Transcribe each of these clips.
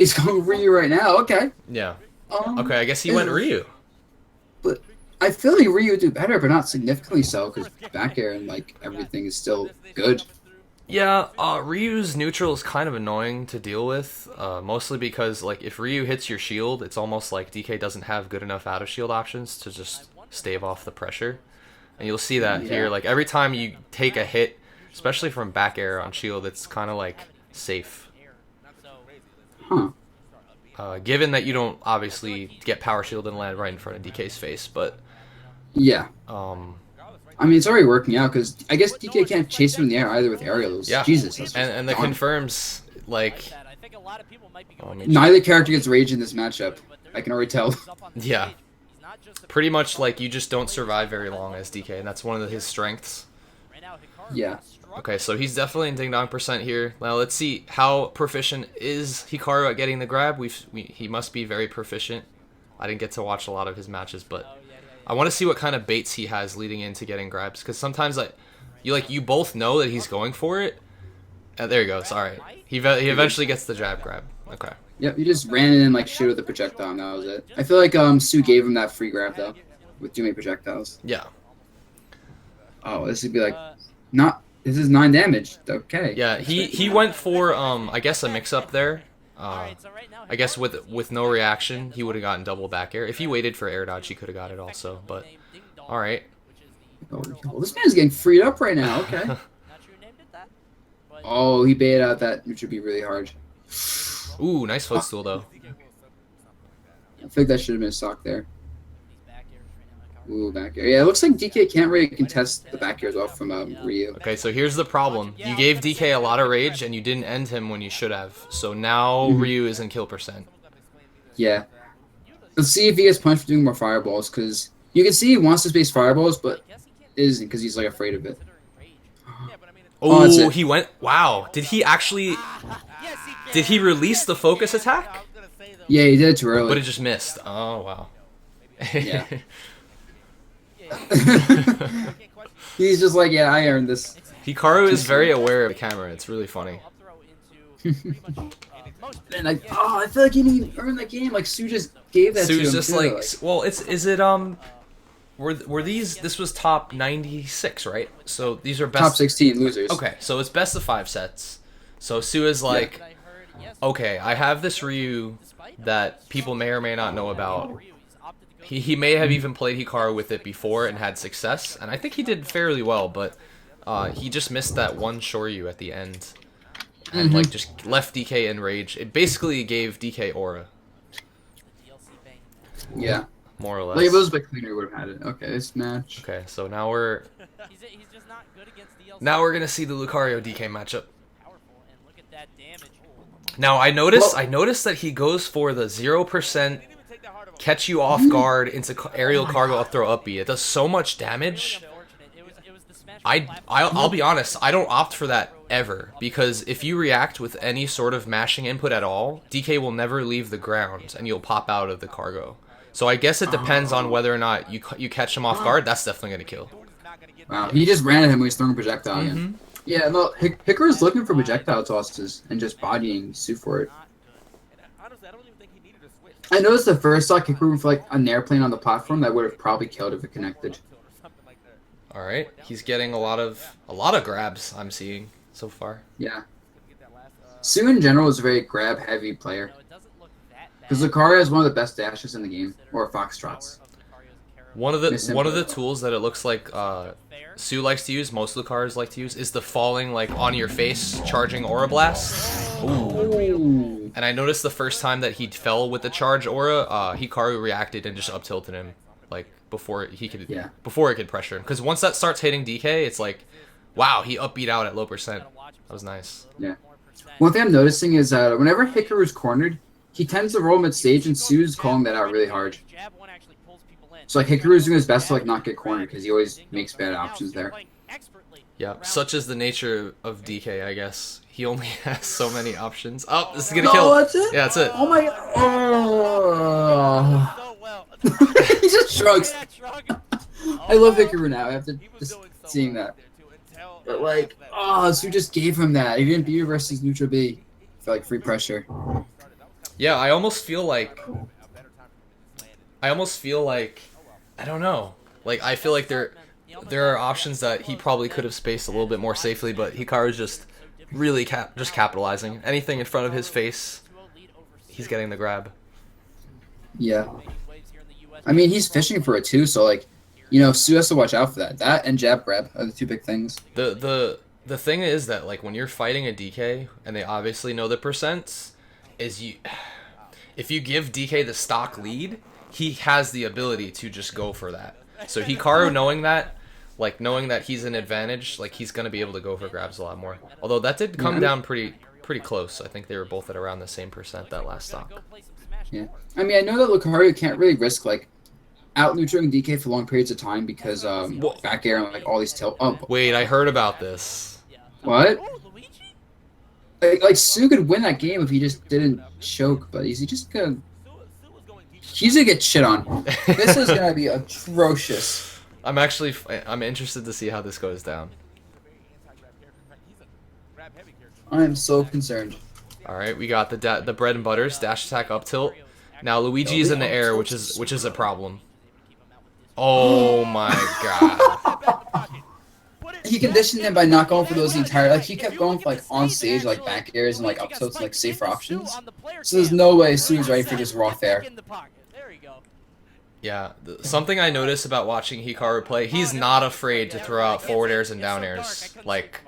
He's going Ryu right now. Okay. Yeah. Um, Okay, I guess he went is- Ryu. but I feel like Ryu would do better, but not significantly so, because back air and like everything is still good. Yeah, Ryu's neutral is kind of annoying to deal with, mostly because like if Ryu hits your shield, it's almost like DK doesn't have good enough out of shield options to just stave off the pressure. And you'll see that here, Yeah. like every time you take a hit, especially from back air on shield, it's kind of like safe. Huh. Given that you don't obviously get power shield and land right in front of DK's face, but Yeah. um, I mean, it's already working out because I guess DK can't chase him in the air either with aerials. yeah, Jesus, that's and the darn. confirms like Neither character gets rage in this matchup. I can already tell. yeah, pretty much like you just don't survive very long as DK, and that's one of his strengths. Yeah. Okay, so he's definitely in ding dong percent here. Now let's see how proficient is Hikaru at getting the grab. He must be very proficient. I didn't get to watch a lot of his matches, but I want to see what kind of baits he has leading into getting grabs, because sometimes you both know that he's going for it. There he goes. All right, he eventually gets the jab grab. Okay. Yep, he just ran in like shit with a projectile, and that was it. I feel like Sue gave him that free grab though, with too many projectiles. Yeah. Oh, this would be like not. This is 9 damage. Okay. Yeah. He went for I guess a mix up there. I guess with no reaction, he would have gotten double back air. If he waited for air dodge, he could have got it also. But all right. Oh, this man's getting freed up right now. Okay. Oh, he baited out that, which would be really hard. Ooh, nice footstool though. I think that should have been a sock there. Ooh, back air. Yeah, it looks like DK can't really contest the back air as well from Ryu. Okay, so here's the problem. You gave DK a lot of rage, and you didn't end him when you should have. So now Ryu is in kill percent. Yeah. Let's see if he gets punched for doing more fireballs, because you can see he wants to space fireballs, but isn't, because he's like afraid of it. Oh, that's Oh, it. he went... Wow. Did he actually... Did he release the focus attack? Yeah, he did it too early. But it just missed. Oh, wow. Yeah. He's just like, yeah, I earned this. Hikaru is very aware of the camera. It's really funny. And I feel like he didn't even earn that game. Like, Sue just gave that to him. Sue's just too. like... Well, is it, Were these... This was top 96, right? So these are best... Top 16 losers. Okay, so it's best of 5 sets. So Sue is like... Okay, I have this Ryu that people may or may not know about. He may have even played Hikaru with it before and had success, and I think he did fairly well, but he just missed that one Shoryu at the end. And like just left DK in rage. It basically gave DK aura. Yeah. More or less. Like, if it was a bit cleaner, we would have had it. Okay, this match. Okay, so now we're gonna see the Lucario DK matchup. Now I noticed that he goes for the 0% catch you off guard into aerial cargo up throw up B. It does so much damage. I'll be honest, I don't opt for that ever, because if you react with any sort of mashing input at all, DK will never leave the ground and you'll pop out of the cargo. So I guess it depends on whether or not you catch him off guard. That's definitely gonna kill. Wow, he just ran at him when he was throwing a projectile in. Yeah, no, Hikaru's looking for projectile tosses and just bodying Sue for it. I noticed the first stock Hikaru for like an airplane on the platform that would have probably killed if it connected. All right, he's getting a lot of grabs. I'm seeing so far. Yeah. Sue in general is a very grab heavy player. Because Lucario has one of the best dashes in the game, or foxtrots. One of the tools that it looks like Sue likes to use, most Lucarios like to use, is the falling like on your face charging aura blast. Ooh. And I noticed the first time that he fell with the charge aura, Hikaru reacted and just up tilted him like before it could pressure him. Because once that starts hitting DK, it's like, wow, he upbeat out at low percent. That was nice. Yeah. One thing I'm noticing is whenever Hikaru's cornered, he tends to roll mid-stage, and Sue's calling that out really hard. So like Hikaru's doing his best to like not get cornered because he always makes bad options there. Yeah, such is the nature of DK, I guess. He only has so many options. Oh, this is gonna kill. That's it? Yeah, that's it. Oh my... Oh. He just shrugs. I love Hikaru now after just seeing that. But like, Sue just gave him that. He didn't beat versus neutral B for like free pressure. Yeah, I almost feel like I don't know. Like I feel like there are options that he probably could have spaced a little bit more safely, but Hikaru's just really just capitalizing. Anything in front of his face, he's getting the grab. Yeah. I mean, he's fishing for it too, so like, you know, Sue has to watch out for that. That and jab grab are the two big things. The thing is that like when you're fighting a DK and they obviously know the percents, is if you give DK the stock lead, he has the ability to just go for that. So Hikaru knowing that he's an advantage, like he's gonna be able to go for grabs a lot more. Although that did come down pretty close. I think they were both at around the same percent that last stock. Yeah. I mean, I know that Lucario can't really risk like out neutering DK for long periods of time because back air and like all these tilt. Oh, wait, I heard about this. What? Like Sue could win that game if he just didn't choke, but he's just gonna. He's gonna get shit on. This is gonna be atrocious. I'm interested to see how this goes down. I am so concerned. All right, we got the bread and butters dash attack up tilt. Now Luigi is in the air, which is a problem. Oh my god. He conditioned him by not going for those entire. Like he kept going for like on stage like back airs and like up tilts and like safer options. So there's no way Sue's ready for just raw fair. Yeah, something I noticed about watching Hikaru play, he's not afraid to throw out forward airs and down airs. Like,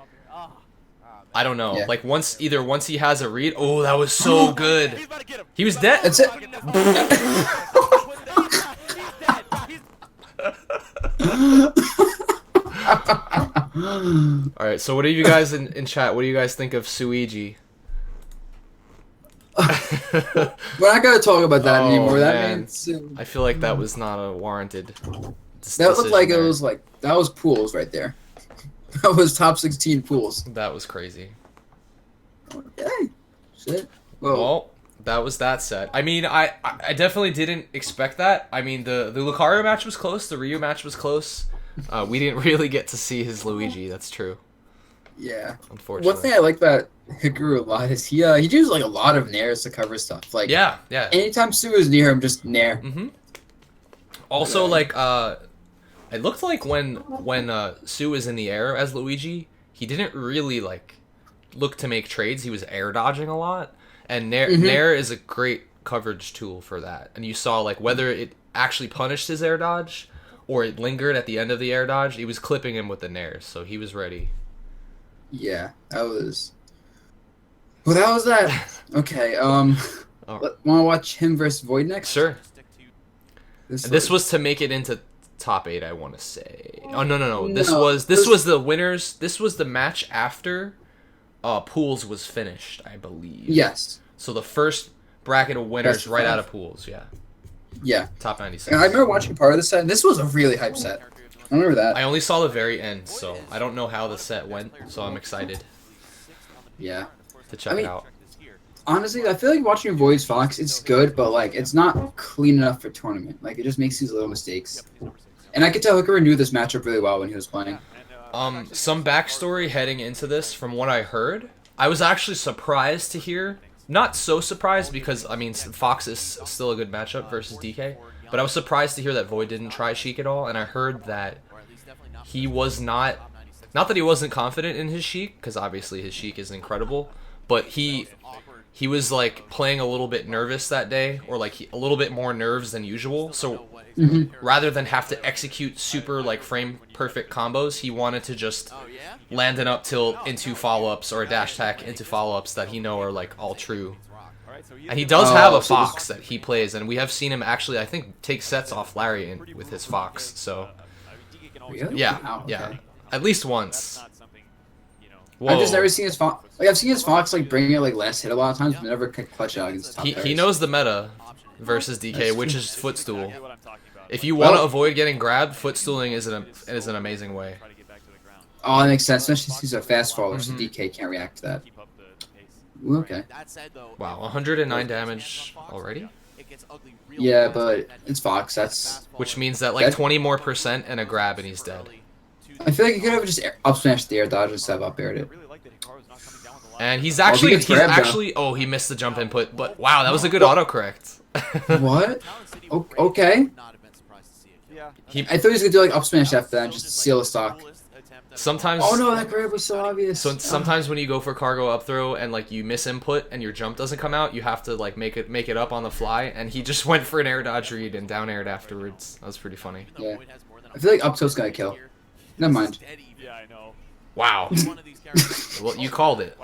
I don't know. Yeah. Like once he has a read. Oh, that was so good. He was dead. That's it. All right. So what do you guys in chat? What do you guys think of Suigi? We're not gonna talk about that anymore. That means I feel like that was not a warranted. That looked like it was like that was pools right there. That was top 16 pools. That was crazy. Okay. Shit. Well, that was that set. I mean, I definitely didn't expect that. I mean, the Lucario match was close. The Ryu match was close. We didn't really get to see his Luigi. That's true. Yeah. Unfortunately. One thing I like about Hikaru a lot is he uses like a lot of nairs to cover stuff. Like yeah. Anytime Sue is near him, just nair. Mm-hmm. Also, like it looked like when Sue was in the air as Luigi, he didn't really like look to make trades. He was air dodging a lot, and nair is a great coverage tool for that. And you saw like whether it actually punished his air dodge or it lingered at the end of the air dodge, he was clipping him with the nairs, so he was ready. Yeah, that was. Well, that was that. Okay. Want to watch him versus Void next? Sure. This was to make it into top 8, I want to say. Oh no. This was the winners. This was the match after pools was finished, I believe. Yes. So the first bracket of winners right out of pools. Yeah. Yeah. Top 96. And I remember watching part of the set, and this was a really hype set. I remember that. I only saw the very end, so I don't know how the set went, so I'm excited. Yeah. To check it out. Honestly, I feel like watching Void's Fox, it's good, but like it's not clean enough for tournament. Like it just makes these little mistakes. And I could tell Hikaru knew this matchup really well when he was playing. Some backstory heading into this, from what I heard, I was actually surprised to hear. Not so surprised because I mean Fox is still a good matchup versus DK, but I was surprised to hear that Void didn't try Sheik at all, and I heard that he was not that he wasn't confident in his Sheik, because obviously his Sheik is incredible, but he was like playing a little bit nervous that day, or like a little bit more nerves than usual. So rather than have to execute super like frame perfect combos, he wanted to just land an up tilt into follow-ups or a dash attack into follow-ups that he know are like all true. And he does have a Fox that he plays, and we have seen him actually, I think, take sets off Larry with his Fox. So yeah, at least once. Whoa. I've just never seen his Fox. Like I've seen his Fox like bring it like last hit a lot of times, but never clutch out against top he knows the meta versus DK, which is footstool. If you want to avoid getting grabbed, footstooling is an amazing way. Oh, that makes sense, especially since he's a fast faller, so DK can't react to that. Ooh, okay. Wow, 109 damage already? Yeah, but it's Fox. That's which means that like 20% more and a grab and he's dead. I feel like he could have just up smashed the air dodge instead of up aired it. And he's Oh, he actually, gets grabbed, oh, he missed the jump input, but wow, that was a good autocorrect. What? Okay. I thought he was gonna do like up smash after that and just seal the stock. Sometimes. Oh no, that grab was so obvious. So sometimes when you go for cargo up throw and like you miss input and your jump doesn't come out, you have to like make it up on the fly. And he just went for an air dodge read and down aired afterwards. That was pretty funny. Yeah. I feel like up tilt's gonna kill. Never mind. Yeah, I know. Wow. Well, you called it.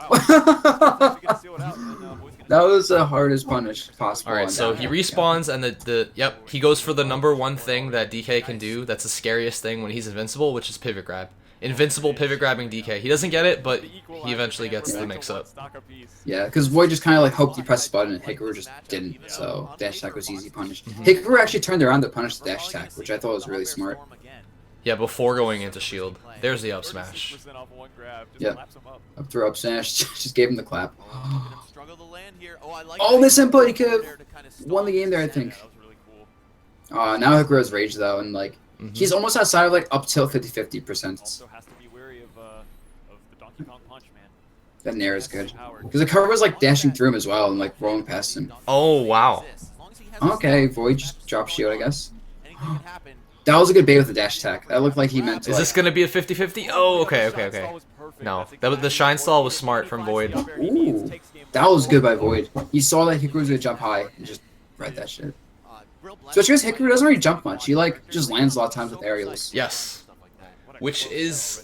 That was the hardest punish possible. Alright, so he respawns and he goes for the #1 thing that DK can do. That's the scariest thing when he's invincible, which is pivot grab. Invincible pivot grabbing DK. He doesn't get it, but he eventually gets the mix up. Yeah, because Void just kind of like hoped he pressed the button and Hikaru just didn't, so dash attack was easy punish. Hikaru actually turned around to punish the dash attack, which I thought was really smart. Yeah, before going into shield. There's the up smash. Yeah. Up throw, up smash. Just gave him the clap. Oh, this input! He could have won the game there, I think. Now Hikaru's rage, though, and like, he's almost outside of like up till 50-50%. That Nair is good. Because the cover was like dashing through him as well and like rolling past him. Oh, wow. Okay, Void just dropped shield, I guess. That was a good bait with the dash attack. That looked like he meant to. Is this gonna be a 50-50? Oh, okay. No, the shine stall was smart from Void. Ooh, that was good by Void. He saw that Hikaru was gonna jump high and just read that shit. Especially because Hikaru doesn't really jump much. He like just lands a lot of times with aerials. Yes, which is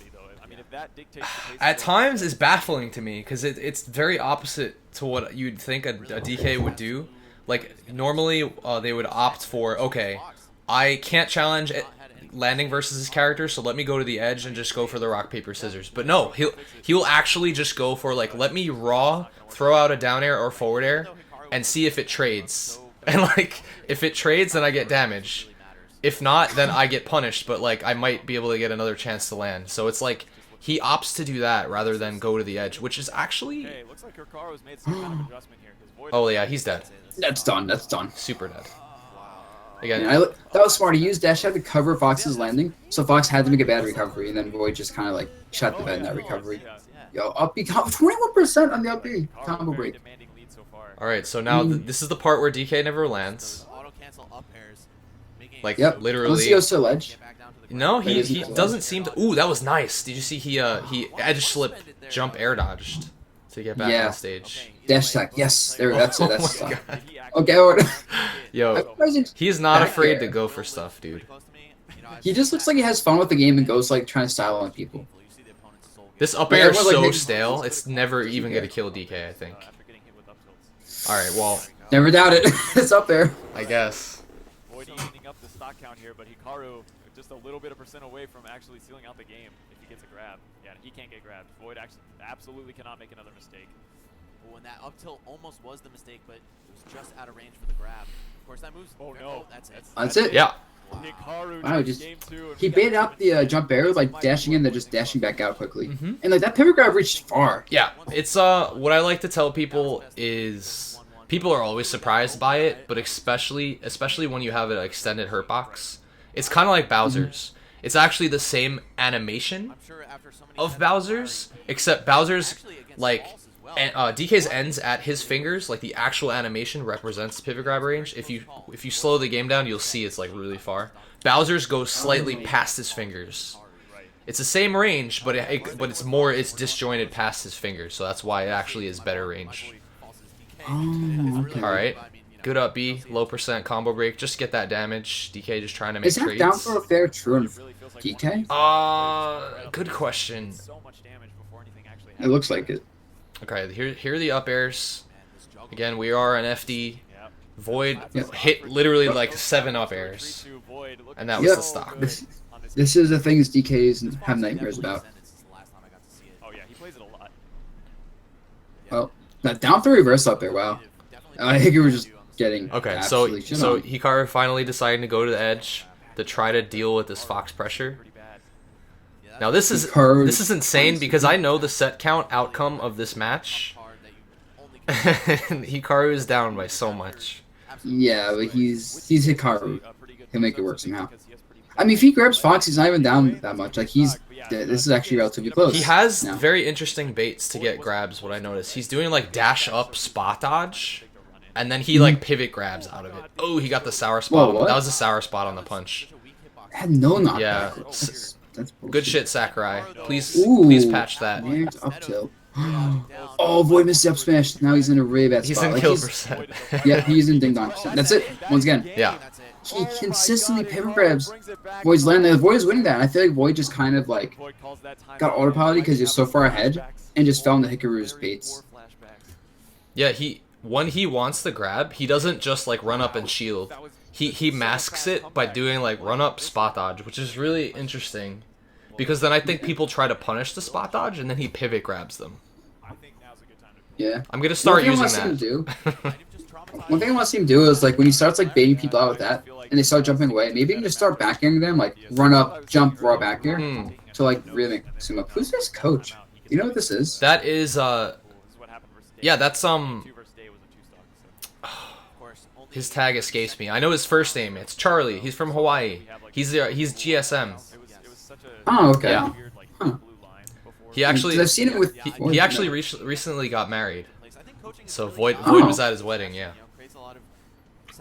at times is baffling to me because it's very opposite to what you'd think a DK would do. Like normally they would opt for, okay, I can't challenge landing versus his character, so let me go to the edge and just go for the rock paper scissors. But no, he'll actually just go for like, let me raw throw out a down air or forward air and see if it trades. And like if it trades, then I get damage. If not, then I get punished, but like I might be able to get another chance to land. So it's like he opts to do that rather than go to the edge, which is actually oh yeah, he's dead. That's done. That's done. Super dead. Again, yeah, that was smart. He used dash attack to cover Fox's landing, so Fox had to make a bad recovery, and then Void just kind of like shut the bed in that recovery. Yo, up B 21% on the up B combo break. All right, so now this is the part where DK never lands. Like literally. Unless he goes to the ledge. No, he doesn't seem to. Ooh, that was nice. Did you see he edge slip jump air dodged to get back on stage? Dash attack. Yes, there. That's it. That's oh okay. Yo, he's not afraid to go for stuff, dude. He just looks like he has fun with the game and goes like trying to style on people. This up air is so stale. It's never even gonna kill DK, I think. All right, well. Never doubt it. It's up there. I guess. Void evening up the stock count here, but Hikaru just a little bit of percent away from actually sealing out the game if he gets a grab. Yeah, he can't get grabbed. Void absolutely cannot make another mistake. When that up tilt almost was the mistake, but it was just out of range for the grab. Of course, that moves. Oh no, that's it. That's it. Yeah. Wow, he baited out the jump air by dashing in, then just dashing back out quickly, and like that pivot grab reached far. Yeah, it's what I like to tell people is people are always surprised by it, but especially when you have an extended hurt box, it's kind of like Bowser's. It's actually the same animation of Bowser's, except Bowser's like. And DK's ends at his fingers, like the actual animation represents pivot grab range. If you slow the game down, you'll see it's like really far. Bowser's goes slightly past his fingers. It's the same range, but it's disjointed past his fingers, so that's why it actually is better range. Oh, okay. All right, good up B, low percent combo break. Just get that damage. DK just trying to make trades. Is that down for a fair true on DK? Good question. It looks like it. Okay, here are the up airs. Again, we are an FD. Void hit literally like 7 up airs, and that was the stock. This is the things DKs have nightmares about. Oh yeah, he plays it a lot. Well, that down through reverse up there. Wow, I think we were just getting so Hikaru finally deciding to go to the edge to try to deal with this Fox pressure. Now this is insane because I know the set count outcome of this match. And Hikaru is down by so much. Yeah, but he's Hikaru. He'll make it work somehow. I mean, if he grabs Fox, he's not even down that much. Like this is actually relatively close. He has very interesting baits to get grabs. What I noticed, he's doing like dash up spot dodge, and then he like pivot grabs out of it. Oh, he got the sour spot. Whoa, that was a sour spot on the punch. I had no knockback. Yeah, that's good shit, Sakurai. Please patch that. Up tilt. Oh, Void missed the up smash. Now he's in a really bad spot. He's in like, kill percent. Yeah, he's in ding dong percent. That's it. Once again. Yeah. He consistently pivot grabs. Void's landing. Void is winning that. And I feel like Void just kind of like got autopiloted because he's so far ahead and just fell into Hikaru's baits. Yeah, when he wants the grab, he doesn't just like run up and shield. He masks it by doing like run up spot dodge, which is really interesting. Because then I think people try to punish the spot dodge and then he pivot grabs them. Yeah. I'm gonna start using that. One thing I want to see him do is like when he starts like baiting people out with that and they start jumping away, maybe he can just start back airing them, like run up, jump, raw back air to like really mix him up. Who's this coach? You know what this is? That is yeah, that's his tag escapes me. I know his first name. It's Charlie. He's from Hawaii. He's GSM. Oh, okay. Yeah. Huh. He actually I've seen it with he actually recently got married. So Void was at his wedding, yeah.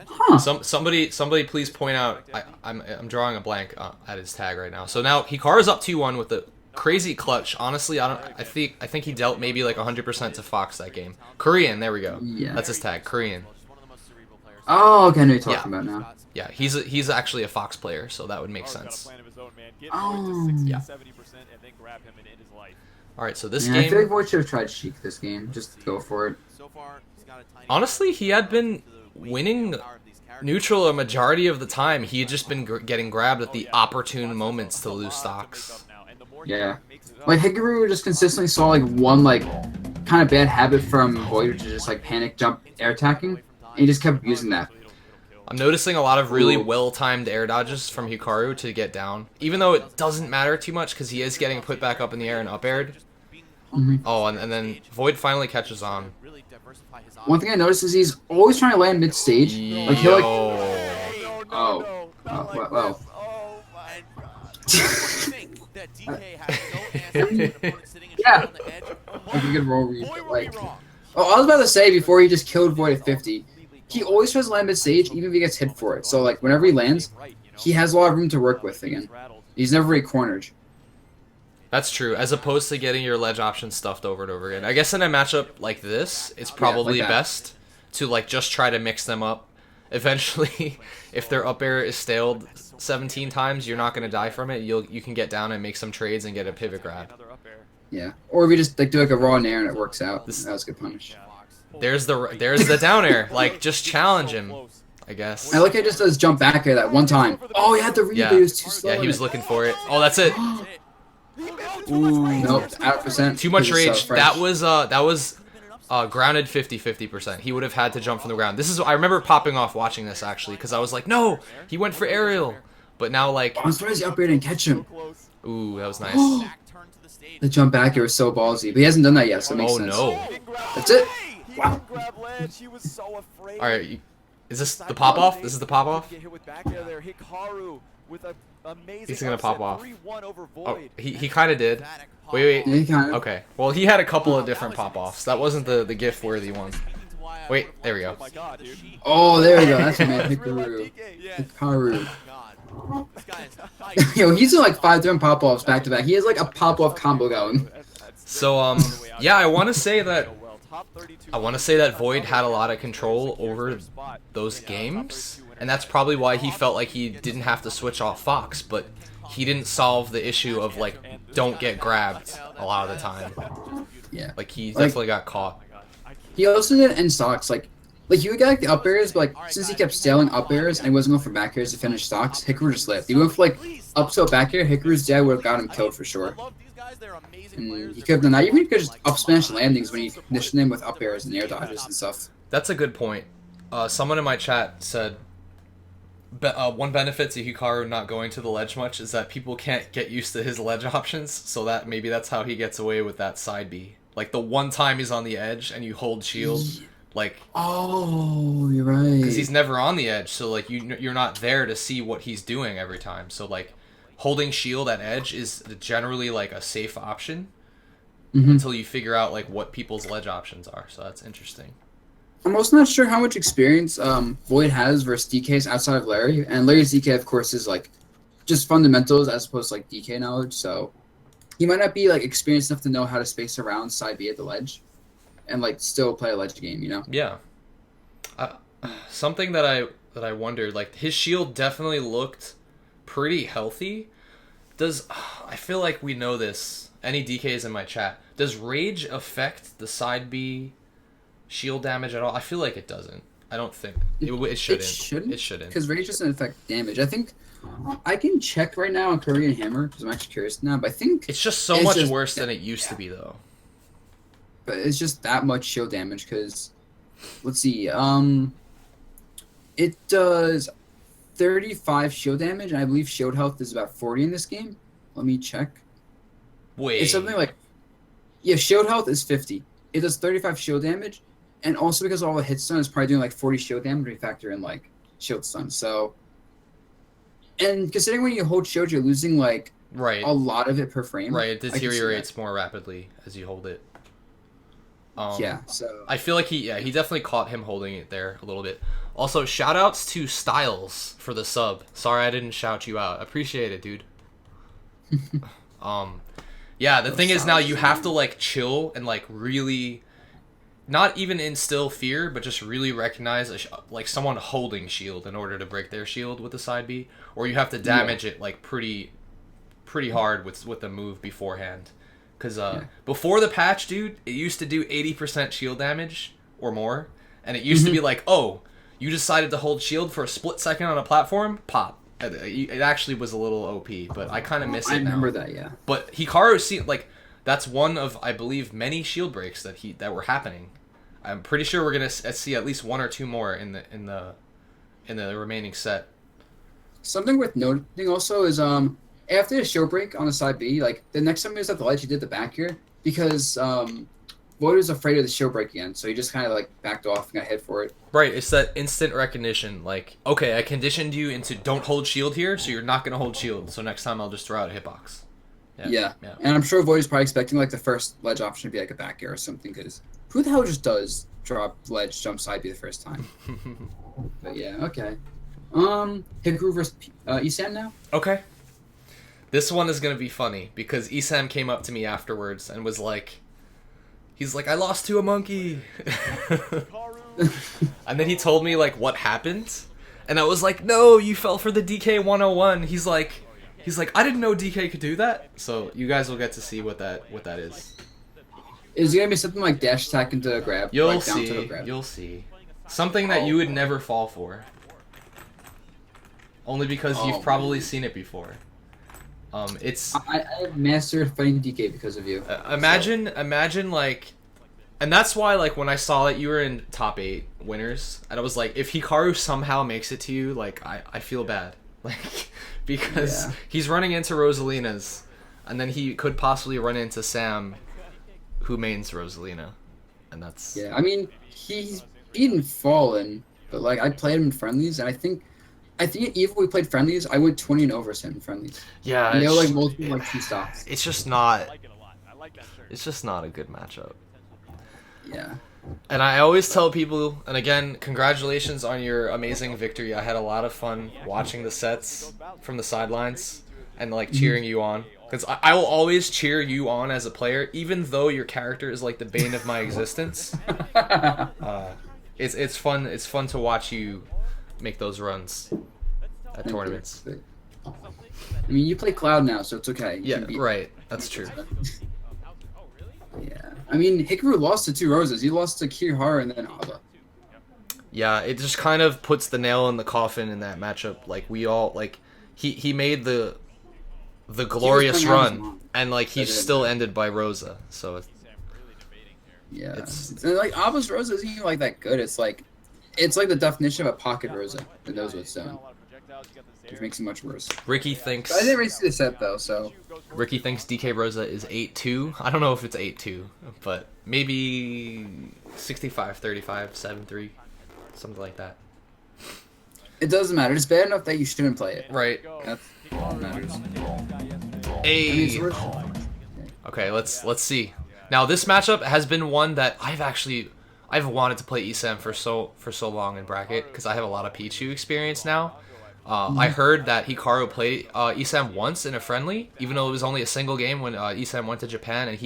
Huh. Somebody please point out. I'm drawing a blank at his tag right now. So now Hikaru's up 2-1 with the crazy clutch. Honestly, I think he dealt maybe like 100% to Fox that game. Korean, there we go. Yeah. That's his tag, Korean. Oh, okay, I know what you're talking about now. Yeah, he's actually a Fox player, so that would make sense. Oh. Yeah. All right, so this game. I feel like Void should have tried Sheik this game. Just go for it. Honestly, he had been winning neutral a majority of the time. He had just been getting grabbed at the opportune moments to lose stocks. Yeah. Like Hikaru just consistently saw like one like kind of bad habit from Void, which is just like panic jump air attacking, and he just kept using that. I'm noticing a lot of really well-timed air dodges from Hikaru to get down, even though it doesn't matter too much because he is getting put back up in the air and up aired. Oh, and then Void finally catches on. One thing I noticed is he's always trying to land mid-stage. Like he'll like... Oh, well. Yeah. Like a good roll read. Like, I was about to say before he just killed Void at 50. He always tries to land mid-stage, even if he gets hit for it. So, like, whenever he lands, he has a lot of room to work with again. He's never really cornered. That's true, as opposed to getting your ledge option stuffed over and over again. I guess in a matchup like this, it's probably best to, like, just try to mix them up. Eventually, if their up air is staled 17 times, you're not going to die from it. You can get down and make some trades and get a pivot grab. Yeah. Or if you just, like, do, like, a raw nair and it works out. That was a good punish. There's the down air. Like, just challenge him, I guess. I like how he just does jump back air that one time. Oh, he had the read, but he was too slow. Yeah, he was looking for it. Oh, that's it. Ooh. Nope, out of percent. Too much rage. That was grounded 50%. He would have had to jump from the ground. I remember popping off watching this, actually, because I was like, no, he went for aerial. But now, like... I'm surprised he up air didn't catch him. Ooh, that was nice. The jump back air was so ballsy, but he hasn't done that yet, so it makes sense. Oh, no. That's it. Wow. Alright, is this the pop-off? This is the pop-off? He's gonna pop off. Oh, he kind of did. Wait. Yeah, he kind of. Okay. Well, he had a couple of different pop-offs. That wasn't the GIF-worthy one. Wait, there we go. Oh, there we go. That's my man, Hikaru. Yo, he's doing like 5 different pop-offs back to back. He has like a pop-off combo going. So, yeah, I want to say that Void had a lot of control over those games, and that's probably why he felt like he didn't have to switch off Fox, but he didn't solve the issue of, like, don't get grabbed a lot of the time. Yeah. Like, he definitely got caught. He also did end stocks, like he would get like the up airs, but like since he kept sailing up airs and he wasn't going for back airs to finish stocks, Hikaru just lived. He went for like up tilt back air, Hikaru's dad would have got him killed for sure. And he could have done that. Even he could just up smash landings when he conditioned him with up airs and air dodges and stuff. That's a good point. Someone in my chat said one benefit to Hikaru not going to the ledge much is that people can't get used to his ledge options, so that maybe that's how he gets away with that side B. Like the one time he's on the edge and you hold shield, Like, oh, you're right. because he's never on the edge, so like you're not there to see what he's doing every time. So like holding shield at edge is generally like a safe option until you figure out like what people's ledge options are. So that's interesting. I'm also not sure how much experience Void has versus DKs outside of Larry, and Larry's DK, of course, is like just fundamentals as opposed to like DK knowledge. So he might not be like experienced enough to know how to space around side B at the ledge, and like still play a ledge game. You know? Yeah. Something that I wondered, like his shield definitely looked pretty healthy. I feel like we know this. Any DKs in my chat? Does rage affect the side B shield damage at all? I feel like it doesn't. I don't think it shouldn't. It shouldn't. Because rage doesn't affect damage. I think I can check right now on Korean Hammer because I'm actually curious now. But I think it's just so much worse than it used to be, though. But it's just that much shield damage. Because let's see, it does 35 shield damage, and I believe shield health is about 40 in this game. Let me check. Wait. It's something like, yeah, shield health is 50. It does 35 shield damage, and also because all the hit stun is probably doing like 40 shield damage, we factor in like shield stun. So, and considering when you hold shield, you're losing like a lot of it per frame. Right, it deteriorates more rapidly as you hold it. Yeah, so I feel like he definitely caught him holding it there a little bit. Also, shout outs to Styles for the sub. Sorry I didn't shout you out. Appreciate it, dude. Yeah, the thing is now you have to like chill and like really not even instill fear, but just really recognize like someone holding shield in order to break their shield with the side B, or you have to damage it like pretty hard with the move beforehand. Because before the patch, dude, it used to do 80% shield damage or more, and it used to be like, oh, you decided to hold shield for a split second on a platform, pop. It actually was a little OP, but I kind of miss it now. I remember that, yeah. But Hikaru, like, that's one of, I believe, many shield breaks that were happening. I'm pretty sure we're gonna see at least one or two more in the remaining set. Something worth noting also is after the shield break on the side B, like the next time he was at the ledge, he did the back here because Void was afraid of the shield break again, so he just kind of like backed off and got hit for it. Right, it's that instant recognition. Like, okay, I conditioned you into don't hold shield here, so you're not gonna hold shield. So next time I'll just throw out a hitbox. Yeah. And I'm sure Void is probably expecting like the first ledge option to be like a back air or something, because who the hell just does drop ledge jump side B the first time? But yeah, okay. Hikaru versus Esam now. Okay. This one is gonna be funny because Esam came up to me afterwards and was like, he's like, I lost to a monkey. And then he told me like what happened, and I was like, no, you fell for the DK 101. He's like, I didn't know DK could do that. So you guys will get to see what that is. Is it gonna be something like dash attack into a grab? You'll like see. Down to grab? You'll see. Something that you would never fall for. Only because you've probably seen it before. It's. I've mastered fighting DK because of you. Imagine like, and that's why like when I saw that you were in top 8 winners, and I was like, if Hikaru somehow makes it to you, like I feel bad, like because he's running into Rosalina's, and then he could possibly run into Sam, who mains Rosalina, and that's. Yeah, I mean he's beaten Fallen, but like I played him in friendlies, and I think even we played friendlies, I went 20 and over him in friendlies. Yeah, and they were like multiple like 2 stops. It's just not. It's just not a good matchup. Yeah. And I always tell people, and again, congratulations on your amazing victory. I had a lot of fun watching the sets from the sidelines and like cheering you on. Because I will always cheer you on as a player, even though your character is like the bane of my existence. It's fun. It's fun to watch you make those runs at tournaments. I mean, you play Cloud now, so it's okay. Yeah, right. That's true. Yeah. I mean, Hikaru lost to 2 Roses. He lost to Kiharu and then Aba. Yeah, it just kind of puts the nail in the coffin in that matchup. Like, we all, like, he made the glorious run, and, like, he still ended by Rosa, so yeah. And, like, Aba's Rosa isn't even, like, that good. It's like the definition of a pocket Rosa that knows what's done. which makes it much worse. Ricky thinks But I didn't really see the set though, so Ricky thinks DK Rosa is 8-2. I don't know if it's 8-2, but maybe 65-35, 7-3, something like that. it doesn't matter. It's bad enough that you shouldn't play it. Right. That's all that matters. Hey. Okay, let's see. Now this matchup has been one that I've wanted to play ESAM for so long in bracket because I have a lot of Pichu experience now. I heard that Hikaru played ESAM once in a friendly, even though it was only a single game when ESAM went to Japan, and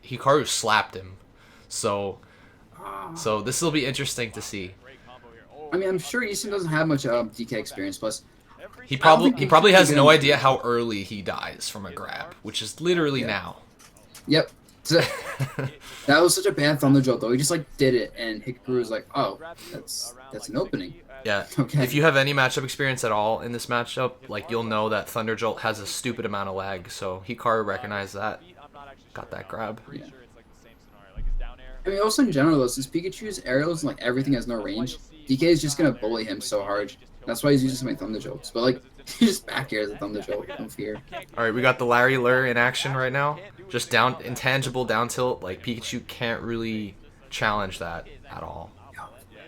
Hikaru slapped him. So this will be interesting to see. I mean, I'm sure Easton doesn't have much DK experience. Plus, He probably has no idea how early he dies from a grab, which is literally now. Yep. That was such a bad Thunder Jolt though. He just like did it, and Hikaru was like, "Oh, that's an opening." Yeah. Okay. If you have any matchup experience at all in this matchup, like you'll know that Thunder Jolt has a stupid amount of lag. So Hikaru recognized that, got that grab. Yeah. I mean, also in general though, since Pikachu's aerials and like everything has no range, DK is just gonna bully him so hard. That's why he's using so many Thunder Jolts. But like, he just back airs a Thunder Jolt. No fear. All right, we got the Larry Lure in action right now. Just intangible down tilt. Like Pikachu can't really challenge that at all.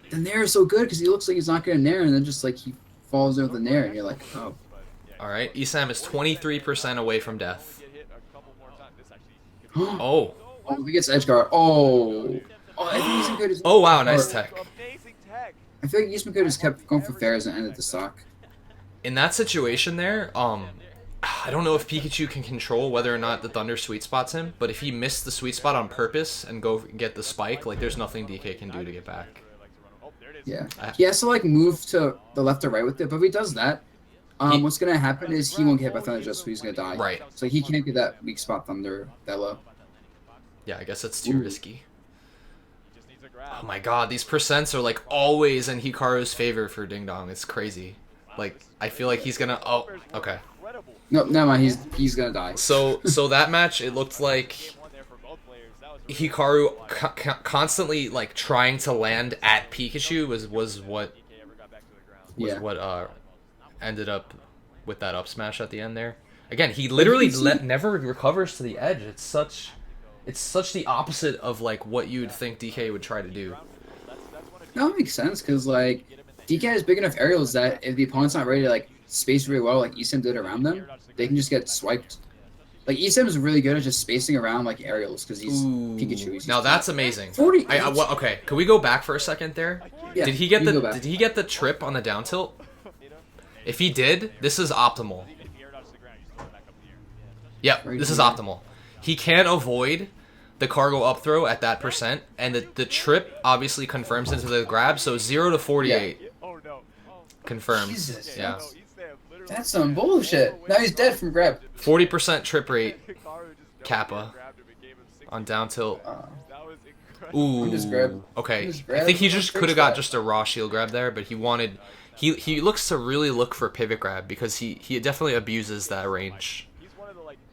The Nair is so good because he looks like he's not gonna Nair, and then just like he falls over the Nair, and you're like, oh. All right, ESAM is 23% away from death. Oh. Oh, he gets edge guard. Oh. Oh, I think Eastman could have. Oh wow, nice tech. I feel like Eastman could have just kept going for fairs and ended the stock. In that situation there, I don't know if Pikachu can control whether or not the Thunder sweet spots him, but if he missed the sweet spot on purpose and go get the spike, like there's nothing DK can do to get back. Yeah, he has to like move to the left or right with it, but if he does that, what's gonna happen is he won't get hit by Thunder just so he's gonna die. Right. So he can't get that weak spot Thunder that low. Yeah, I guess it's too risky. Oh my god, these percents are like always in Hikaru's favor for Ding Dong. It's crazy. Like, I feel like he's gonna... Oh, okay. No, never mind. He's gonna die. So that match, it looked like Hikaru constantly like trying to land at Pikachu was what ended up with that up smash at the end there. Again, he literally never recovers to the edge. It's such the opposite of like what you'd think DK would try to do. No, it makes sense because like DK has big enough aerials that if the opponent's not ready to like space really well, like Esam did around them, they can just get swiped. Like Esam is really good at just spacing around like aerials because he's Pikachu. Now that's amazing. 40. Okay, can we go back for a second there? Yeah, did he get the trip on the down tilt? If he did, this is optimal. Yep, this is optimal. He can't avoid the cargo up throw at that percent, and the trip obviously confirms into the grab, so 0 to 48. Yeah. Confirmed. Jesus, yeah. That's some bullshit. Now he's dead from grab. 40% trip rate, Kappa, on down tilt. Ooh. Okay. I think he just could have got just a raw shield grab there, but he wanted... He looks to really look for pivot grab because he definitely abuses that range.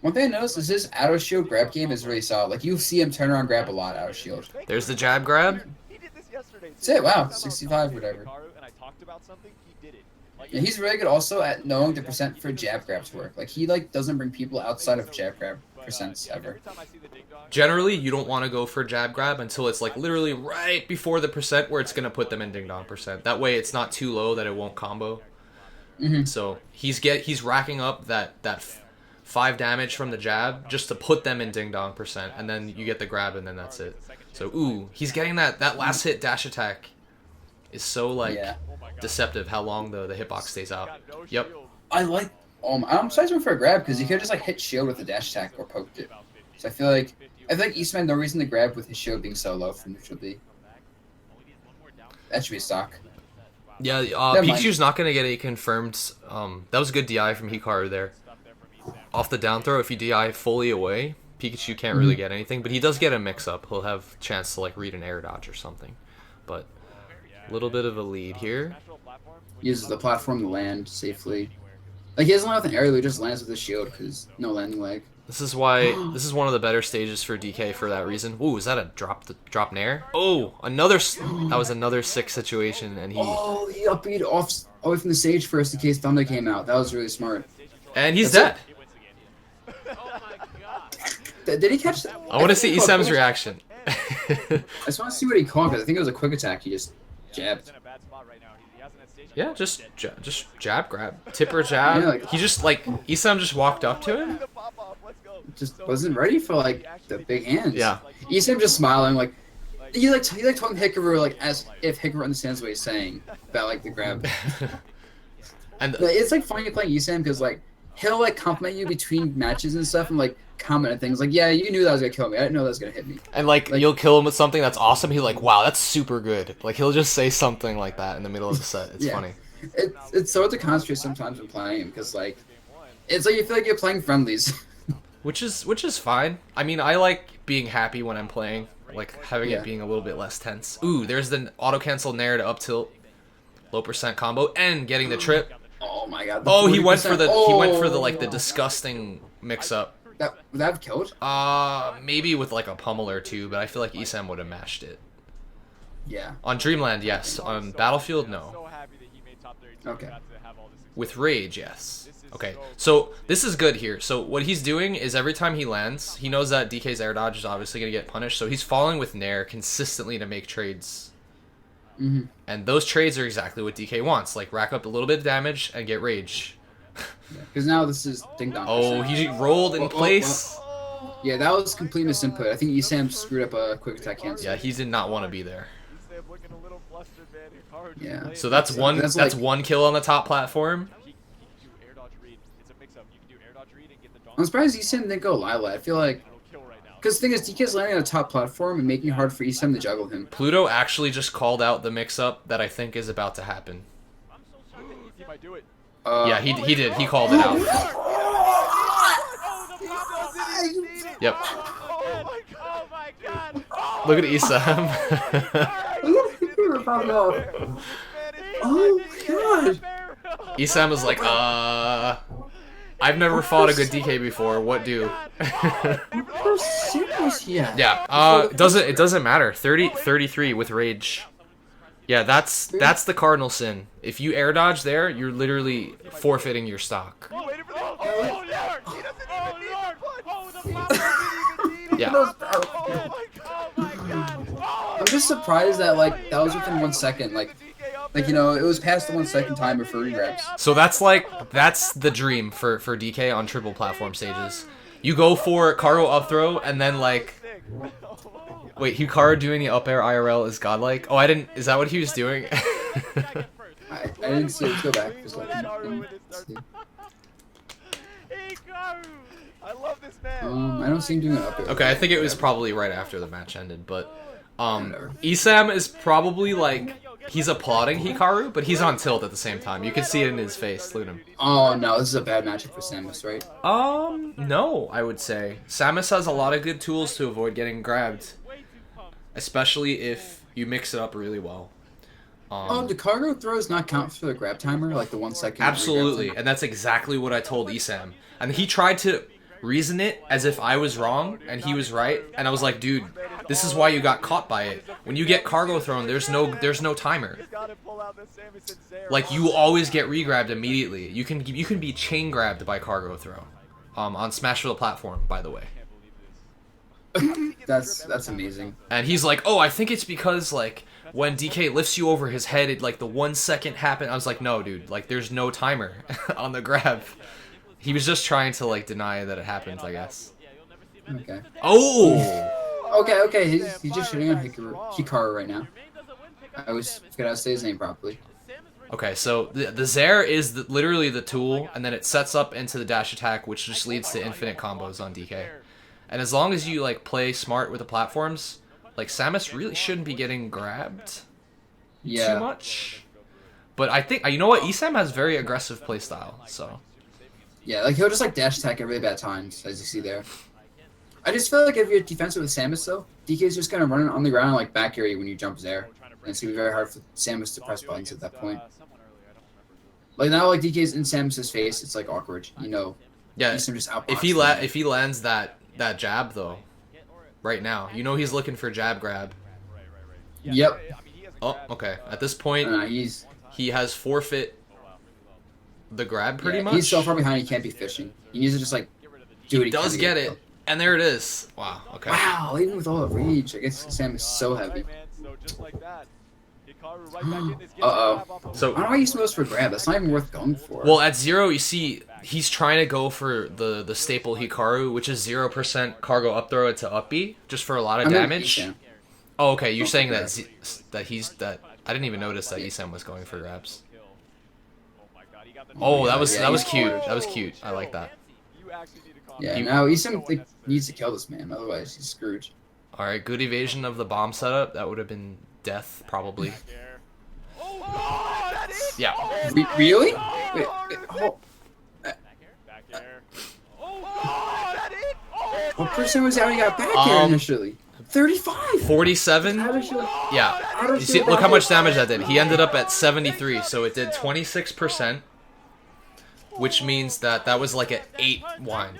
One thing I noticed is his out of shield grab game is really solid. Like, you'll see him turn around grab a lot out of shield. There's the jab grab. That's it, wow. 65, whatever. Yeah, he's really good also at knowing the percent for jab grabs work. Like, he, like, doesn't bring people outside of jab grab percents ever. Generally, you don't want to go for jab grab until it's, like, literally right before the percent where it's going to put them in ding dong percent. That way, it's not too low that it won't combo. So, he's racking up that 5 damage from the jab just to put them in ding dong percent, and then you get the grab, and then that's it. So, ooh, he's getting that last hit dash attack is so, like, deceptive how long the hitbox stays out. Yep. I like... I'm surprised him for a grab, because he could just, like, hit shield with a dash attack or poked it. So I feel like Eastman had no reason to grab with his shield being so low from neutral B. That should be a stock. Yeah, Pikachu's not going to get a confirmed... that was a good DI from Hikaru there. Off the down throw, if you DI fully away, Pikachu can't really get anything, but he does get a mix-up. He'll have a chance to like read an air dodge or something. But a little bit of a lead here. Uses the platform to land safely. Like, he doesn't land with an aerial, he just lands with a shield because no landing lag. This is this is one of the better stages for DK for that reason. Ooh, is that a drop nair? Oh, that was another sick situation, and he up beat off away from the stage first in case Thunder came out. That was really smart. And he's dead. Did he catch that? I want to see Isam's reaction. I just want to see what he caught because I think it was a quick attack. He just jabbed. Yeah, just jab grab, tipper jab. Yeah, like, he just Isam just walked up to him. Just wasn't ready for like the big hands. Yeah. Isam just smiling like he talking to Hikaru like as if Hikaru understands what he's saying about like the grab. And it's like funny playing Isam because like he'll like compliment you between matches and stuff and like comment on things like, yeah, you knew that was gonna kill me. I didn't know that was gonna hit me. And like you'll kill him with something that's awesome. He's like, wow, that's super good. Like he'll just say something like that in the middle of the set. It's funny. It's so hard to concentrate sometimes when playing him because like it's like you feel like you're playing friendlies. Which is fine. I mean, I like being happy when I'm playing, like having it being a little bit less tense. Ooh, there's the auto cancel nair to up tilt, low percent combo, and getting the trip. Oh my god. Oh, he went for the like the disgusting mix up. Would that have killed? Maybe with like a pummel or two, but I feel like Isam would have mashed it. Yeah. On Dreamland, yes. On Battlefield, no. Okay. With Rage, yes. Okay, so this is good here. So what he's doing is every time he lands, he knows that DK's air dodge is obviously going to get punished, so he's falling with Nair consistently to make trades. Mm-hmm. And those trades are exactly what DK wants, like rack up a little bit of damage and get Rage. Because now this is Ding Dong. Oh, he rolled in place. Yeah, that was complete misinput. I think Isam screwed up a quick attack cancel. Yeah, he did not want to be there. Yeah. So that's one kill on the top platform. I'm surprised Isam didn't go Lila. I feel like... Because the thing is, DK is landing on a top platform and making it hard for Isam to juggle him. Pluto actually just called out the mix-up that I think is about to happen. Yeah, he did. He called it out. Yep. Look at Isam. Oh my god. Isam is like, I've never fought a good DK before. What do? What percent was he at? Yeah. It doesn't matter. 33 with Rage. Yeah, that's the cardinal sin. If you air dodge there, you're literally forfeiting your stock. Yeah. I'm just surprised that like that was within 1 second. Like you know, it was past the 1 second timer for regrabs. So that's the dream for DK on triple platform stages. You go for Karo up throw and then like. Wait, Hikaru doing the up air IRL is godlike? Oh, is that what he was doing? I didn't see it. Let's go back. Just let me see. I don't see him doing an up air. Okay, I think it was probably right after the match ended, but Isam is probably like he's applauding Hikaru, but he's on tilt at the same time. You can see it in his face. Look at him. Oh no, this is a bad matchup for Samus, right? No, I would say Samus has a lot of good tools to avoid getting grabbed. Especially if you mix it up really well. Do cargo throws not count for the grab timer, like the 1 second? Absolutely, and that's exactly what I told Isam. And he tried to reason it as if I was wrong and he was right, and I was like, dude, this is why you got caught by it. When you get cargo thrown, there's no timer. Like you always get regrabbed immediately. You can be chain grabbed by cargo throw. On Smash for the platform, by the way. That's amazing. And he's like, oh, I think it's because like when DK lifts you over his head, it like the 1 second happened. I was like, no, dude, like there's no timer on the grab. He was just trying to like deny that it happens, I guess. Okay. Oh. Okay. He's just shooting on Hikaru right now. I always forget how to say his name properly. Okay, so the Zair is literally the tool, and then it sets up into the dash attack, which just leads to infinite combos on DK. And as long as you like play smart with the platforms, like Samus really shouldn't be getting grabbed too much. But I think you know what, Isam has very aggressive playstyle, so yeah, like he'll just like dash attack at really bad times, as you see there. I just feel like if you're defensive with Samus though, DK is just gonna run on the ground like back area when you jump there, and it's gonna be very hard for Samus to press buttons at that point. Like now, like DK's in Samus's face, it's like awkward, you know. Yeah, Isam just if he lands that jab though, right now, you know he's looking for jab grab. Yep. Oh, okay. At this point, he has forfeit the grab pretty much. He's so far behind he can't be fishing. He needs to just like do what he does get it, and there it is. Wow. Okay. Wow, even with all the rage, I guess Sam is so heavy. So I don't know why you supposed for grab. That's not even worth going for. Well, at 0, you see he's trying to go for the staple Hikaru, which is 0% cargo up throw into up B, just for a lot of damage. Oh, okay. You're saying that I didn't even notice that Isam was going for grabs. Oh, that was cute. That was cute. I like that. Yeah, now Isam needs to kill this man, otherwise he's screwed. All right, good evasion of the bomb setup. That would have been death, probably. Yeah. Really? Wait, what percent was that he got back here initially? 35. 47. Yeah. You see, look how much damage that did. He ended up at 73, so it did 26%, which means that was like an 8 wind.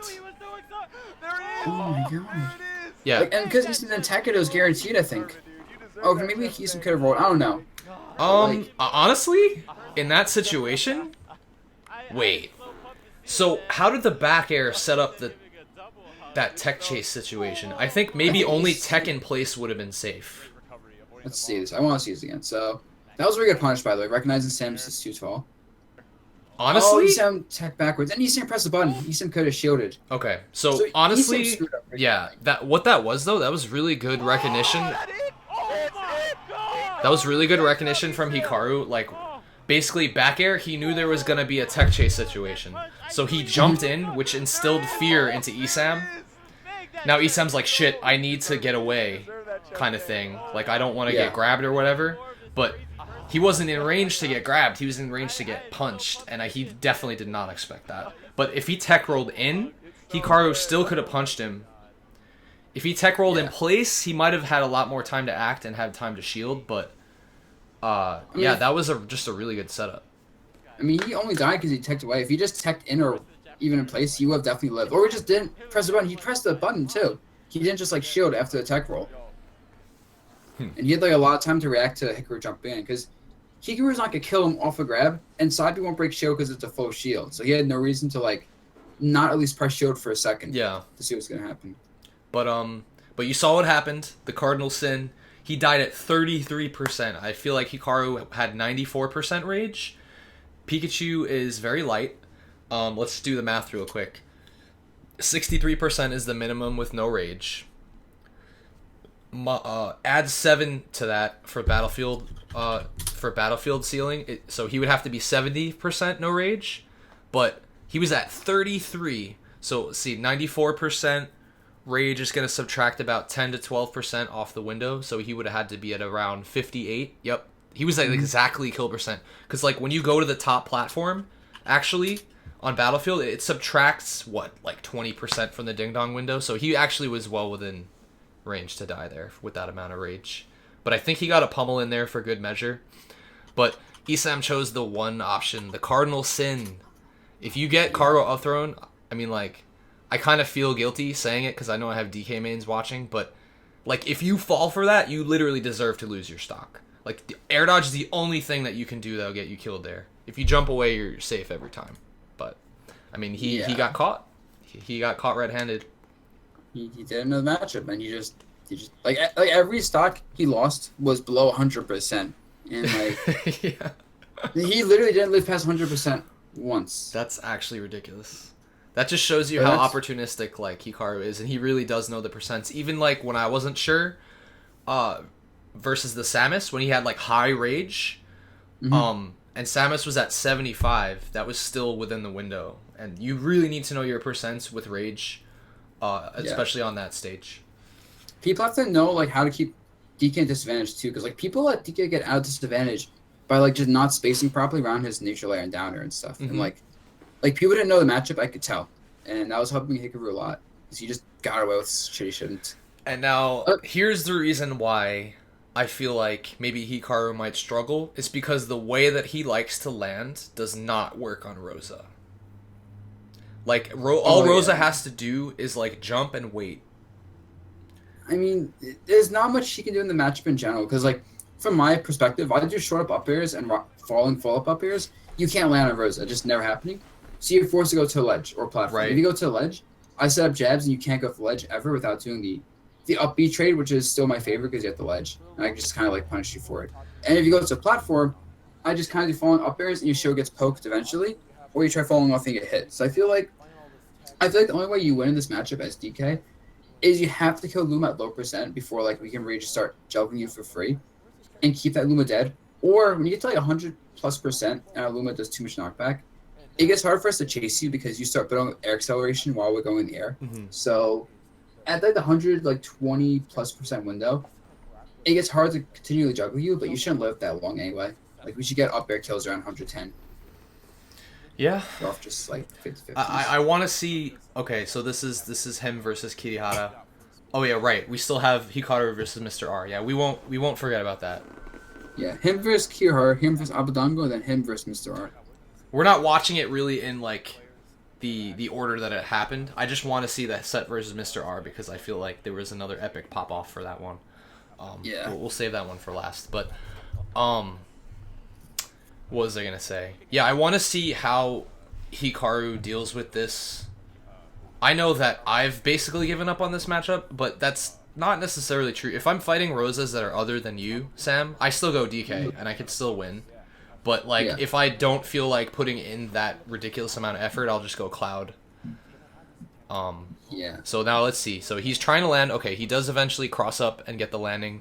Oh my god. Yeah. Like, and because he's an attacker, it was guaranteed, I think. Oh, maybe Heisam could have rolled. I don't know. Honestly, in that situation, wait. So how did the back air set up that tech chase situation? I think maybe only tech in place would have been safe. Let's see this. I want to see this again. So that was a very good punish, by the way. Recognizing Samus is too tall. Honestly, Isam tech backwards, and Isam pressed the button. Isam could have shielded. Okay, so honestly, yeah, that was though. That was really good recognition. That was really good recognition from Hikaru. Like, basically back air, he knew there was gonna be a tech chase situation, so he jumped in, which instilled fear into Isam. Now Isam's like, shit, I need to get away, kind of thing. Like, I don't want to get grabbed or whatever. But he wasn't in range to get grabbed. He was in range to get punched, and he definitely did not expect that. But if he tech rolled in, Hikaru still could have punched him. If he tech rolled in place, he might have had a lot more time to act and had time to shield. But yeah, that was just a really good setup. I mean, he only died because he teched away. If he just teched in or even in place, he would have definitely lived. Or he just didn't press the button. He pressed the button too. He didn't just like shield after the tech roll. And he had like a lot of time to react to Hikaru jumping in, because Hikaru's not gonna kill him off a grab, and side B won't break shield because it's a full shield. So he had no reason to like not at least press shield for a second. Yeah. To see what's gonna happen. But you saw what happened. The Cardinal Sin. He died at 33%. I feel like Hikaru had 94% rage. Pikachu is very light. Let's do the math real quick. 63% is the minimum with no rage. Add 7 to that for battlefield ceiling. So he would have to be 70% no rage, but he was at 33. So see, 94% rage is going to subtract about 10 to 12% off the window, so he would have had to be at around 58. Yep. He was at exactly kill percent. Because like when you go to the top platform, actually, on Battlefield, it subtracts, what, like 20% from the ding-dong window? So he actually was well within range to die there with that amount of rage. But I think he got a pummel in there for good measure. But Isam chose the one option, the Cardinal Sin. If you get cargo up-thrown, I mean, like, I kind of feel guilty saying it because I know I have DK mains watching, but like if you fall for that, you literally deserve to lose your stock. Like, the air dodge is the only thing that you can do that'll get you killed there. If you jump away, you're safe every time. But I mean, he got caught. He got caught red-handed. He didn't know the matchup, and he just like every stock he lost was below 100%, and like yeah. He literally didn't live past 100% once. That's actually ridiculous. That just shows you how opportunistic like Hikaru is, and he really does know the percents. Even like when I wasn't sure, versus the Samus when he had like high rage, and Samus was at 75. That was still within the window, and you really need to know your percents with rage, especially on that stage. People have to know like how to keep DK in disadvantage too, because like people let DK get out of disadvantage by like just not spacing properly around his neutral layer and downer and stuff, and like people didn't know the matchup. I could tell, and that was helping Hikaru a lot because he just got away with shit he shouldn't. And now here's the reason why I feel like maybe Hikaru might struggle. It's because the way that he likes to land does not work on Rosa. Like, all Rosa has to do is, like, jump and wait. I mean, there's not much she can do in the matchup in general, because, like, from my perspective, I do short up airs and falling full up airs. You can't land on Rosa, just never happening. So you're forced to go to a ledge or platform. Right. If you go to a ledge, I set up jabs, and you can't go for ledge ever without doing the up B trade, which is still my favorite because you have the ledge, and I just kind of, like, punish you for it. And if you go to a platform, I just kind of do falling up airs, and your shield gets poked eventually, or you try falling off and get hit. So I feel like the only way you win in this matchup as DK is you have to kill Luma at low percent before, like, we can really just start juggling you for free and keep that Luma dead. Or when you get to, like, 100+% and our Luma does too much knockback, it gets hard for us to chase you because you start building air acceleration while we're going in the air. So at, like, the 120+% window, it gets hard to continually juggle you, but you shouldn't live that long anyway. Like, we should get up air kills around 110. Yeah. Off just, like, 50-50. I want to see... Okay, so this is him versus Kirihara. Oh, yeah, right. We still have Hikaru versus Mr. R. Yeah, we won't forget about that. Yeah, him versus Kirihara, him versus Abadango, then him versus Mr. R. We're not watching it really in, like, the order that it happened. I just want to see that set versus Mr. R because I feel like there was another epic pop-off for that one. Yeah. We'll save that one for last. But, what was I going to say? Yeah, I want to see how Hikaru deals with this. I know that I've basically given up on this matchup, but that's not necessarily true. If I'm fighting Rosas that are other than you, Sam, I still go DK, and I can still win. But, like, if I don't feel like putting in that ridiculous amount of effort, I'll just go Cloud. Yeah. So now let's see. So he's trying to land. Okay, he does eventually cross up and get the landing.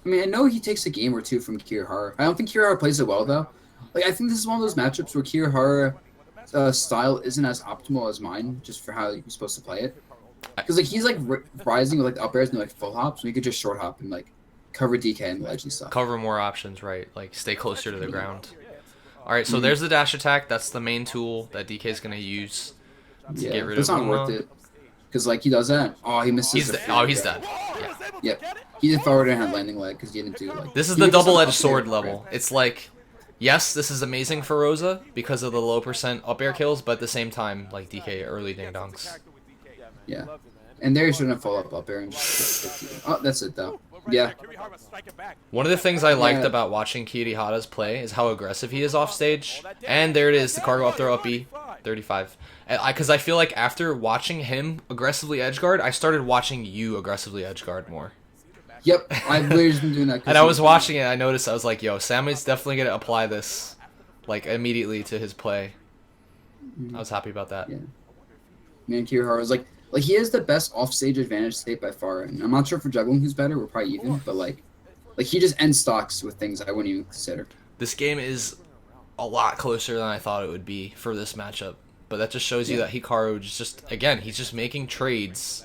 I mean, I know he takes a game or two from Kirihara. I don't think Kirihara plays it well, though. Like, I think this is one of those matchups where Kirihara style isn't as optimal as mine, just for how you're supposed to play it. Because, like, he's, like, rising with, like, up airs and, like, full hops, so he could just short hop and, like, cover DK and the ledge and stuff. Cover more options, right? Like, stay closer to the ground. Alright, so there's the dash attack. That's the main tool that DK is going to use to get rid of it's not worth it. Because, like, he does that. Oh, he misses. He's dead. Yeah. Yep. He did forward and had landing leg because he didn't do, like... This is the double-edged sword level. It's like, yes, this is amazing for Rosa because of the low percent up air kills, but at the same time, like, DK early ding-dongs. Yeah. And there you shouldn't follow up air and just... Oh, that's it, though. Yeah. One of the things I liked about watching Kirihara's play is how aggressive he is off stage. And there it is, the cargo up throw up B, 35. Because I feel like after watching him aggressively edgeguard, I started watching you aggressively edgeguard more. Yep, I've literally just been doing that. And I was watching it, I noticed, I was like, yo, Sammy's definitely going to apply this, like, immediately to his play. I was happy about that. Yeah. Man, Kirihara was like, he has the best offstage advantage state by far, and I'm not sure for juggling who's better. We're probably even, but like he just ends stocks with things I wouldn't even consider. This game is a lot closer than I thought it would be for this matchup, but that just shows you that Hikaru just again, he's just making trades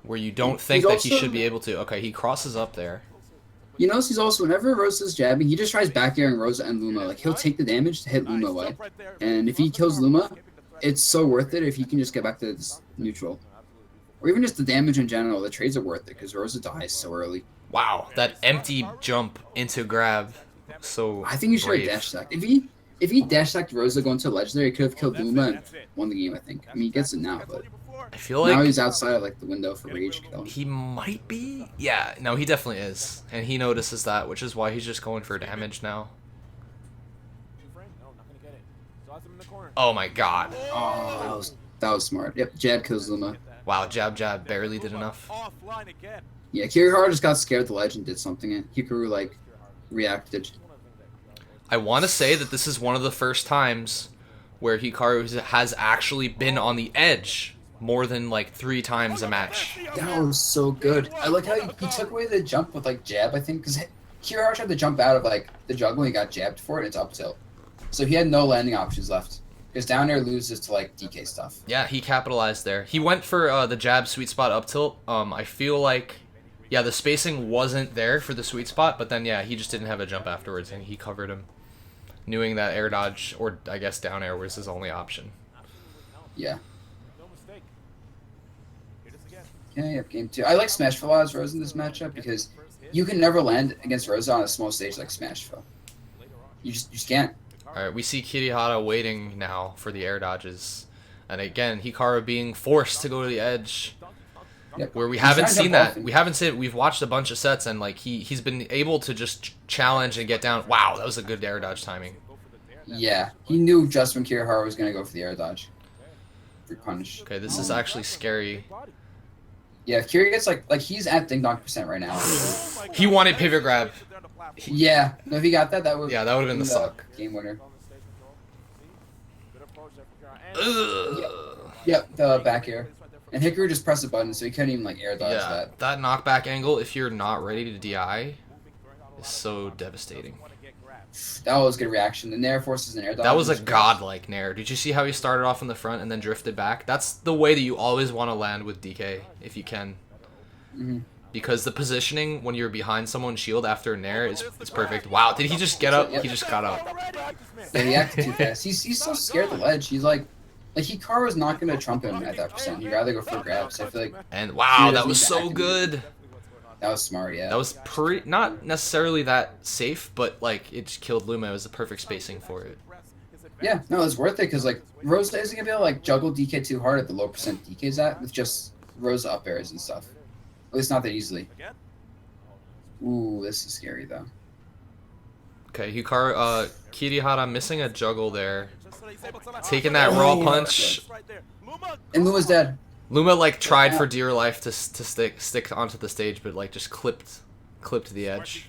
where you don't think that he should be able to. Okay, he crosses up there. You notice he's also, whenever Rosa's jabbing, he just tries back airing Rosa and Luma. Like, he'll take the damage to hit Luma away, and if he kills Luma, it's so worth it if he can just get back to this neutral. Or even just the damage in general, the trades are worth it because Rosa dies so early. Wow, that empty jump into grab, so I think he should have dash stacked. If he dash stacked Rosa going to ledge there, he could have killed Luma and won the game, I think. I mean, he gets it now, but I feel like now he's outside of, like, the window for rage kill. He might be? Yeah, no, he definitely is. And he notices that, which is why he's just going for damage now. Oh my god. Oh, that was smart. Yep, jab kills Luma. Wow, jab barely did enough. Yeah, Kirihara just got scared of the ledge and did something, and Hikaru, like, reacted. I want to say that this is one of the first times where Hikaru has actually been on the edge more than, like, 3 times a match. That was so good. I like how he took away the jump with, like, jab, I think, because Kirihara tried to jump out of, like, the juggle and he got jabbed for it, and it's up tilt. So he had no landing options left. Because down air loses to, like, DK stuff. Yeah, he capitalized there. He went for the jab sweet spot up tilt. I feel like, yeah, the spacing wasn't there for the sweet spot, but then, yeah, he just didn't have a jump afterwards, and he covered him, knowing that air dodge, or I guess down air, was his only option. Yeah. Yeah, game 2. I like Smash Fill as Rosa in this matchup because you can never land against Rosa on a small stage like Smash Fill. You just can't. Alright, we see Kirihara waiting now for the air dodges. And again, Hikaru being forced to go to the edge. Yep. Where we He's haven't trying to seen jump that. off and- We haven't seen. We've watched a bunch of sets, and like he's been able to just challenge and get down. Wow, that was a good air dodge timing. Yeah, he knew just when Hikaru was gonna go for the air dodge. For punish. Okay, this is actually scary. Yeah, if Kiri gets like he's at ding dong % right now. He wanted pivot grab. Yeah, no, if he got that, that would Yeah, that would have been the suck. game winner. Ugh. Yep, the back air. And Hikaru just pressed a button, so he couldn't even like air dodge Yeah, that knockback angle, if you're not ready to DI, is so devastating. That was a good reaction. The Nair forces an air dodge. That was a godlike Nair. Did you see how he started off in the front and then drifted back? That's the way that you always want to land with DK, if you can. Mhm. Because the positioning when you're behind someone's shield after a Nair is perfect. Wow, did he just get up? Yep. He just got up. Yeah, he acted too fast. He's so scared of the ledge. He's like Hikaru's not gonna trump him at that %. He'd rather go for grabs. I feel like And wow, He that doesn't was need to so activate. good. that was smart. Yeah. That was not necessarily that safe, but like it just killed Luma. It was the perfect spacing for it. Yeah, no, it's worth it because like Rosa isn't gonna be able to like juggle DK too hard at the low % DK's at with just Rosa up airs and stuff. At least not that easily. Ooh, this is scary though. Okay, Hikaru, Kirihara missing a juggle there. Taking that raw punch. And Luma's dead. Luma like tried for dear life to stick onto the stage, but like just clipped the edge.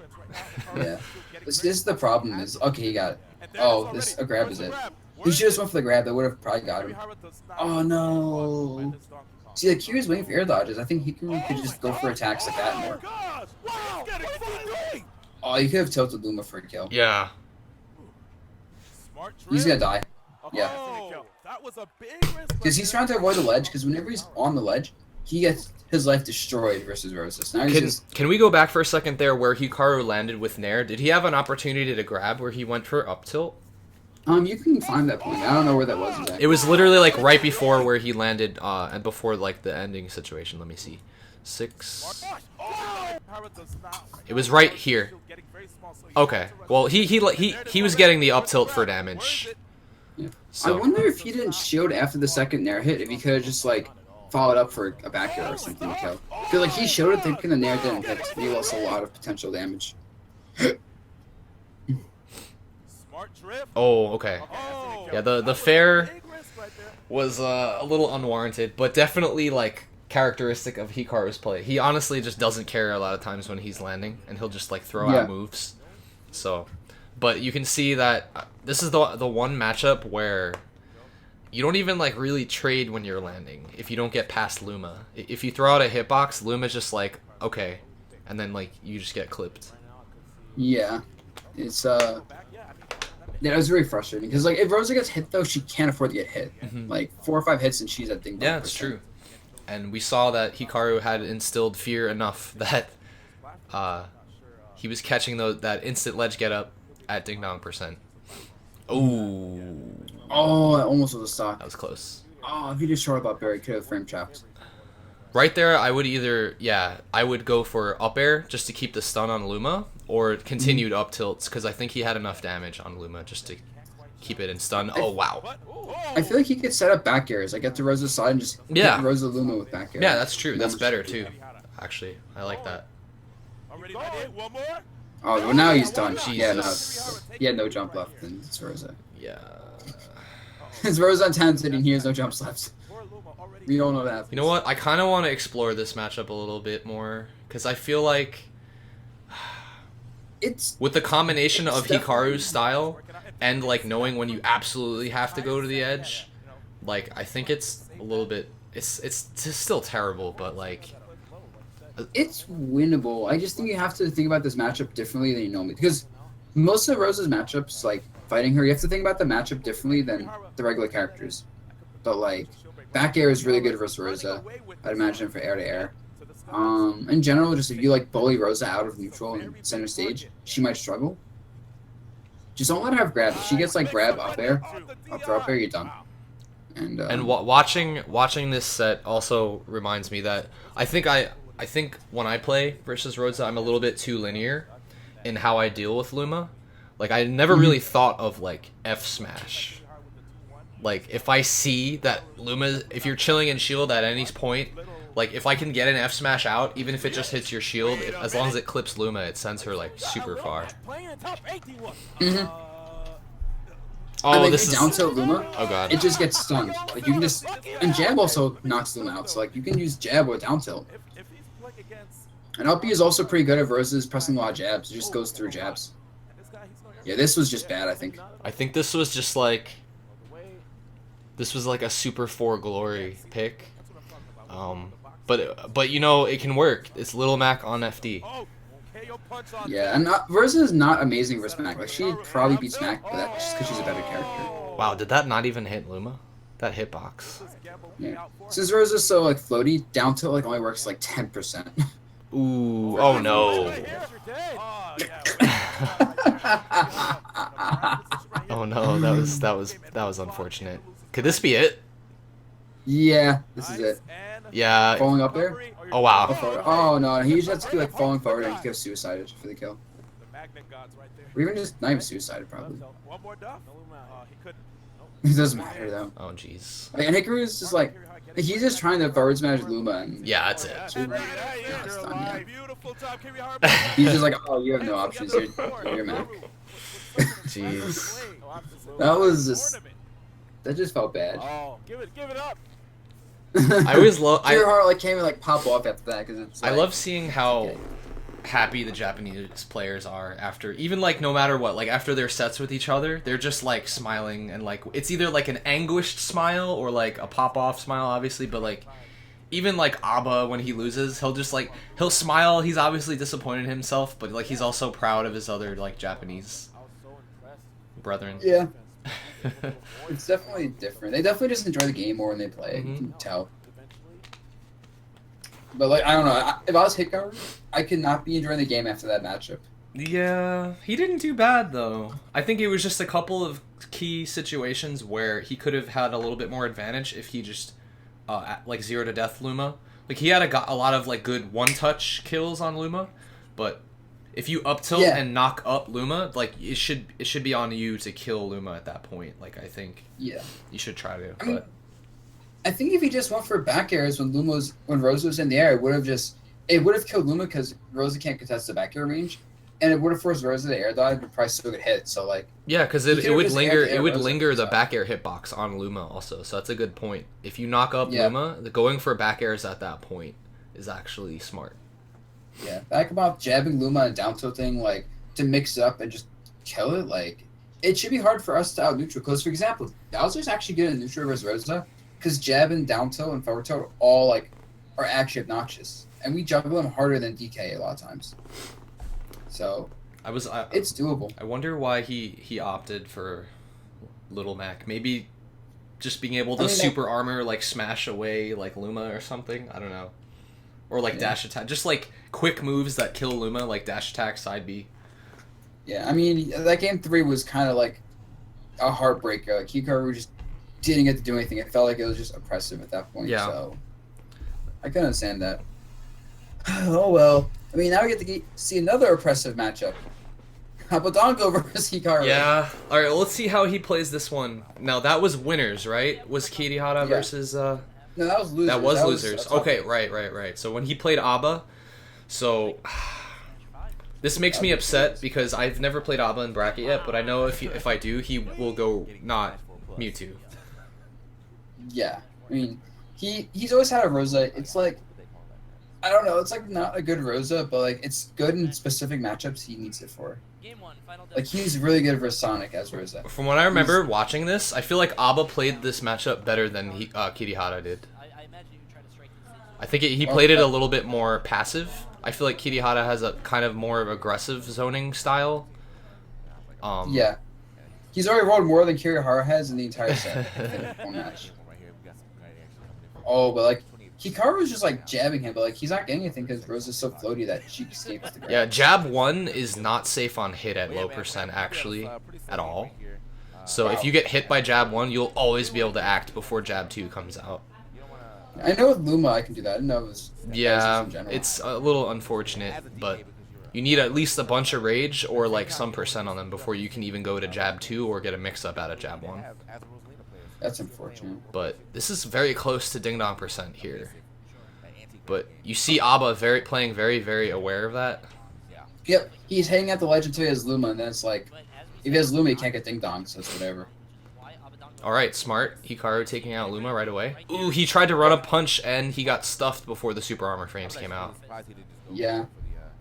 Yeah. This is the problem is okay, he got it. Oh, this a grab is it. He should have went for the grab, that would have probably got him. Oh no. See, like Kiri's waiting for air dodges. I think he could just go for attacks like that more. Oh, you could have tilted Luma for a kill. Yeah. He's gonna die. Yeah. Because he's trying to avoid the ledge, because whenever he's on the ledge, he gets his life destroyed versus Rosa. So now he's Can we go back for a second there where Hikaru landed with Nair? Did he have an opportunity to grab where he went for up tilt? you can find that point. I don't know where that was exactly. It was literally like right before where he landed, and before like the ending situation. Let me see. 6. It was right here. Okay. Well, he was getting the up tilt for damage. Yeah. So. I wonder if he didn't shield after the second Nair hit, if he could have just like followed up for a back air or something to kill. Because like he shielded thinking the Nair didn't hit. He lost a lot of potential damage. Oh, okay. Yeah, the fair was a little unwarranted, but definitely like characteristic of Hikaru's play. He honestly just doesn't care a lot of times when he's landing, and he'll just like throw out moves. So, but you can see that this is the one matchup where you don't even like really trade when you're landing if you don't get past Luma. If you throw out a hitbox, Luma's just like okay, and then like you just get clipped. Yeah, it's yeah, it was very frustrating because like if Rosa gets hit though, she can't afford to get hit. Like 4 or 5 hits and she's at ding dong. Yeah, it's true. And we saw that Hikaru had instilled fear enough that he was catching that instant ledge get up at ding dong %. Oh, that almost was a stock. That was close. Oh, if you just short up Barry, could have frame chopped. Right there, I would I would go for up air just to keep the stun on Luma, or continued up tilts because I think he had enough damage on Luma just to keep it in stun. Oh wow! I feel like he could set up back airs, like get to Rosa's side and just hit Rosa Luma with back air. Yeah, that's true. That's better too. Actually, I like that. Oh, well now he's done. Jesus. Yeah, no, he had no jump left, and it's Rosa. Yeah. It's Rosa untalented and he has no jumps left. We don't know that. You know what? I kind of want to explore this matchup a little bit more because I feel like It's with the combination of definitely- Hikaru's style and like knowing when you absolutely have to go to the edge, like I think it's a little bit. It's still terrible, but like it's winnable. I just think you have to think about this matchup differently than you normally, because most of Rosa's matchups, like fighting her, you have to think about the matchup differently than the regular characters. But like back air is really good versus Rosa, I'd imagine, for air to air. In general, just if you like bully Rosa out of neutral and center stage, she might struggle. Just don't let her have grab. If she gets like grab up air, up throw up air, you're done. And watching this set also reminds me that I think when I play versus Rosa, I'm a little bit too linear in how I deal with Luma. Like I never really thought of like F smash Like, if I see that Luma, if you're chilling in shield at any point, like, if I can get an F smash out, even if it just hits your shield, as long as it clips Luma, it sends her, like, super far. Oh, and this is... down tilt Luma. Oh, God. It just gets stunned. Like, you can just... And jab also knocks Luma out, so, like, you can use jab or down tilt. And LP is also pretty good at versus pressing a lot of jabs. It just goes through jabs. Yeah, this was just bad, I think. I think this was just, like... This was, like, a Super 4 Glory pick. But you know, it can work. It's Little Mac on FD. Yeah, and Versa is not amazing versus Mac. Like, she probably beats Mac, but that's just because she's a better character. Wow, did that not even hit Luma? That hitbox. Yeah. Since Versa's so, like, floaty, down tilt, like, only works, like, 10%. Ooh, oh no. Oh no, that was unfortunate. Could this be it? Yeah, this is it. Yeah. Falling up there? Oh wow. Oh no, he just has to be like falling forward and he gets suicided for the kill. Or even just not even suicided probably. It doesn't matter though. Oh jeez. Like, and Hikaru is just like he's just trying to forward smash Luma and yeah, that's it. He's just like, oh, you have no options. You're Mac. Jeez. That just felt bad. Oh, give it up. I always love. Your heart like came and like pop off after that because it's. Like, I love seeing how happy the Japanese players are after, even like no matter what, like after their sets with each other, they're just like smiling and like it's either like an anguished smile or like a pop off smile, obviously, but like even like Abba when he loses, he'll smile. He's obviously disappointed in himself, but like he's also proud of his other like Japanese brethren. Yeah. It's definitely different. They definitely just enjoy the game more when they play. You can tell. But like, I don't know. If I was Hikaru, I could not be enjoying the game after that matchup. Yeah, he didn't do bad though. I think it was just a couple of key situations where he could have had a little bit more advantage if he just like 0 to death Luma. Like he had a lot of like good one-touch kills on Luma, but if you up tilt and knock up Luma, like it should be on you to kill Luma at that point. Like I think you should try to. I mean, I think if he just went for back airs when Rosa was in the air, it would have killed Luma because Rosa can't contest the back air range, and it would have forced Rosa to air dodge, but probably still get hit. So like yeah, because it would linger the back air hitbox on Luma also. So that's a good point. If you knock up Luma, going for back airs at that point is actually smart. Yeah, back about jabbing Luma and down tilting, like, to mix it up and just kill it, like, it should be hard for us to out-neutral. Because, for example, Bowser's actually good at neutral versus Rosa, because jab and down tilt and forward tilt are actually obnoxious. And we juggle them harder than DK a lot of times. So, it's doable. I wonder why he opted for Little Mac. Maybe just being able to super armor, like, smash away, like, Luma or something? I don't know. Or like dash attack, just like quick moves that kill Luma, like dash attack, side B. Yeah, I mean that game 3 was kind of like a heartbreaker. Like Hikaru just didn't get to do anything. It felt like it was just oppressive at that point. Yeah. So I can understand that. Oh well. I mean now we get to see another oppressive matchup. Abadango versus Hikaru. Yeah. All right. Well, let's see how he plays this one. Now that was winners, right? Was Kirihara versus? No, that was losers. That was losers. Okay, right. So when he played Abba, so this makes me upset because I've never played Abba in bracket yet, but I know if I do, he will go not Mewtwo. Yeah, I mean, he's always had a Rosa. It's like, I don't know, it's like not a good Rosa, but like it's good in specific matchups he needs it for. Like he's really good versus Sonic as Rosa. From what I remember watching this, I feel like Abba played this matchup better than Kirihara did. I think he played it a little bit more passive. I feel like Kirihara has a kind of more aggressive zoning style. Yeah. He's already rolled more than Kirihara has in the entire set. One match. Oh, but like, Hikaru was just like jabbing him, but like he's not getting anything because Rose is so floaty that she escapes the ground. Yeah, jab 1 is not safe on hit at low percent actually, at all. So if you get hit by jab 1, you'll always be able to act before jab 2 comes out. I know with Luma I can do that. I didn't know it was yeah, in general. it's a little unfortunate, but you need at least a bunch of rage or like some percent on them before you can even go to jab 2 or get a mix-up out of jab 1. That's unfortunate. But this is very close to Ding Dong percent here. But you see Abba playing very, very aware of that. Yep, he's hanging at the ledge until he has Luma, and then it's like, if he has Luma, he can't get Ding Dong, so it's whatever. Alright, smart. Hikaru taking out Luma right away. Ooh, he tried to run a punch, and he got stuffed before the super armor frames came out. Yeah.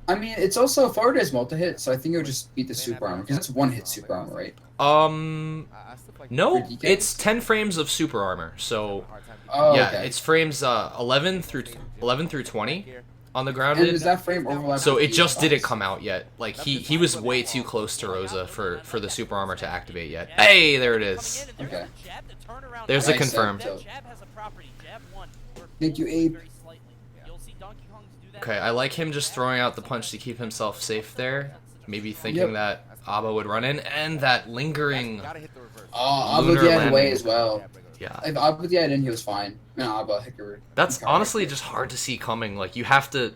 I mean, it's also forward as multi-hit, so I think it would just beat the super armor, because it's one-hit super armor, right? No, it's 10 frames of super armor, so yeah, okay. it's frames 11 through 20 on the grounded. And does that frame overlap? So it just didn't come out yet. Like he was way too close to Rosa for the super armor to activate yet. Hey, there it is. Okay. There's the confirmed. Thank you, Abe. Okay, I like him just throwing out the punch to keep himself safe there. Maybe thinking that Abba would run in, and that lingering Abba lunar had away landing. as well. Yeah. If Abba had in, he was fine. No, Abba, Hikaru. That's Hikaru. honestly just hard to see coming. Like, you have to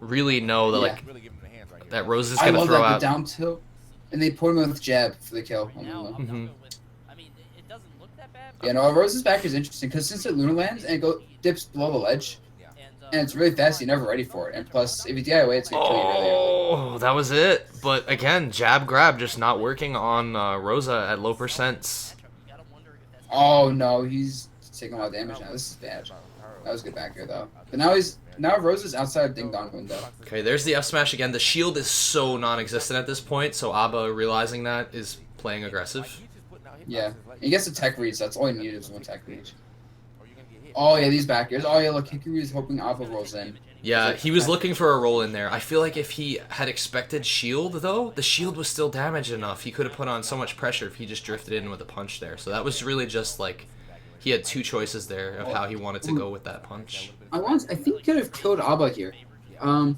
really know that, like, that Rose is I going to love throw that, the out. down tilt, and they put him with jab for the kill. Mhm. Yeah, no, Rose's back is interesting, because since it lunar lands and it dips below the ledge, and it's really fast, you're never ready for it. And plus, if you DIY, it's going to kill you really early. Oh, that was it. But again, jab grab just not working on Rosa at low percents. Oh no, he's taking a lot of damage now. This is bad. That was good back here though. But now Rose is outside of Ding Dong window. Okay, there's the F smash again. The shield is so non-existent at this point, so Abba realizing that is playing aggressive. Yeah, he gets a tech reach. That's all he needed was one tech reach. Oh yeah, these back airs. Oh yeah, look, Hikaru is hoping Abba rolls in. Yeah, he was looking for a roll in there. I feel like if he had expected shield, though, the shield was still damaged enough. He could have put on so much pressure if he just drifted in with a punch there. So that was really just like, he had two choices there of how he wanted to go with that punch. I think he could have killed Abba here. When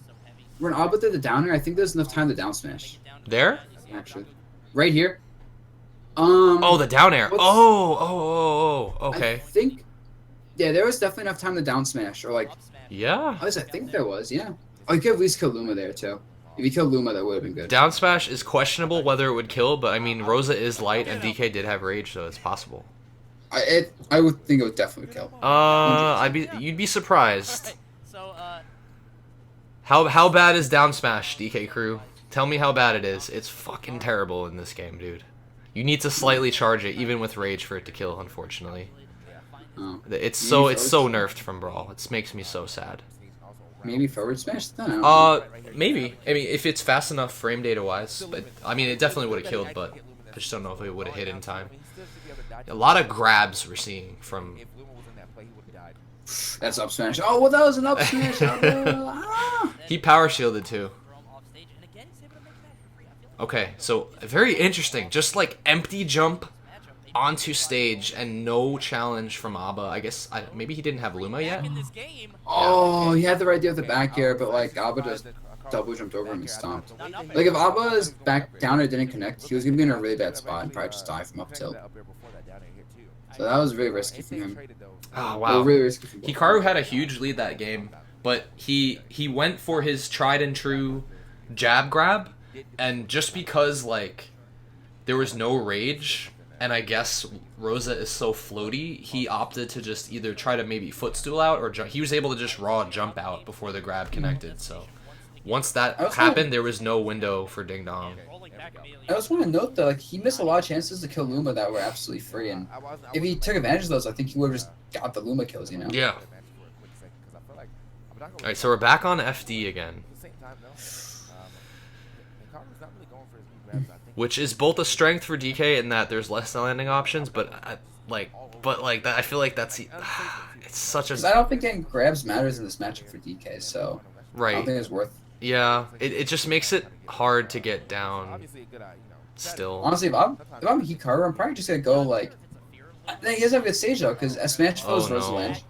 Abba did the downer, I think there's enough time to down smash. There? Actually, right here. Oh, the down air. Oh, okay. I think, yeah, there was definitely enough time to down smash, or like, Yeah. at least I think there was, yeah. Oh, you could at least kill Luma there, too. If you killed Luma, that would have been good. Down smash is questionable whether it would kill, but I mean, Rosa is light and DK did have rage, so it's possible. I would think it would definitely kill. You'd be surprised. How bad is down smash, DK crew? Tell me how bad it is. It's fucking terrible in this game, dude. You need to slightly charge it, even with rage, for it to kill, unfortunately. Oh. It's so nerfed from Brawl. It makes me so sad. Maybe forward smash then? I don't know. Maybe. I mean, if it's fast enough frame data wise, but I mean, it definitely would have killed, but I just don't know if it would have hit in time. A lot of grabs we're seeing from. That's up smash. Oh, well, that was an up smash. He power shielded too. Okay, so very interesting. Just like empty jump onto stage and no challenge from Abba. I guess maybe he didn't have Luma yet. Oh, he had the right idea with the back air, but like Abba just double jumped over him and stomped. Like if Abba's back down or didn't connect, he was gonna be in a really bad spot and probably just die from up tilt. So that was really risky for him. Oh wow. Really risky for both. Hikaru had a huge lead that game, but he went for his tried and true jab grab, and just because like there was no rage, and I guess Rosa is so floaty, he opted to just either try to maybe footstool out or jump. He was able to just raw jump out before the grab connected. So once that happened, there was no window for Ding Dong. I just want to note though, like he missed a lot of chances to kill Luma that were absolutely free, and if he took advantage of those, I think he would have just got the Luma kills, you know? Yeah. Alright, so we're back on FD again. Which is both a strength for DK in that there's less landing options, but that I feel like that's it's such a. Because I don't think getting grabs matters in this matchup for DK, so I don't think it's worth. Yeah, it just makes it hard to get down. Still. Honestly, if I'm Hikaru, I'm probably just gonna go like. He doesn't have a good stage though, because a smash flows Rosalind.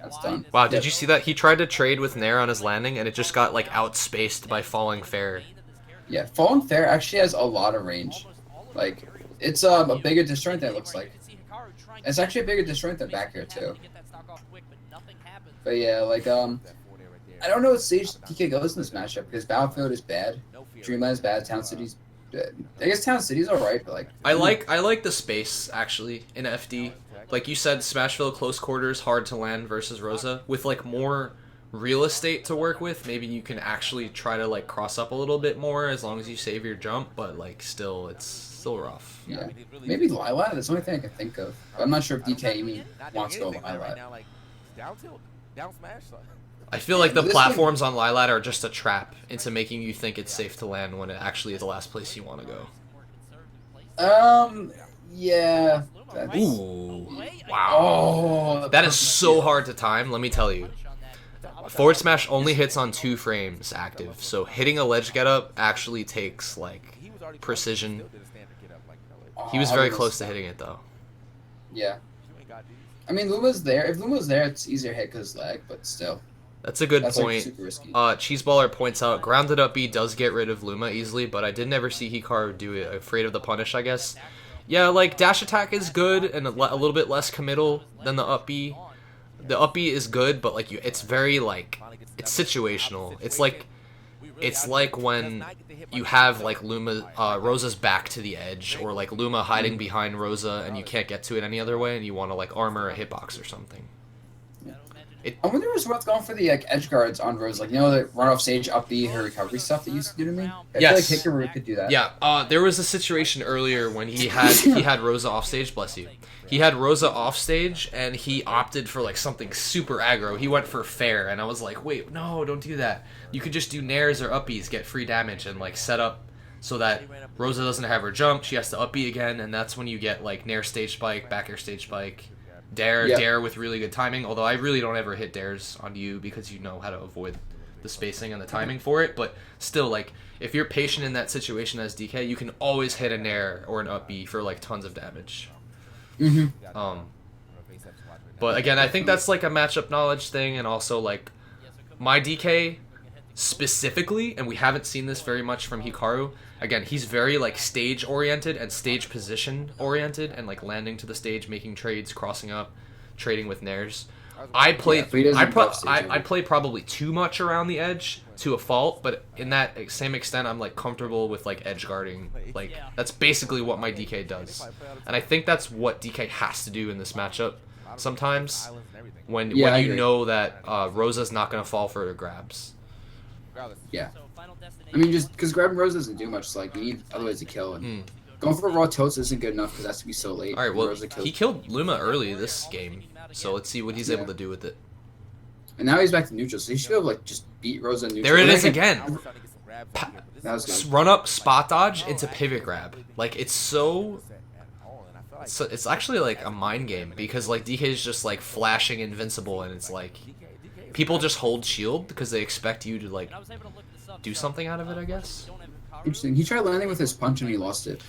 That's done. Wow, did you see that? He tried to trade with Nair on his landing, and it just got like outspaced by Falling Fair. Yeah, Falling Fair actually has a lot of range. Like, it's a bigger disjoint than it looks like. It's actually a bigger disjoint than back here too. But yeah, like I don't know what stage DK goes in this matchup because Battlefield is bad, Dreamland is bad, Town City's bad. I guess Town City's alright, but like I like the space actually in FD. like you said, Smashville close quarters hard to land versus Rosa. With like more real estate to work with, maybe you can actually try to like cross up a little bit more as long as you save your jump, but like still, it's still rough. Yeah, maybe Lilat. That's the only thing I can think of. But I'm not sure if DK even wants to go Lilat. Down smash. I feel like the platforms on Lilat are just a trap into making you think it's safe to land when it actually is the last place you want to go. Yeah. Ooh. Wow. That is so hard to time, let me tell you. Forward smash only hits on 2 frames active, so hitting a ledge get up actually takes like precision. He was very close to hitting it though. Yeah. I mean, Luma's there. If Luma's there, it's easier hit because lag, but still. That's a good point. Like, super risky. Cheeseballer points out, grounded up B does get rid of Luma easily, but I did never see Hikaru do it. Afraid of the punish, I guess. Yeah, like, dash attack is good and a little bit less committal than the up B. The up B is good, but, like, it's very, like, it's situational. It's like when you have, like, Rosa's back to the edge, or, like, Luma hiding behind Rosa and you can't get to it any other way and you want to, like, armor a hitbox or something. I wonder what's going for the like edge guards on Rose, like the run off stage, up B, her recovery stuff that used to do to me. I feel like Hikaru could do that. Yeah, there was a situation earlier when he had Rosa off stage. Bless you. He had Rosa off stage and he opted for like something super aggro. He went for fair, and I was like, wait, no, don't do that. You could just do nairs or uppies, get free damage, and like set up so that Rosa doesn't have her jump. She has to up B again, and that's when you get like nair stage spike, back air stage spike. Dare with really good timing, although I really don't ever hit dares on you because you know how to avoid the spacing and the timing for it, but still, like, if you're patient in that situation as DK, you can always hit a nair or an up B for, like, tons of damage. But again, I think that's, like, a matchup knowledge thing, and also, like, my DK specifically, and we haven't seen this very much from Hikaru, again, he's very, like, stage-oriented and stage position-oriented, and, like, landing to the stage, making trades, crossing up, trading with nairs. I play probably too much around the edge to a fault, but in that same extent, I'm, like, comfortable with, like, edge guarding. Like, that's basically what my DK does. And I think that's what DK has to do in this matchup sometimes, when you know that Rosa's not going to fall for her grabs. Yeah. I mean, just because grabbing Rose doesn't do much, so, like, you need other ways to kill. And going for raw tilts isn't good enough because it has to be so late. Alright, well, he killed Luma early this game, so let's see what he's able to do with it. And now he's back to neutral, so he should be able to, like, just beat Rosa in neutral. There it is again! That was good. Run up, spot dodge into pivot grab. Like, it's so... It's actually, like, a mind game, because, like, DK is just, like, flashing invincible, and it's, like... People just hold shield because they expect you to, like, do something out of it, I guess. Interesting. He tried landing with his punch and he lost it.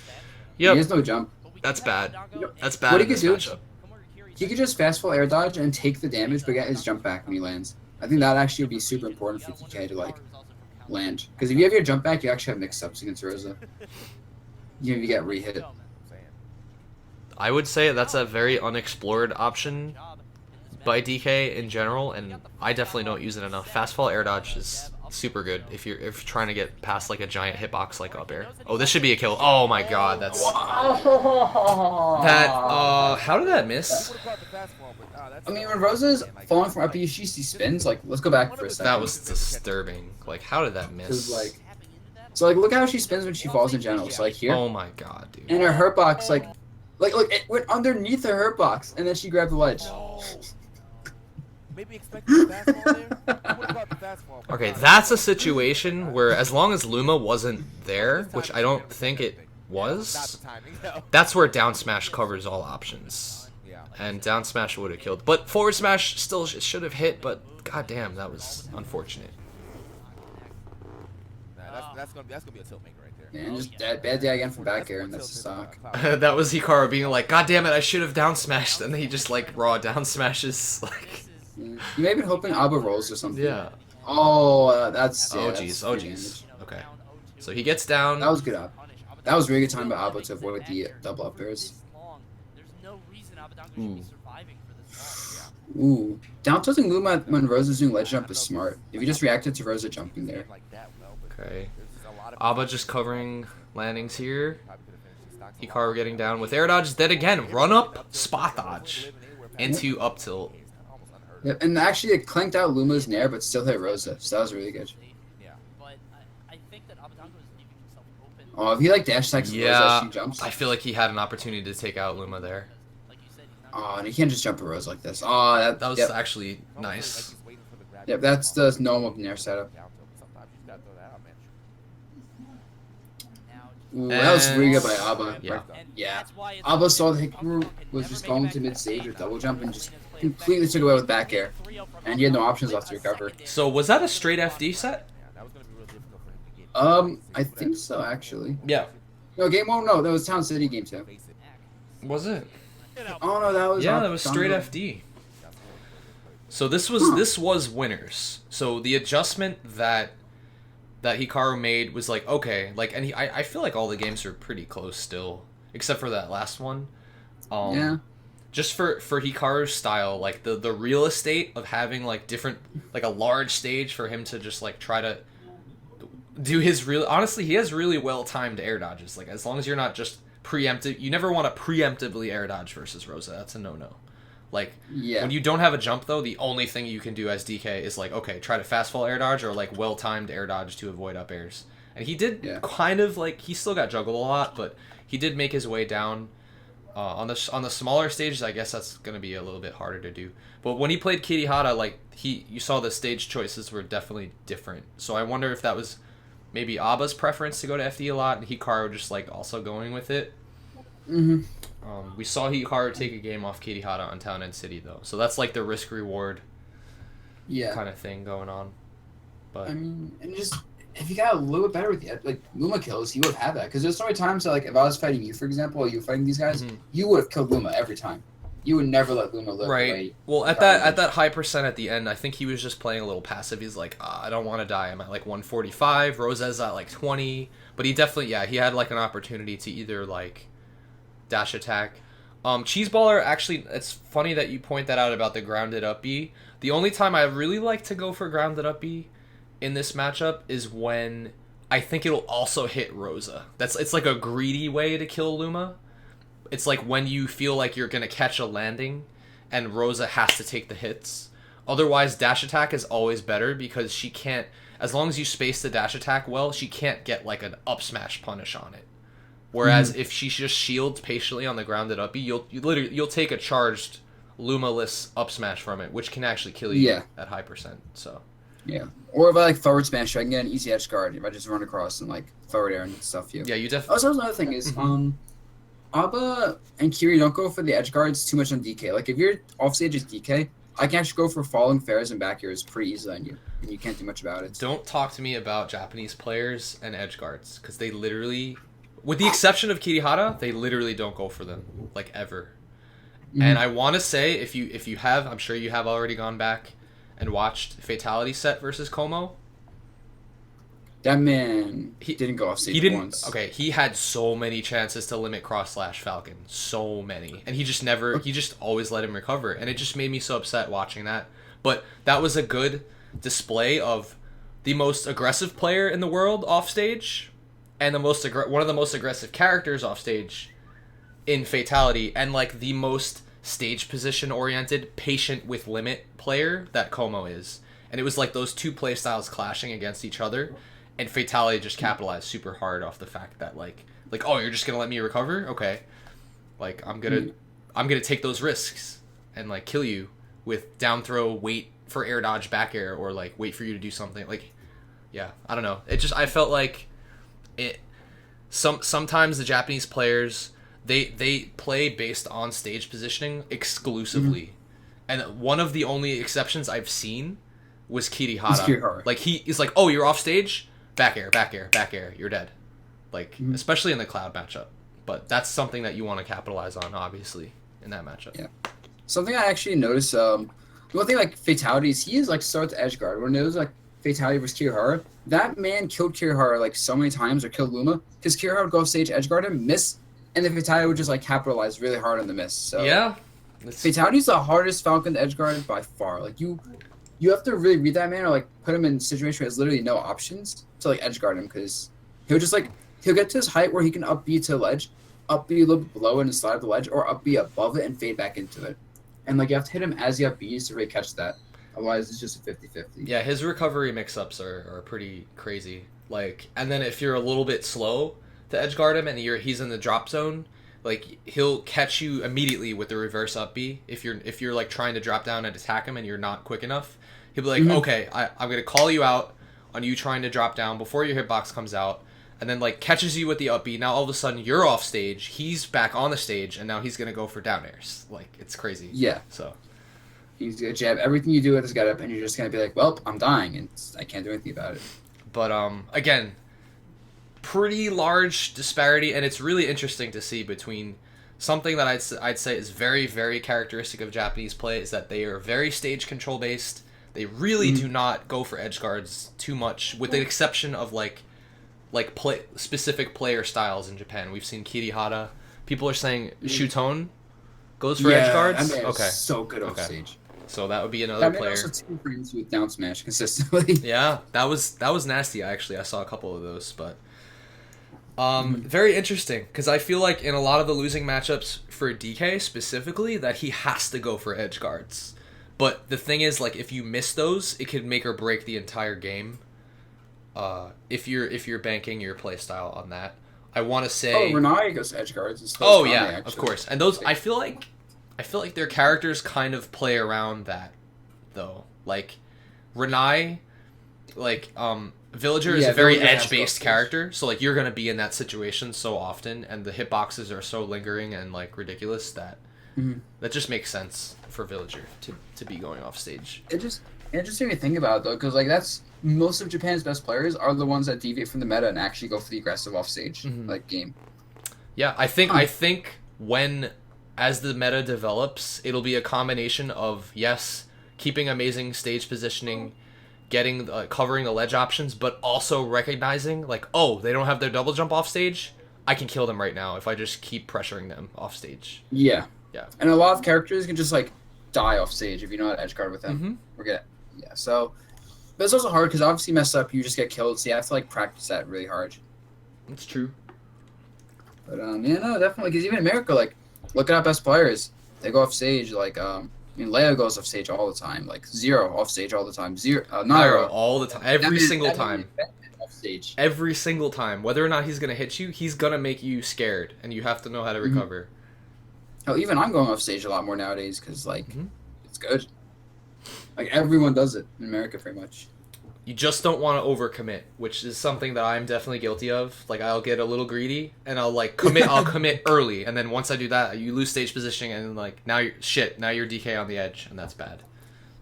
Yep. He has no jump. That's bad. That's bad. What he could do, he could just fast fall air dodge and take the damage but get his jump back when he lands. I think that actually would be super important for DK to, like, land. Because if you have your jump back, you actually have mix-ups against Rosa. You get re-hit. I would say that's a very unexplored option by DK in general, and I definitely don't use it enough. Fast fall air dodge is super good if you're trying to get past like a giant hitbox like up air. Oh, this should be a kill. Oh my god, that's how did that miss? I mean, when Rosa's falling from up B, she spins. Like, let's go back for a second. That was disturbing. Like, how did that miss? So look how she spins when she falls in general. So like here. Oh my god, dude. And her hurt box, look, it went underneath her hurt box, and then she grabbed the ledge. Maybe expect the fastball there. What about the fastball? Okay, that's a situation where as long as Luma wasn't there, which I don't think it was, that's where down smash covers all options. And down smash would have killed. But forward smash still should have hit, but goddamn, that was unfortunate. That's gonna be a tilt maker right there. Yeah, and just bad day again from back air, and that's the stock. That was Hikaru being like, god damn it, I should have down smashed, and then he just like raw down smashes like. You may have been hoping Abba rolls or something. Yeah. Oh, that's. Yeah, oh jeez. Oh jeez. Okay. So he gets down. That was good up. That was really good time by Abba to avoid the double up airs. Ooh. Down tilting Luma when Rosa's doing ledge jump is smart. If you just reacted to Rosa jumping there. Okay. Abba just covering landings here. Hikaru getting down with air dodge. Then again, run up, spot dodge into up tilt. Yep, and actually it clanked out Luma's nair, but still hit Rosa, so that was really good. Oh, if he like dash attacks Rosa as she jumps. I feel like he had an opportunity to take out Luma there. Oh, and he can't just jump a Rosa like this. Oh, that was actually nice. Yep, that's the normal nair setup. Ooh, that was really good by Aba. Yeah. Aba saw that Hikaru was just going to mid stage with double jump and just completely took away with back air. And he had no options left to recover. So was that a straight FD set? I think so actually. Yeah. No, game 1, no, that was Town City game 2. Was it? Oh no, that was that was straight FD. So this was winners. So the adjustment that Hikaru made was like, okay, like, and I feel like all the games are pretty close still, except for that last one. Yeah. Just for Hikaru's style, like the real estate of having like different, like a large stage for him to just like try to do his real. Honestly, he has really well timed air dodges. Like as long as you're not just preemptive, you never want to preemptively air dodge versus Rosa. That's a no. Like, when you don't have a jump, though, the only thing you can do as DK is, like, okay, try to fast fall air dodge or, like, well-timed air dodge to avoid up airs. And he did kind of, like, he still got juggled a lot, but he did make his way down. On the smaller stages, I guess that's going to be a little bit harder to do. But when he played Kirihara, like, you saw the stage choices were definitely different. So I wonder if that was maybe Aba's preference to go to FD a lot, and Hikaru just, like, also going with it. Mm-hmm. We saw Hikaru take a game off Kirihara on Town and City, though. So that's like the risk-reward kind of thing going on. But I mean, and just, if you got a little bit better with the, like, Luma kills, you would have that. Because there's so many times that, like, if I was fighting you, for example, or you were fighting these guys, you would have killed Luma every time. You would never let Luma live. Right. Well, at that high percent at the end, I think he was just playing a little passive. He's like, I don't want to die. I'm at, like, 145. Rosa's at, like, 20. But he definitely, he had, like, an opportunity to either, like, dash attack. Cheeseballer, actually, it's funny that you point that out about the grounded up B. The only time I really like to go for grounded up B in this matchup is when I think it'll also hit Rosa. It's like a greedy way to kill Luma. It's like when you feel like you're going to catch a landing and Rosa has to take the hits. Otherwise, dash attack is always better because she can't, as long as you space the dash attack well, she can't get like an up smash punish on it. Whereas if she just shields patiently on the grounded up B, you'll take a charged Luma-less up smash from it, which can actually kill you at high percent. So or if I like forward smash, I can get an easy edge guard if I just run across and like forward air and stuff. Yeah, you definitely. Also, another thing is Aba and Kiri don't go for the edge guards too much on DK. Like if you're off stage as DK, I can actually go for falling fairs and back airs pretty easily on you, and you can't do much about it. Don't talk to me about Japanese players and edge guards because they literally. With the exception of Kirihara, they literally don't go for them, like, ever. And I want to say, if you have, I'm sure you have already gone back and watched Fatality Set versus Como. That man, he didn't go off stage once. Okay, he had so many chances to limit cross/Falcon. So many. And he just always let him recover. And it just made me so upset watching that. But that was a good display of the most aggressive player in the world off stage. And one of the most aggressive characters off stage in Fatality, and like the most stage position oriented, patient with limit player that Como is. And it was like those two play styles clashing against each other, and Fatality just capitalized super hard off the fact that like oh, you're just gonna let me recover? Okay, like I'm gonna take those risks and like kill you with down throw, wait for air dodge, back air, or like wait for you to do something. Like, I don't know. I felt like. Sometimes the Japanese players they play based on stage positioning exclusively, and one of the only exceptions I've seen was Kirihara. Like he is like, oh, you're off stage, back air, back air, back air, you're dead. Like especially in the Cloud matchup, but that's something that you want to capitalize on, obviously, in that matchup. Yeah, something I actually noticed. The one thing like fatalities, he is like start to edge guard when it was like. Fatality versus Kirihara, that man killed Kirihara like so many times, or killed Luma, because Kirihara would go off stage, edge guard him, miss, and the Fatality would just like capitalize really hard on the miss. So Fatality is the hardest Falcon to edge guard by far. Like you have to really read that man, or like put him in a situation where he has literally no options to like edge guard him, because he'll get to his height where he can up B to the ledge, up B a little bit below it and slide up the ledge, or up B above it and fade back into it. And like you have to hit him as you have Bs to really catch that. Otherwise, it's just a 50-50. Yeah, his recovery mix-ups are pretty crazy. Like, and then if you're a little bit slow to edge guard him and he's in the drop zone, like he'll catch you immediately with the reverse up B. If you're like trying to drop down and attack him and you're not quick enough, he'll be like, okay, I'm gonna call you out on you trying to drop down before your hitbox comes out, and then like catches you with the up B. Now all of a sudden you're off stage, he's back on the stage, and now he's gonna go for down airs. Like, it's crazy. Yeah. So he's gonna jab everything you do with his get up, and you're just gonna be like, well, I'm dying, and I can't do anything about it. But again, pretty large disparity, and it's really interesting to see between something that I'd say is very, very characteristic of Japanese play is that they are very stage control based. They really do not go for edge guards too much, with the exception of like specific player styles in Japan. We've seen Kirihara. People are saying Shutone goes for edge guards. I mean, okay, so good off stage. So that would be another player. Also two frames with down smash consistently. Yeah, that was nasty. I saw a couple of those, but very interesting because I feel like in a lot of the losing matchups for DK specifically that he has to go for edge guards. But the thing is, like, if you miss those, it could make or break the entire game. If you're banking your play style on that, I want to say. Renai goes edge guards. Oh yeah, actually. Of course. And those, I feel like their characters kind of play around that, though. Like, Renai, like Villager is a very edge-based character, so like you're gonna be in that situation so often, and the hitboxes are so lingering and like ridiculous that that just makes sense for Villager to be going off stage. It just interesting to think about though, because like that's most of Japan's best players are the ones that deviate from the meta and actually go for the aggressive off stage like game. Yeah, I think when as the meta develops, it'll be a combination of keeping amazing stage positioning, getting covering the ledge options, but also recognizing like, oh, they don't have their double jump off stage, I can kill them right now if I just keep pressuring them off stage. Yeah. Yeah. And a lot of characters can just like die off stage if you know how to edge guard with them. So but it's also hard because obviously mess up, you just get killed, so you have to like practice that really hard. That's true. But definitely, because even in America, like, look at our best players, they go off stage like Leo goes off stage all the time, like Zero off stage all the time, Nairo all the time, every single time. Off stage. Every single time, whether or not he's gonna hit you, he's gonna make you scared, and you have to know how to recover. Oh, even I'm going off stage a lot more nowadays because like it's good. Like everyone does it in America, pretty much. You just don't want to overcommit, which is something that I'm definitely guilty of. Like, I'll get a little greedy, and I'll like commit. I'll commit early, and then once I do that, you lose stage positioning, and like now you're DK on the edge, and that's bad.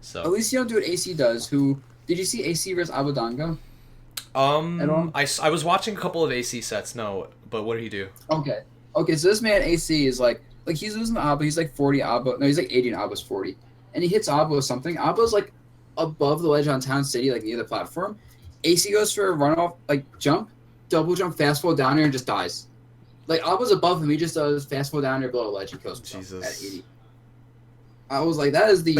So at least you don't do what AC does. Did you see AC versus Abadango? At all? I was watching a couple of AC sets. No, but what did he do? Okay. So this man AC is like he's losing to Abba. He's like 40 Abba. No, he's like 80 and Abba's 40, and he hits Abba with something. Abba's like above the ledge on Town City, like near the platform. AC goes for a runoff, like jump, double jump, fast fall down here, and just dies. Like Abba's above him, he just does fast fall down here below the ledge. He kills himself at 80. I was like, that is the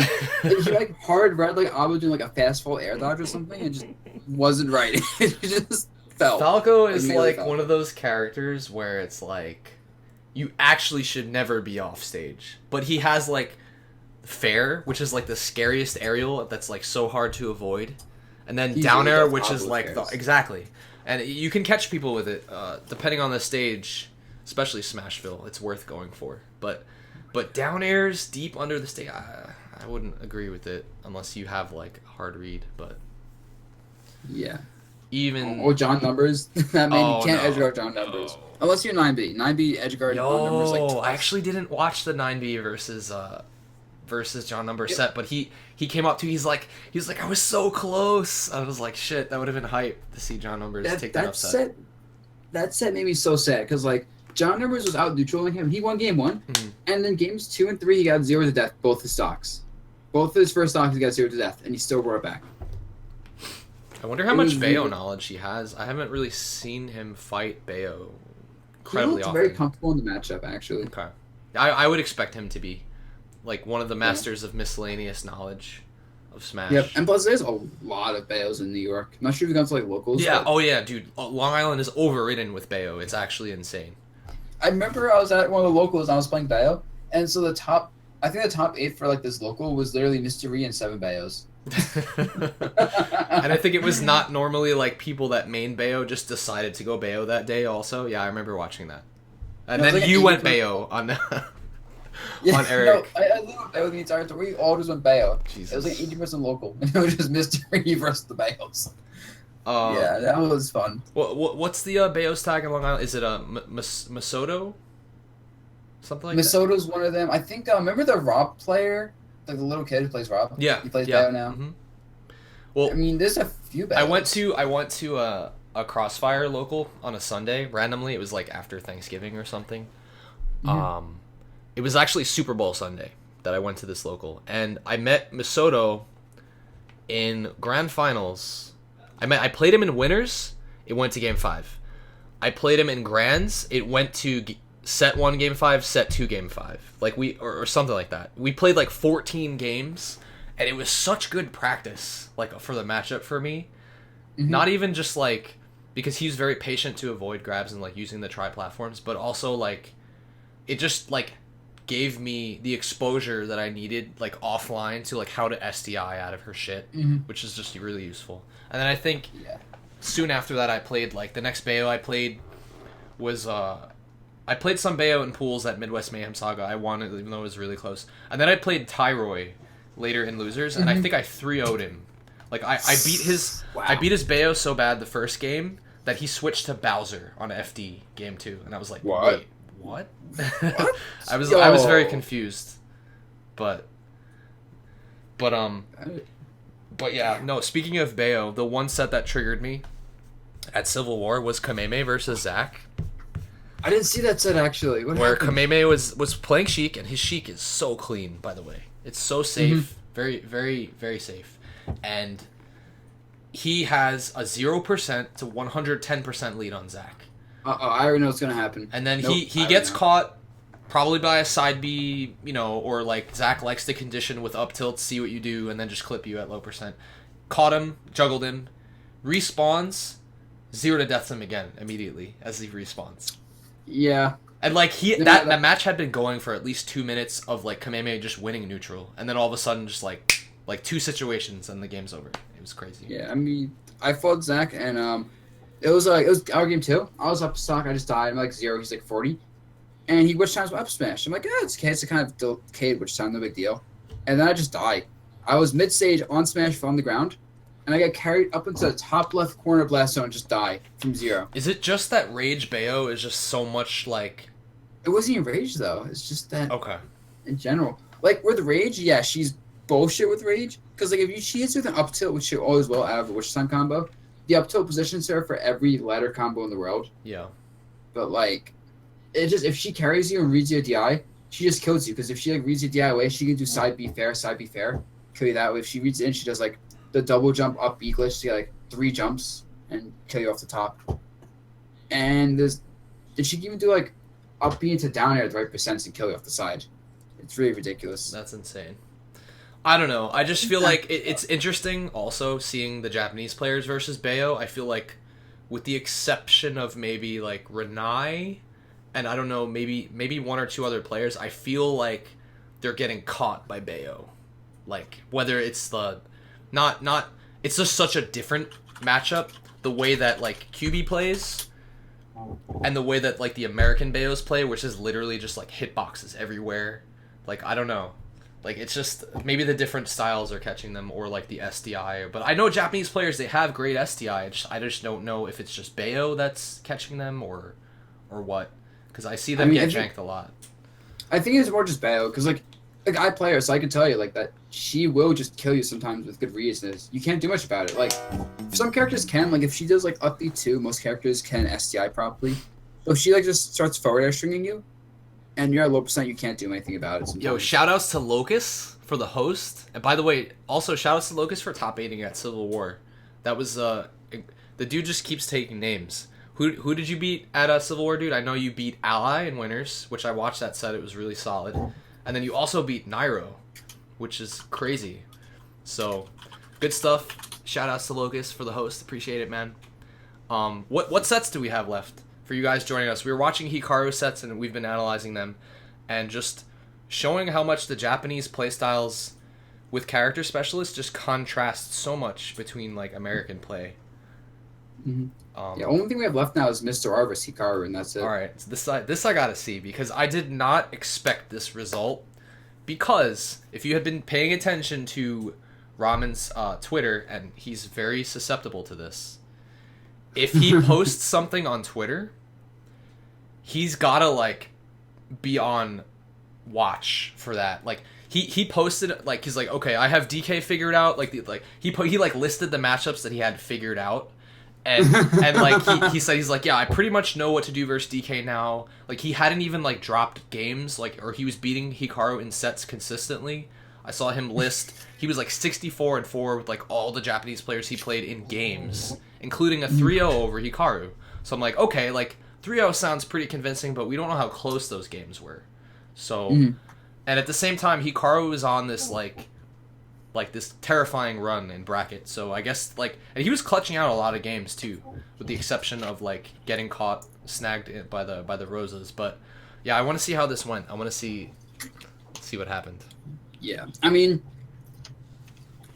he like hard read like Abba doing like a fast fall air dodge or something, and just wasn't right. It just fell. Falco is like one of those characters where it's like you actually should never be off stage, but he has like Fair, which is like the scariest aerial that's like so hard to avoid, and then down air, which is like exactly, and you can catch people with it depending on the stage, especially Smashville. It's worth going for, but down airs deep under the stage, I wouldn't agree with it unless you have like hard read. But even or John Numbers, that man you can't edge guard John Numbers unless you're 9B edge guard John Numbers. Like I actually didn't watch the 9B versus John Numbers set, but he came up to he's like I was so close. I was like, shit, that would have been hype to see John Numbers take that upset. That set made me so sad because like John Numbers was out neutraling him. He won game 1, and then games 2 and 3 he got 0 to death both his stocks. Both of his first stocks he got 0 to death, and he still brought it back. I wonder how much Bayo knowledge he has. I haven't really seen him fight Bayo incredibly often. Very comfortable in the matchup, actually. Okay, I would expect him to be like one of the masters of miscellaneous knowledge of Smash. Yep, and plus there's a lot of Bayos in New York. I'm not sure if it comes to like locals. Yeah, dude, Long Island is overridden with Bayo. It's actually insane. I remember I was at one of the locals and I was playing Bayo, and so I think the top 8 for like this local was literally Mystery and 7 Bayos. And I think it was not normally like people that main Bayo just decided to go Bayo that day also. Yeah, I remember watching that. And then like you went Bayo on on Eric. No, I lived Bayo the entire time. We all just went Bayo. Jesus. It was like 80% local. It was just Mystery versus the Bayos. Yeah, that was fun. What's the Bayos tag in Long Island? Is it Masoto? Something like that? Masoto's one of them. I think, remember the Rob player? Like the little kid who plays Rob? Yeah. He plays yeah. Bayo now. Mm-hmm. Well, I mean, there's a few Bayos. I went to a Crossfire local on a Sunday randomly. It was like after Thanksgiving or something. Mm-hmm. It was actually Super Bowl Sunday that I went to this local, and I met Masoto in grand finals. I played him in winners. It went to game 5. I played him in grands. It went to set 1 game 5, set 2 game 5. Like or something like that. We played like 14 games, and it was such good practice like for the matchup for me. Mm-hmm. Not even just like because he's very patient to avoid grabs and like using the tri-platforms, but also like it just like gave me the exposure that I needed like offline to like how to SDI out of her shit, which is just really useful. And then I think soon after that I played like the next Bayo I played was I played some Bayo in pools at Midwest Mayhem Saga. I won it even though it was really close. And then I played Tyroy later in losers, and I think I 3-0'd him. Like I beat his I beat his Bayo so bad the first game that he switched to Bowser on FD game 2, and I was like, wait, what? I was very confused, but yeah, no. Speaking of Bayo, the one set that triggered me at Civil War was Kameme versus Zach. I didn't see that set actually. Where Kameme was playing Sheik, and his Sheik is so clean. By the way, it's so safe, very, very, very safe, and he has a 0% to 110% lead on Zach. I already know what's gonna happen. And then he gets caught probably by a side B, or like Zach likes to condition with up tilt, see what you do, and then just clip you at low percent. Caught him, juggled him, respawns, 0 to deaths him again immediately as he respawns. Yeah. And like that match had been going for at least 2 minutes of like Kameme just winning neutral, and then all of a sudden just like 2 situations and the game's over. It was crazy. Yeah, I mean, I fought Zach and it was our game 2. I was up stock. I just died. I'm like 0. He's like 40, and he witch times up smash. I'm like, it's okay. It's a kind of decayed witch time, no big deal. And then I just die. I was mid stage on smash from the ground, and I got carried up into the top left corner blast zone and just die from 0. Is it just that Rage Bayo is just so much like? It wasn't even Rage though. It's just that. Okay. In general, like with Rage, yeah, she's bullshit with Rage because like if she hits with an up tilt, which she always will out of a witch time combo. The up tilt positions her for every ladder combo in the world. Yeah. But like, it just if she carries you and reads your DI, she just kills you. Because if she like reads your DI away, she can do side B fair, kill you that way. If she reads it in, she does like the double jump up B glitch to get like 3 jumps and kill you off the top. And did she even do like up B into down air at the right percents and kill you off the side? It's really ridiculous. That's insane. I don't know. I just feel like it's interesting also seeing the Japanese players versus Bayo. I feel like with the exception of maybe like Renai and I don't know, maybe 1 or 2 other players, I feel like they're getting caught by Bayo. Like whether it's the not it's just such a different matchup, the way that like QB plays and the way that like the American Bayos play, which is literally just like hitboxes everywhere. Like I don't know. Like, it's just, maybe the different styles are catching them, or, like, the SDI. But I know Japanese players, they have great SDI. I just don't know if it's just Bayo that's catching them, or what. Because I see them get janked a lot. I think it's more just Bayo, because, like I play her, so I can tell you, like, that she will just kill you sometimes with good reasons. You can't do much about it. Like, some characters can, like, if she does, like, up B2, most characters can SDI properly. But if she, like, just starts forward air stringing you, and you're at low percent, you can't do anything about it sometimes. Yo, shoutouts to Locus for the host. And by the way, also shoutouts to Locus for top 8ing at Civil War. That was, the dude just keeps taking names. Who did you beat at Civil War, dude? I know you beat Ally in winners, which I watched that set. It was really solid. And then you also beat Nairo, which is crazy. So, good stuff. Shoutouts to Locus for the host. Appreciate it, man. What sets do we have left for you guys joining us. We were watching Hikaru sets and we've been analyzing them, and just showing how much the Japanese playstyles with character specialists just contrast so much between like American play. Yeah, only thing we have left now is Mr. R versus Hikaru, and that's it. All right, so this I gotta see, because I did not expect this result. Because if you had been paying attention to Ramen's Twitter, and he's very susceptible to this, if he posts something on Twitter, he's gotta like be on watch for that. Like he posted, like, he's like, okay, I have DK figured out. Like he listed the matchups that he had figured out. And like he said, he's like, yeah, I pretty much know what to do versus DK now. Like, he hadn't even like dropped games, like, or he was beating Hikaru in sets consistently. I saw him list, he was like 64-4 with like all the Japanese players he played in games, including a 3-0 over Hikaru. So I'm like, okay, like 3-0 sounds pretty convincing, but we don't know how close those games were. So, and at the same time, Hikaru was on this like this terrifying run in bracket. So I guess like, and he was clutching out a lot of games too, with the exception of like getting caught, snagged by the Rosas. But yeah, I want to see how this went. I want to see what happened. Yeah, I mean,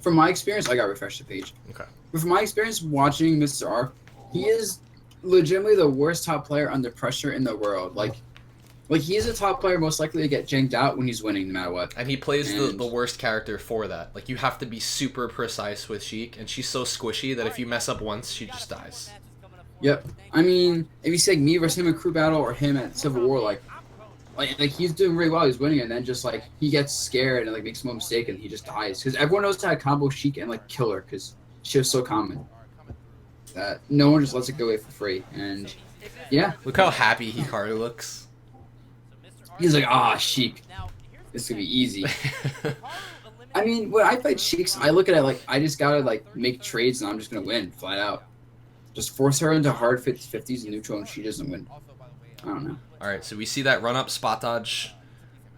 from my experience, I got to refresh the page. Okay. But from my experience watching Mr. R, he is legitimately the worst top player under pressure in the world. Like he is a top player most likely to get janked out when he's winning, no matter what. And he plays the worst character for that. Like, you have to be super precise with Sheik, and she's so squishy that if you mess up once, she just dies. Yep. I mean, if you say me versus him in crew battle or him at Civil War, like he's doing really well, he's winning, and then just like he gets scared and like makes one mistake and he just dies. Because everyone knows how to combo Sheik and like kill her, because she was so common that no one just lets it go away for free. And yeah, Look how happy Hikaru looks. he's like, Sheik, this could be easy. I mean, when I fight Sheiks, I look at it like I just gotta like make trades and I'm just gonna win flat out. Just force her into hard 50-50s and neutral, and she doesn't win. I don't know. All right, so we see that run up spot dodge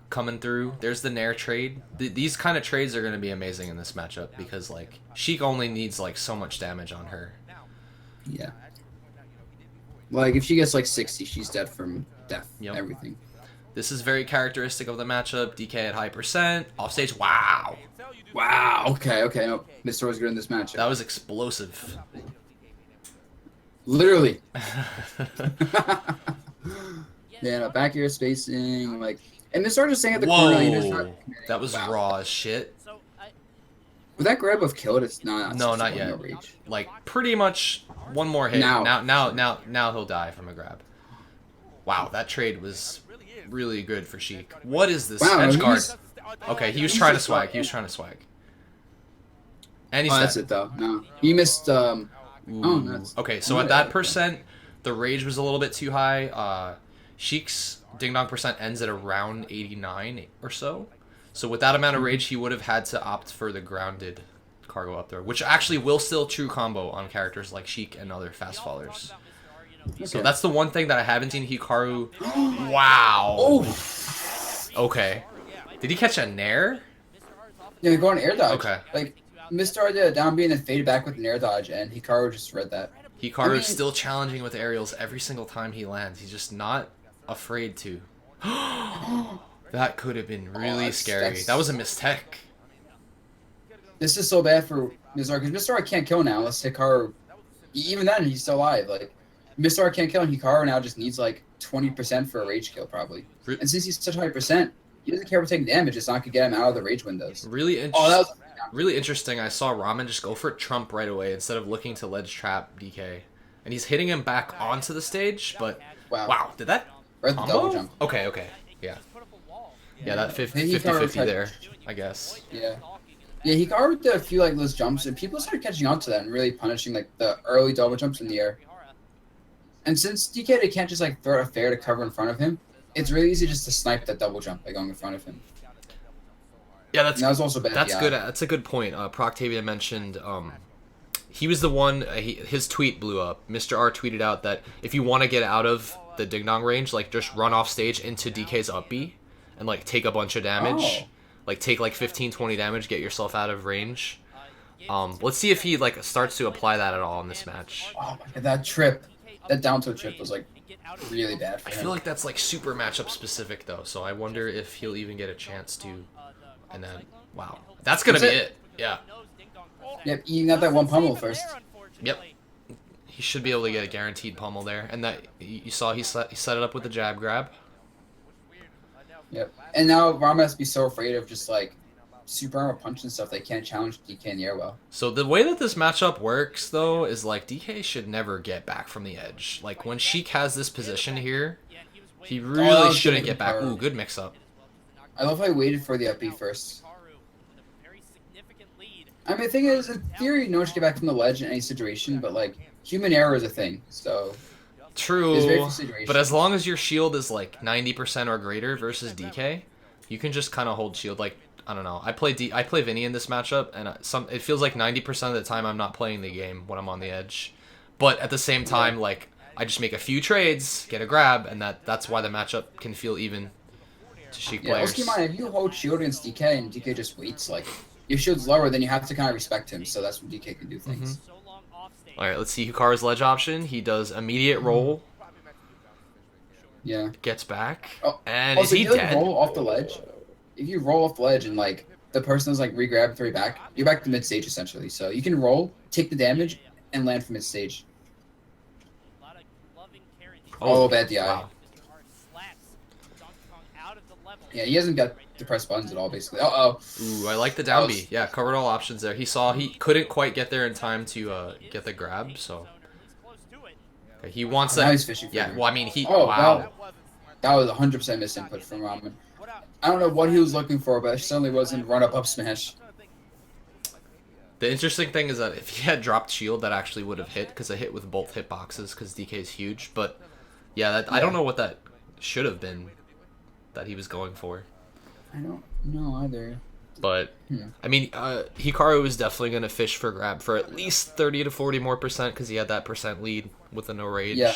coming through. There's the Nair trade. These kind of trades are gonna be amazing in this matchup, because like Sheik only needs like so much damage on her. Yeah. Like if she gets like 60, she's dead from death. Yep. Everything. This is very characteristic of the matchup. DK at high percent. Offstage. Wow. Wow. Okay. No, Mr. was good in this match. That was explosive. Literally. Yeah, no, back air spacing, like, and Mr. just saying at the corner. Whoa. That was raw as shit. Would that grab have killed? It's not. No, not yet. Like, pretty much one more hit. Now he'll die from a grab. Wow, that trade was really good for Sheik. What is this edge guard? Okay, he was trying to swag. And he's dead. That's it though. No, he missed. Okay, so at that percent, the rage was a little bit too high. Sheik's ding dong percent ends at around 89 or so. So with that amount of rage, he would have had to opt for the grounded cargo up there, which actually will still true combo on characters like Sheik and other fast fallers. Okay. So that's the one thing that I haven't seen Hikaru. Wow. Oh. Okay. Did he catch a Nair? Yeah, go on air dodge. Okay. Like, Mr. R did a down B and then faded back with an air dodge, and Hikaru just read that. Hikaru's still challenging with aerials every single time he lands. He's just not afraid to. That could have been really scary. That was a mistech. This is so bad for Mr. R, because Mr. R can't kill now unless Hikaru... Even then, he's still alive. Like, Mr. R can't kill, and Hikaru now just needs, like, 20% for a rage kill, probably. And since he's such a high percent, he doesn't care about taking damage. It's not going to get him out of the rage windows. Really interesting. I saw Ramen just go for Trump right away instead of looking to ledge trap DK. And he's hitting him back onto the stage, but... Wow. Did that combo? Double jump. Okay. Yeah. Yeah, that 50-50 there, I guess. Yeah, Hikaru did a few like those jumps, and people started catching on to that and really punishing like the early double jumps in the air. And since DK can't just like throw a fair to cover in front of him, it's really easy just to snipe that double jump by going in front of him. Yeah, that was also bad. That's good. That's a good point. Proctavia mentioned he was the one. His tweet blew up. Mr. R tweeted out that if you want to get out of the ding dong range, like just run off stage into DK's up B and like take a bunch of damage. Like take like 15-20 damage, get yourself out of range. Let's see if he like starts to apply that at all in this match. Oh my god, that trip, that down tilt trip was like really bad for I him. feel like that's like super matchup specific though, so I wonder if he'll even get a chance to. And then, wow, that's gonna be it. Yeah. Yep, you got that one pummel first. Yep. He should be able to get a guaranteed pummel there, and that you saw he set it up with the jab grab. Yep, and now Rama has to be so afraid of just like super armor punch and stuff. They can't challenge DK in the air well. So the way that this matchup works though is like DK should never get back from the edge. Like when Sheik has this position here, he really shouldn't get back. Ooh, good mix up. I love how I waited for the up B first. I mean, the thing is, in theory, no one should get back from the ledge in any situation, but like human error is a thing, so. True, but as long as your shield is like 90% or greater versus DK, you can just kind of hold shield. Like I don't know, I play Vinny in this matchup, and it feels like 90% of the time I'm not playing the game when I'm on the edge, but at the same time, like I just make a few trades, get a grab, and that's why the matchup can feel even to Sheik players. Also keep in mind, if you hold shield against DK and DK just waits, like your shield's lower, then you have to kind of respect him. So that's when DK can do things. All right, let's see Hikaru's ledge option. He does immediate roll. Yeah. Gets back. Oh, and also, is he if you, dead? Roll off the ledge. If you roll off the ledge and like the person's like re-grab and throw you back, you're back to mid stage essentially. So you can roll, take the damage, and land from mid stage. Oh, bad DI. Wow. Yeah, he hasn't got to press buttons at all, basically. Uh-oh. Ooh, I like the down B. Yeah, covered all options there. He saw he couldn't quite get there in time to get the grab, so. Okay, he wants that. Now he's fishing for yeah, him. well, I mean, he. Oh, wow. That was 100% misinput from Ramen. I don't know what he was looking for, but it certainly wasn't run-up smash. The interesting thing is that if he had dropped shield, that actually would have hit, because it hit with both hitboxes, because DK is huge. But, yeah, I don't know what that should have been that he was going for. I don't know either. But, I mean, Hikaru is definitely going to fish for grab for at least 30 to 40 more percent, because he had that percent lead with the no rage. Yeah.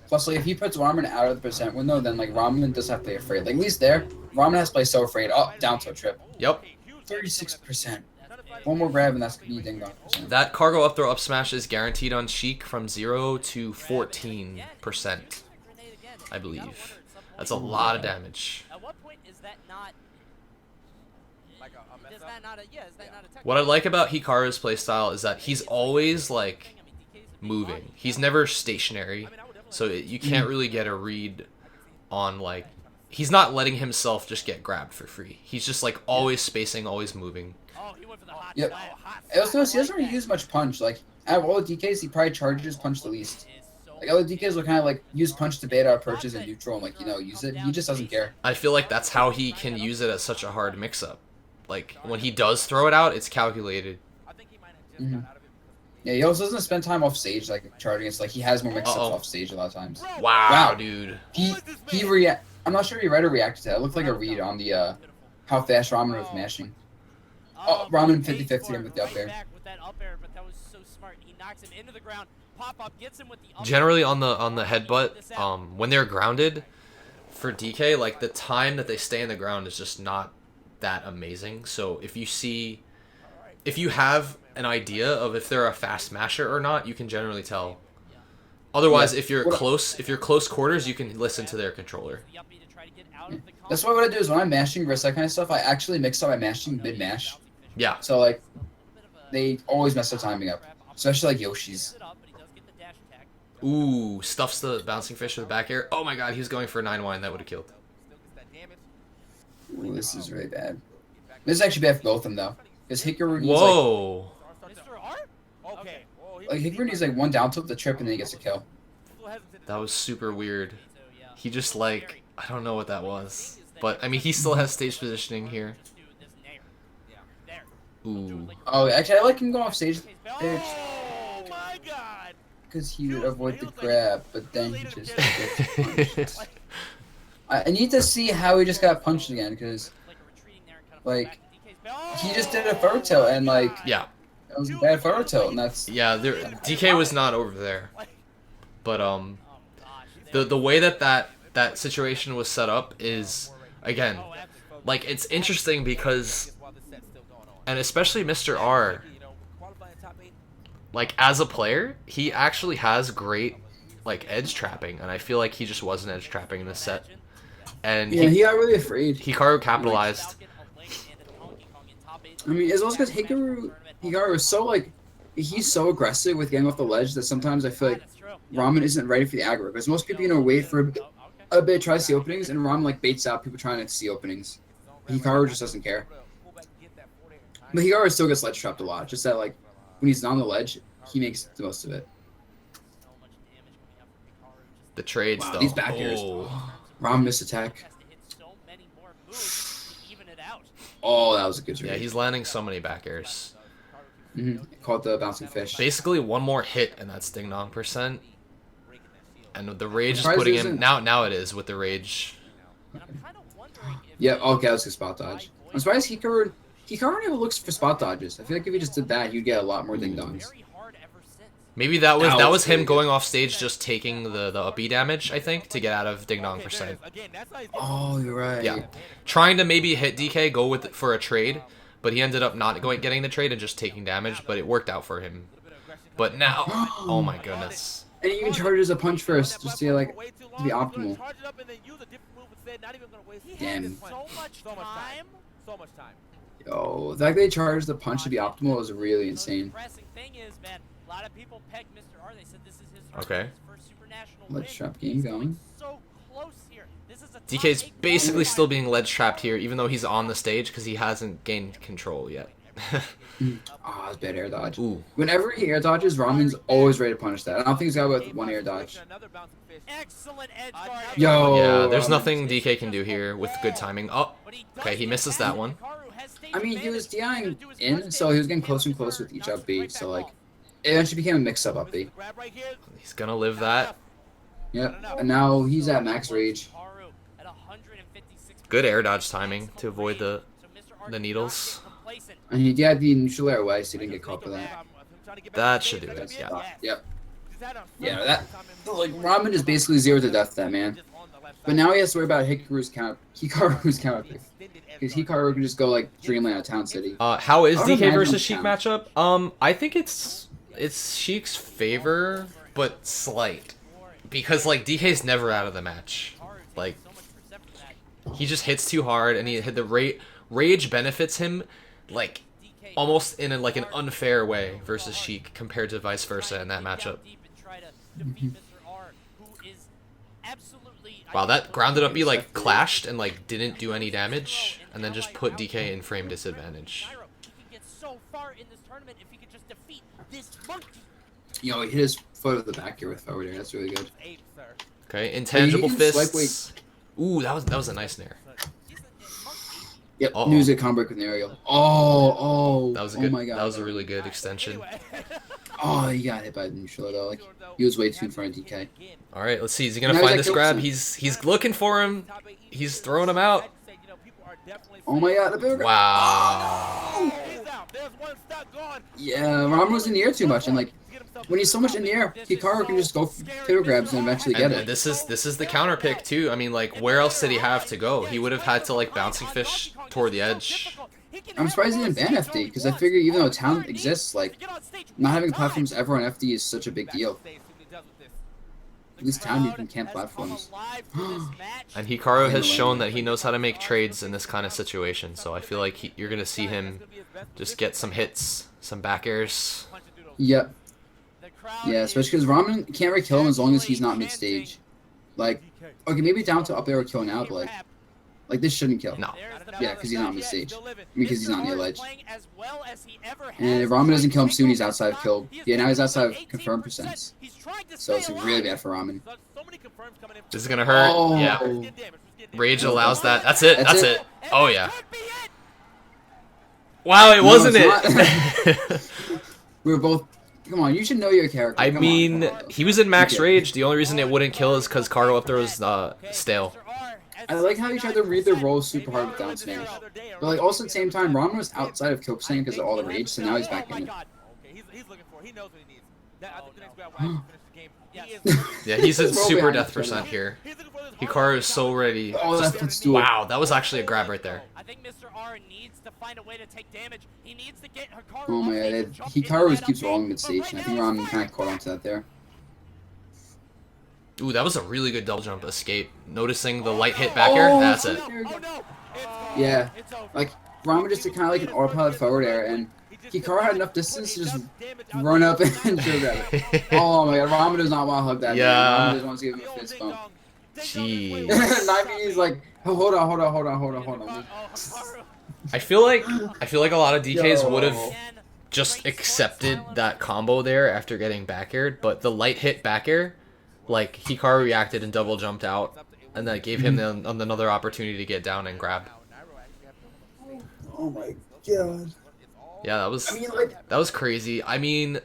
Plus, like, if he puts Ramen out of the percent window, then, like, Ramen doesn't have to be afraid. Like, at least there, Ramen has to play so afraid. Oh, down to a trip. Yep. 36%. One more grab, and that's going to be ding dong. That cargo up throw up smash is guaranteed on Sheik from 0 to 14%, I believe. That's a lot of damage. At what point is that not? Is that not a? Yeah, is that not a? What I like about Hikaru's playstyle is that he's always like moving. He's never stationary, so you can't really get a read on like he's not letting himself just get grabbed for free. He's just like always spacing, always moving. Yep. I also noticed he doesn't really use much punch. Like out of all the DKs, he probably charges punch the least. Like other DKs will kind of like use punch to bait out approaches and neutral and like use it. He just doesn't care. I feel like that's how he can use it as such a hard mix-up. Like when he does throw it out, it's calculated. Yeah, he also doesn't spend time off stage like charging. It's like he has more mix-ups off stage a lot of times. Wow, dude. I'm not sure if he read or reacted to that. It looked like a read on the how fast Ramen was mashing. Oh, Ramen 50-50 him with the up air. Generally on the headbutt, when they're grounded, for DK, like the time that they stay in the ground is just not that amazing. So if you have an idea of if they're a fast masher or not, you can generally tell. Otherwise, if you're close quarters, you can listen to their controller. Yeah. That's why what I do is when I'm mashing versus that kind of stuff, I actually mix up my mashing mid mash. Yeah. So like, they always mess their timing up, especially like Yoshi's. Ooh, stuffs the bouncing fish with the back air. Oh my god, he was going for a 9-wine. That would have killed. Ooh, this is really bad. This is actually bad for both of them, though. Because Hikaru needs, whoa. like Hikaru needs, like, one down tilt the trip, and then he gets a kill. That was super weird. He just, like, I don't know what that was. But, I mean, he still has stage positioning here. Ooh. Oh, actually, I like him going off stage there. Because he would avoid the grab, but then he just gets punched. I need to see how he just got punched again, because, like, he just did a forward tilt, and, like, yeah, it was a bad forward tilt, and that's... Yeah, DK was not over there. But, the way that situation was set up is, again, like, it's interesting because, and especially Mr. R, like, as a player, he actually has great like edge trapping, and I feel like he just wasn't edge trapping in this set. And yeah, he got really afraid. Hikaru capitalized. I mean, as well as because Hikaru is so like, he's so aggressive with getting off the ledge that sometimes I feel like Ramen isn't ready for the aggro. Because most people, wait for a bit, try to see openings, and Ramen like baits out people trying to see openings. Hikaru just doesn't care. But Hikaru still gets ledge trapped a lot. Just that like, when he's on the ledge, he makes the most of it. The trades Wow, though. these back airs. Ramen missed attack. Oh, that was a good trade. Yeah, he's landing so many back airs. Caught the bouncing fish. Basically, one more hit and that's ding dong %. And the rage is Surprised putting there him isn't- now. It is with the rage. Yeah, okay, that was a spot dodge. I'm surprised Hikaru never looks for spot dodges. I feel like if he just did that, he'd get a lot more ding dongs. Maybe that was Ouch. him going off stage, just taking the up B damage, I think, to get out of ding dong %. Oh, you're right. Yeah, trying to maybe hit DK, go for a trade, but he ended up not getting the trade and just taking damage. But it worked out for him. But now, oh my goodness. And he even charges a punch first, just to like to be optimal. Damn. So much time. Yo, the fact they charged the punch to be optimal is really insane. A lot of people pegged Mr. R. They said this is his Okay. first super national Ledge win. trap game going. So close here. This is a DK's top 8 basically game. still being ledge trapped here, even though he's on the stage because he hasn't gained control yet. Ah, that's bad air dodge. Ooh. Whenever he air dodges, Ramen's always ready to punish that. I don't think he's got with one air dodge. Excellent edge guard. Yo. Yeah, there's nothing DK can do here with good timing. Oh, okay, he misses that one. I mean, he was DIing in, so he was getting closer and closer with each up B. So like, it eventually became a mix-up up B. He's gonna live that. Yep. And now he's at max rage. Good air dodge timing to avoid the needles. And he DI'd the neutral air away, so he didn't get caught for that. That should do it. Yeah. Yep. Yeah, that like Ramen is basically 0 to death, that man. But now he has to worry about Hikaru's counter pick. Because Hikaru can just go like Dreamland out of Town City. How is I would DK imagine versus Sheik count. matchup? I think it's Sheik's favor, but slight, because like DK's never out of the match. Like he just hits too hard, and he hit the rage benefits him, like almost in an unfair way versus Sheik compared to vice versa in that matchup. Wow, that grounded up B like clashed and like didn't do any damage, and then just put DK in frame disadvantage. Yo, he hit his foot at the back here with forward air. That's really good. Okay, intangible He can swipe fists. Ooh, that was a nice nair. Yep, Uh-oh. news at combo with an aerial. Oh, That was a oh good. my god. That was a really good extension. Oh, he got hit by the neutral though. Like, he was way too in front of DK. All right, let's see. Is he gonna Now he's find at this grab? Gilson. He's looking for him. He's throwing him out. Oh my god, the big grab. Wow. Yeah, Ramen was in the air too much, and like, when he's so much in the air, Hikaru can just go for potato grabs and eventually get And it. this is the counter pick too. I mean, like, where else did he have to go? He would have had to like bouncing fish toward the edge. I'm surprised he didn't ban FD, because I figure even though talent exists, like, not having platforms ever on FD is such a big deal. At least town you can camp platforms. And Hikaru has shown that he knows how to make trades in this kind of situation. So I feel like you're gonna see him just get some hits, some back airs. Yep. Yeah, especially because Ramen can't really kill him as long as he's not mid-stage. Like, okay, maybe down to up there or kill now, but like this shouldn't kill. No. Yeah, because he's not mid-stage. Because he's not near ledge. And if Ramen doesn't kill him soon, he's outside of kill. Yeah, now he's outside of confirmed percents. So it's really bad for Ramen. This is gonna hurt. Oh. Yeah. Rage allows that. That's it. That's it. Oh yeah. Wow, it No, wasn't it's it. We were both. Come on, you should know your character. I Come mean, on. he was in max Okay. rage. The only reason it wouldn't kill is because Cargo up there was stale. I like how he tried to read the roll super hard with down smash. But like also at the same time, Ramen was outside of kill percent because of all the rage, so now he's back in it. Yeah, he's at Roll super behind death us right percent now. here. Hikaru is so ready. Oh, that footstool. Wow, that was actually a grab right there. I think Mr. R needs to find a way to take damage. He needs to get Hikaru. Oh my god, Hikaru just keeps rolling mid stage, and I think Ramen kind of caught onto that there. Ooh, that was a really good double jump escape. Noticing the light hit back air, that's it. Oh no! Yeah, It's over. like Ramen just did kind of like an autopilot forward air, and Hikaru had enough distance to just run up and show grab it. Oh my god, Ramen does not want to hug that Yeah. man. Ramen just wants to give him a fist bump. Jeez. 90's like, oh, hold on. I feel like a lot of DKs Yo. would have just accepted that combo there after getting back aired, but the light hit back air, like Hikaru reacted and double jumped out, and that gave him another opportunity to get down and grab. Oh my god. Yeah, that was I mean, like, that was crazy. I mean,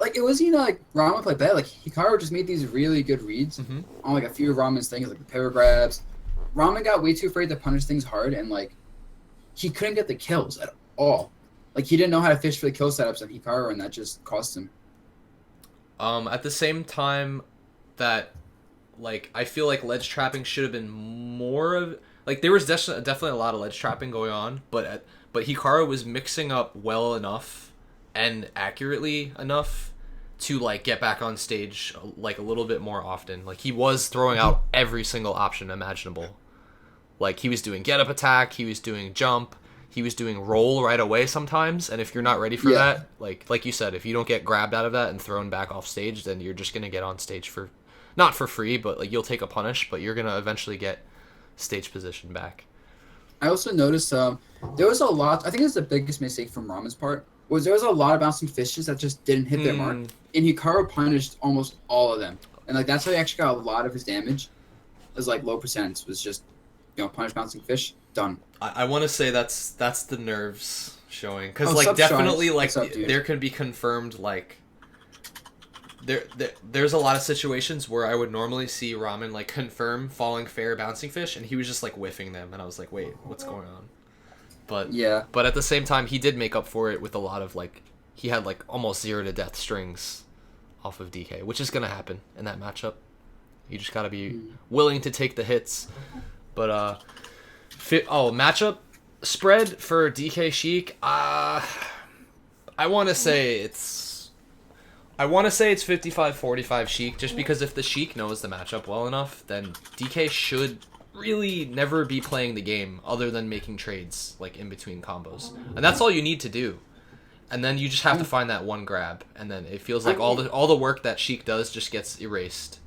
like it was like Ramen played bad. Like Hikaru just made these really good reads on like a few of Ramen's things, like the power grabs. Ramen got way too afraid to punish things hard, and like he couldn't get the kills at all. Like he didn't know how to fish for the kill setups of Hikaru, and that just cost him. at the same time that, like, I feel like ledge trapping should have been more of, like, there was definitely a lot of ledge trapping going on, but Hikaru was mixing up well enough and accurately enough to, like, get back on stage, like, a little bit more often. Like, he was throwing out every single option imaginable. Like, he was doing get up attack, he was doing jump, he was doing roll right away sometimes, and if you're not ready for that, like you said, if you don't get grabbed out of that and thrown back off stage, then you're just gonna get on stage for, not for free, but like you'll take a punish, but you're gonna eventually get stage position back. I also noticed there was a lot. I think it's the biggest mistake from Ramen's part was there was a lot of bouncing fishes that just didn't hit their mark, and Hikaru punished almost all of them, and like that's how he actually got a lot of his damage. It was like low percent was just punish bouncing fish done. I want to say that's the nerves showing, because Oh, like sup, definitely Sean? like What's up, dude? there can be confirmed like there's a lot of situations where I would normally see Ramen like confirm falling fair bouncing fish, and he was just like whiffing them, and I was like, wait, what's going on? But Yeah. but at the same time, he did make up for it with a lot of like, he had like almost 0 to death strings off of DK, which is gonna happen in that matchup. You just gotta be willing to take the hits. But matchup spread for DK Sheik. I want to say it's 55-45 Sheik, just because if the Sheik knows the matchup well enough, then DK should really never be playing the game other than making trades like in between combos, and that's all you need to do. And then you just have to find that one grab, and then it feels like all the work that Sheik does just gets erased.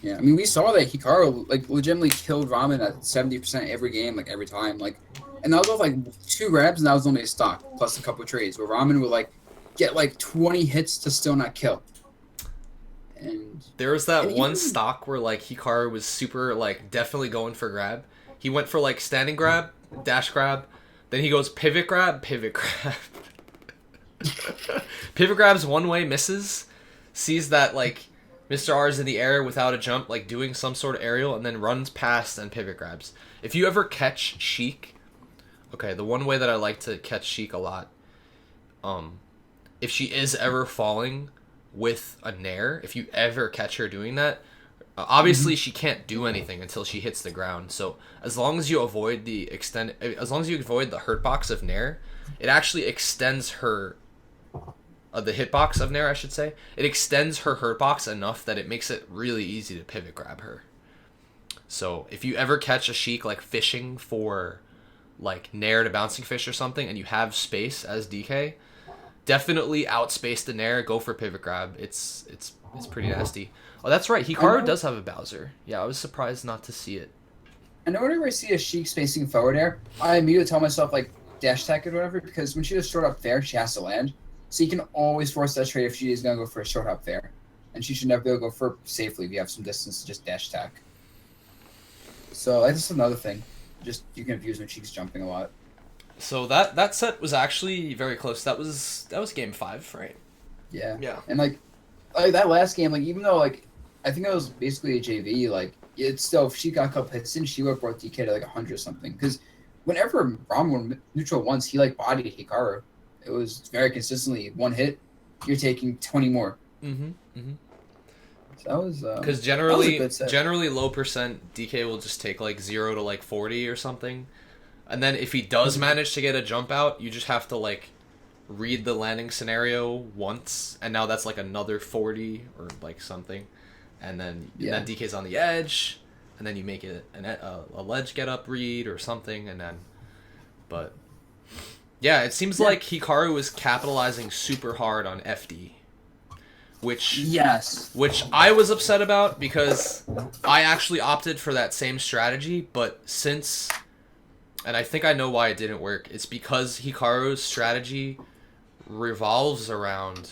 Yeah, I mean, we saw that Hikaru like legitimately killed Ramen at 70% every game, like every time, like, and that was with like 2 grabs, and that was only a stock plus a couple of trades where Ramen would like get like 20 hits to still not kill. And there was that one even stock where like Hikaru was super like definitely going for grab. He went for like standing grab, dash grab, then he goes pivot grab. Pivot grabs one way, misses, sees that like Mr. R is in the air without a jump, like doing some sort of aerial, and then runs past and pivot grabs. If you ever catch Sheik, okay, the one way that I like to catch Sheik a lot, if she is ever falling with a nair, if you ever catch her doing that, obviously she can't do anything until she hits the ground. So as long as you avoid the hurt box of nair, it actually extends her. The hitbox of nair, I should say. It extends her hurt box enough that it makes it really easy to pivot grab her. So if you ever catch a Sheik like fishing for like nair to bouncing fish or something, and you have space as DK, definitely outspace the nair, go for pivot grab. It's pretty nasty. Oh, that's right. Hikaru does have a Bowser. Yeah, I was surprised not to see it. I know whenever I see a Sheik spacing forward air, I immediately tell myself like dash attack or whatever, because when she does short up fair, she has to land. So you can always force that trade if she is going to go for a short hop there. And she should never be able to go for safely if you have some distance to just dash attack. So that's just another thing. Just you can abuse when she's jumping a lot. So that set was actually very close. That was game 5, right? Yeah. Yeah. And like that last game, like even though like I think it was basically a JV, like it's still if she got a couple hits in, she would have brought DK to like 100 something. Because whenever Ramen went neutral once, he like bodied Hikaru. It was very consistently 1 hit, you're taking 20 more. So that was because generally low percent DK will just take like 0 to like 40 or something, and then if he does manage to get a jump out, you just have to like read the landing scenario once, and now that's like another 40 or like something. and then DK's on the edge, and then you make it a ledge get up read or something, and then, but yeah, it seems like Hikaru is capitalizing super hard on FD, which I was upset about because I actually opted for that same strategy, but since, and I think I know why it didn't work, it's because Hikaru's strategy revolves around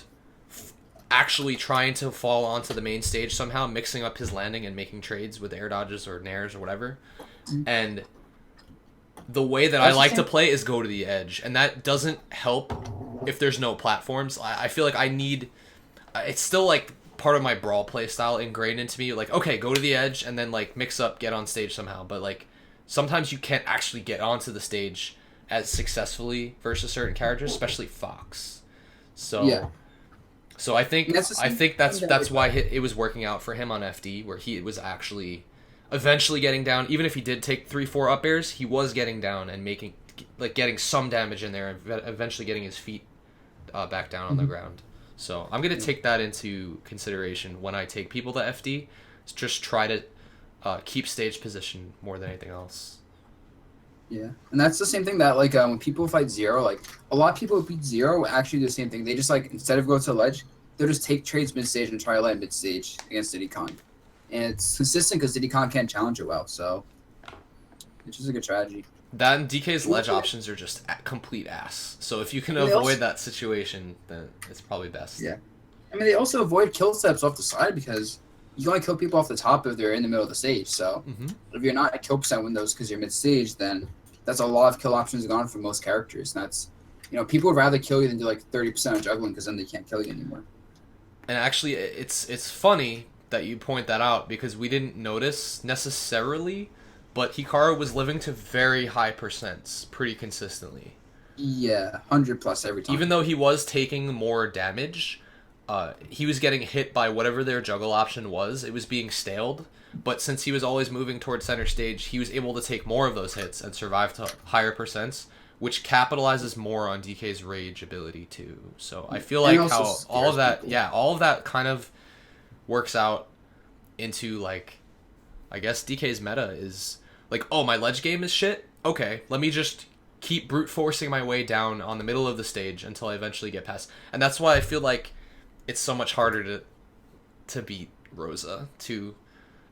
actually trying to fall onto the main stage somehow, mixing up his landing and making trades with air dodges or nairs or whatever. And the way that I like to play is go to the edge, and that doesn't help if there's no platforms. I feel like I need... It's still like part of my brawl play style ingrained into me. Like, okay, go to the edge and then like mix up, get on stage somehow. But like sometimes you can't actually get onto the stage as successfully versus certain characters, especially Fox. So so I think that's why it was working out for him on FD, where he was actually eventually getting down. Even if he did take 3-4 up airs, he was getting down and getting some damage in there, and eventually getting his feet back down on the ground. So I'm going to take that into consideration when I take people to FD. Just try to keep stage position more than anything else. Yeah, and that's the same thing that, like, when people fight Zero, like, a lot of people who beat Zero actually do the same thing. They just, like, instead of going to the ledge, they'll just take trades mid-stage and try to land mid-stage against Diddy Kong. And it's consistent because Diddy Kong can't challenge it well, so it's just a good strategy. That and DK's ledge options are just complete ass. So if you can avoid that situation, then it's probably best. Yeah. I mean, they also avoid kill steps off the side because you can only kill people off the top if they're in the middle of the stage. So if you're not at kill percent windows because you're mid-stage, then that's a lot of kill options gone for most characters. And that's, people would rather kill you than do like 30% of juggling because then they can't kill you anymore. And actually, it's funny that you point that out because we didn't notice necessarily, but Hikaru was living to very high percents pretty consistently. Yeah, 100+ every time. Even though he was taking more damage, he was getting hit by whatever their juggle option was. It was being staled, but since he was always moving towards center stage, he was able to take more of those hits and survive to higher percents, which capitalizes more on DK's rage ability too. So I feel like how all of that kind of works out into, like, I guess DK's meta is like, oh, my ledge game is shit? Okay, let me just keep brute forcing my way down on the middle of the stage until I eventually get past. And that's why I feel like it's so much harder to beat Rosa,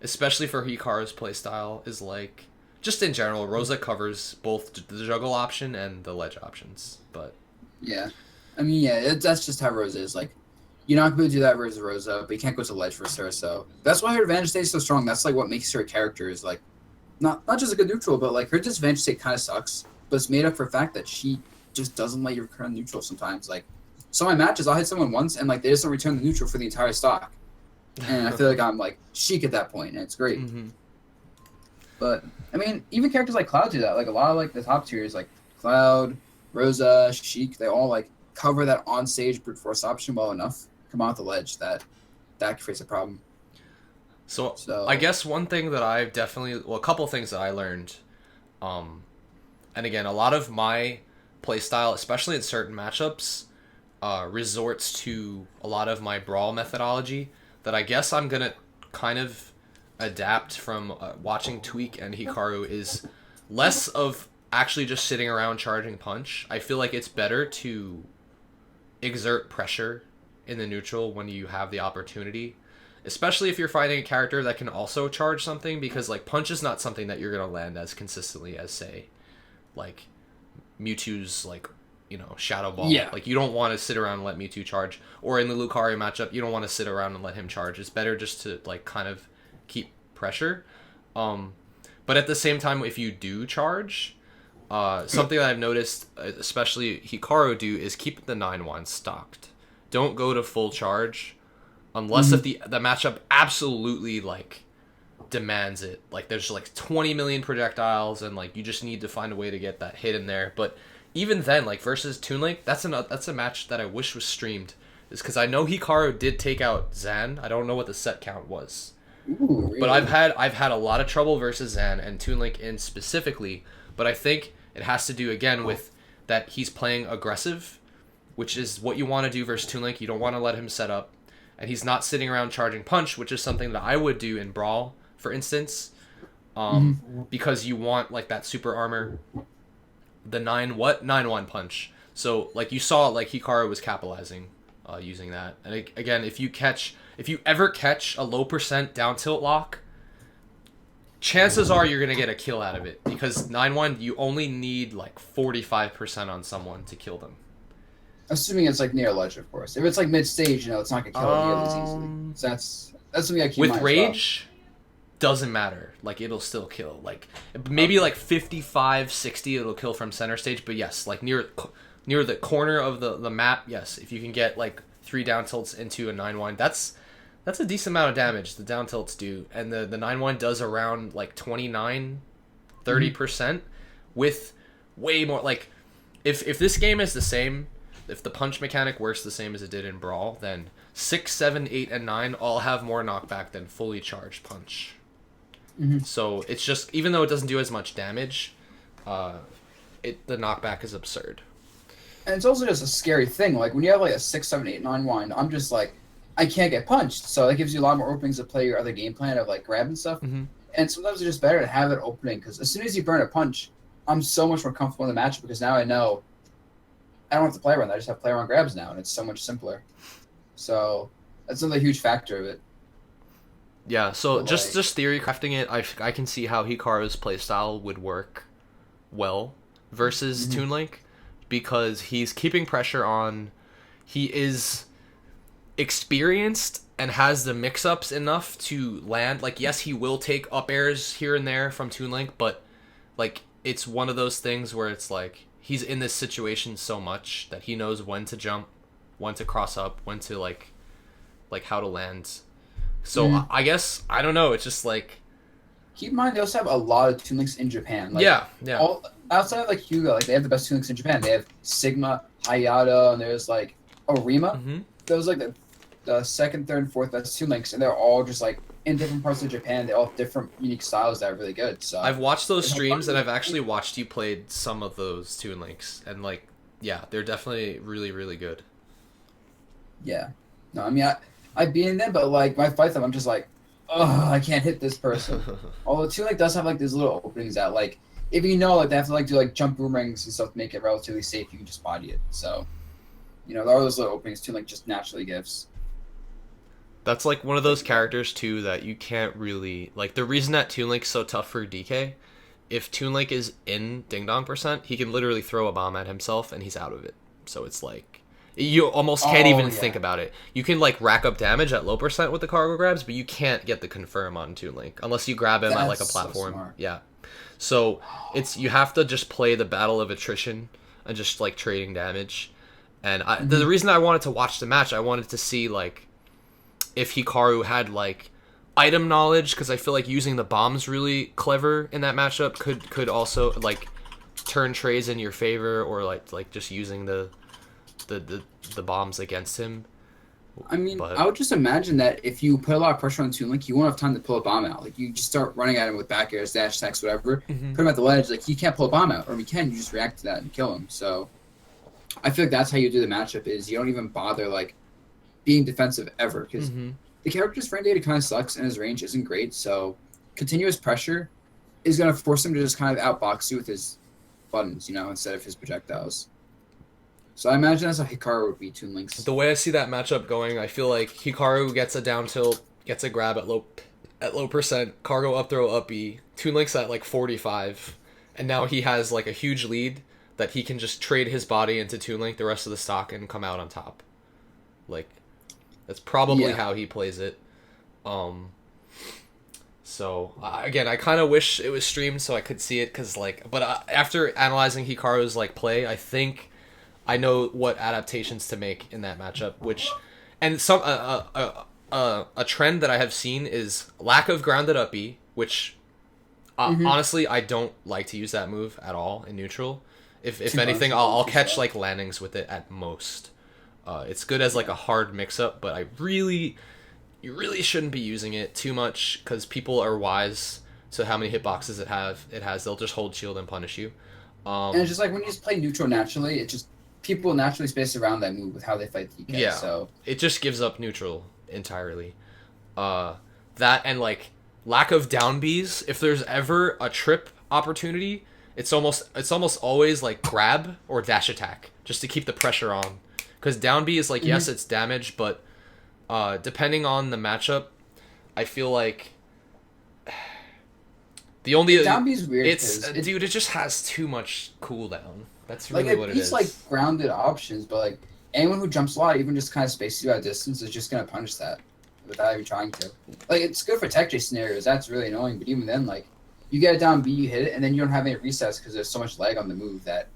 especially for Hikaru's playstyle, is like, just in general, Rosa covers both the juggle option and the ledge options. But yeah, I mean, that's just how Rosa is. Like, you're not going to do that versus Rosa, but you can't go to ledge versus her. So that's why her advantage state is so strong. That's like what makes her character is like not just a good neutral, but like her disadvantage state kind of sucks, but it's made up for the fact that she just doesn't let you return neutral sometimes. Like, some of my matches, I'll hit someone once and like they just don't return the neutral for the entire stock, and I feel like I'm like chic at that point, and it's great. But I mean, even characters like Cloud do that. Like a lot of like the top tiers, like Cloud, Rosa, Sheik, they all like cover that on stage brute force option well enough. Come off the ledge that creates a problem. So I guess one thing that I've a couple things that I learned, and again, a lot of my playstyle, especially in certain matchups, resorts to a lot of my brawl methodology that I guess I'm gonna kind of adapt from watching Tweak and Hikaru is less of actually just sitting around charging punch. I feel like it's better to exert pressure in the neutral when you have the opportunity, especially if you're fighting a character that can also charge something, because like punch is not something that you're gonna land as consistently as, say, like Mewtwo's like, Shadow Ball. Yeah. Like, you don't want to sit around and let Mewtwo charge, or in the Lucario matchup, you don't want to sit around and let him charge. It's better just to like kind of keep pressure. But at the same time, if you do charge, something that I've noticed, especially Hikaru do, is keep the 9-1 stocked. Don't go to full charge unless if the matchup absolutely like demands it. Like there's like 20 million projectiles and like you just need to find a way to get that hit in there. But even then, like versus Toon Link, that's a match that I wish was streamed, is because I know Hikaru did take out Zan. I don't know what the set count was. Ooh, really? But I've had a lot of trouble versus Zan and Toon Link in specifically, but I think it has to do again with that he's playing aggressive, which is what you want to do versus Toon Link. You don't want to let him set up. and he's not sitting around charging punch, which is something that I would do in Brawl, for instance, because you want like that super armor, the 9-1 punch. So like you saw, like Hikaru was capitalizing using that, and again, if you ever catch a low percent down tilt lock, chances are you're gonna get a kill out of it, because 9-1 you only need like 45% on someone to kill them. Assuming it's like near ledge, of course. If it's like mid stage, it's not gonna kill it nearly as easily. So that's something I keep in mind with rage. Doesn't matter. Like, it'll still kill. Like, maybe like 55, 60 it'll kill from center stage, but yes, like near the corner of the map, yes, if you can get like 3 down tilts into a 9-1, that's a decent amount of damage the down tilts do. And the 9-1 does around like 29, 30% with way more. Like, if this game is the same, if the punch mechanic works the same as it did in Brawl, then 6, 7, 8, and 9 all have more knockback than fully charged punch. So it's just, even though it doesn't do as much damage, the knockback is absurd. And it's also just a scary thing. Like, when you have like a 6, 7, 8, 9 wind, I'm just like, I can't get punched. So that gives you a lot more openings to play your other game plan of like grab and stuff. And sometimes it's just better to have it opening, because as soon as you burn a punch, I'm so much more comfortable in the matchup, because now I know I don't have to play around. I just have to play around grabs now, and it's so much simpler. So that's another huge factor of it. Yeah, so just theory crafting it, I can see how Hikaru's playstyle would work well versus Toon Link, because he's keeping pressure on. He is experienced and has the mix-ups enough to land. Like, yes, he will take up airs here and there from Toon Link, but like, it's one of those things where it's like, he's in this situation so much that he knows when to jump, when to cross up, when to like how to land. So I guess, I don't know, it's just like, keep in mind they also have a lot of Toon Links in Japan. Like, yeah. Outside of like Hyuga, like they have the best Toon Links in Japan. They have Sigma, Hayata, and there's like Orima. Those like the second, third, and fourth best Toon Links, and they're all just like in different parts of Japan. They all have different unique styles that are really good. So I've watched those streams, and I've actually watched you played some of those Toon Links, and like, yeah, they're definitely really, really good. Yeah. No, I mean, I beat in them, but like when I fight them, I'm just like, oh, I can't hit this person. Although Toon Link does have like these little openings that like, if you know, like they have to like do like jump boomerangs and stuff to make it relatively safe, you can just body it. So, there are those little openings Toon Link just naturally gives. That's like one of those characters too that you can't really like. The reason that Toon Link's so tough for DK, if Toon Link is in Ding Dong %, he can literally throw a bomb at himself and he's out of it. So it's like, you almost can't even think about it. You can like rack up damage at low % with the cargo grabs, but you can't get the confirm on Toon Link unless you grab him at like a platform. So yeah. So you have to just play the battle of attrition and just like trading damage. And the reason I wanted to watch the match, I wanted to see like if Hikaru had like item knowledge, because I feel like using the bombs really clever in that matchup could also like turn trades in your favor, or like just using the bombs against him. I mean, I would just imagine that if you put a lot of pressure on Toon Link, you won't have time to pull a bomb out. Like, you just start running at him with back airs, dash attacks, whatever. Put him at the ledge, like, he can't pull a bomb out. Or if he can, you just react to that and kill him. So, I feel like that's how you do the matchup, is you don't even bother, like, being defensive ever. Because the character's frame data kind of sucks, and his range isn't great. So, continuous pressure is going to force him to just kind of outbox you with his buttons, instead of his projectiles. So I imagine that's how Hikaru would be Toon Link's. The way I see that matchup going, I feel like Hikaru gets a down tilt, gets a grab at low %, cargo up throw up B, Toon Link's at like 45, and now he has like a huge lead that he can just trade his body into Toon Link the rest of the stock and come out on top. Like, that's probably how he plays it. So again, I kind of wish it was streamed so I could see it, cause like, but after analyzing Hikaru's like play, I think I know what adaptations to make in that matchup, and some a trend that I have seen is lack of grounded up B, which honestly I don't like to use that move at all in neutral. If anything, I'll catch like landings with it at most. It's good as like a hard mix up, but you really shouldn't be using it too much, because people are wise to how many hitboxes it has. They'll just hold shield and punish you. And it's just like when you just play neutral naturally, it just people naturally space around that move with how they fight DK. Yeah, so it just gives up neutral entirely. That and like lack of down Bs. If there's ever a trip opportunity, it's almost always like grab or dash attack just to keep the pressure on. Because down B is like yes, it's damage, but depending on the matchup, I feel like the only down B is weird. Dude, it just has too much cooldown. That's Like really what it it beats is. like grounded options, but like anyone who jumps a lot, even just kind of spaces you out of distance, is just gonna punish that without even trying to. Like it's good for tech chase scenarios. That's really annoying. But even then, like you get it down B, you hit it, and then you don't have any resets because there's so much lag on the move that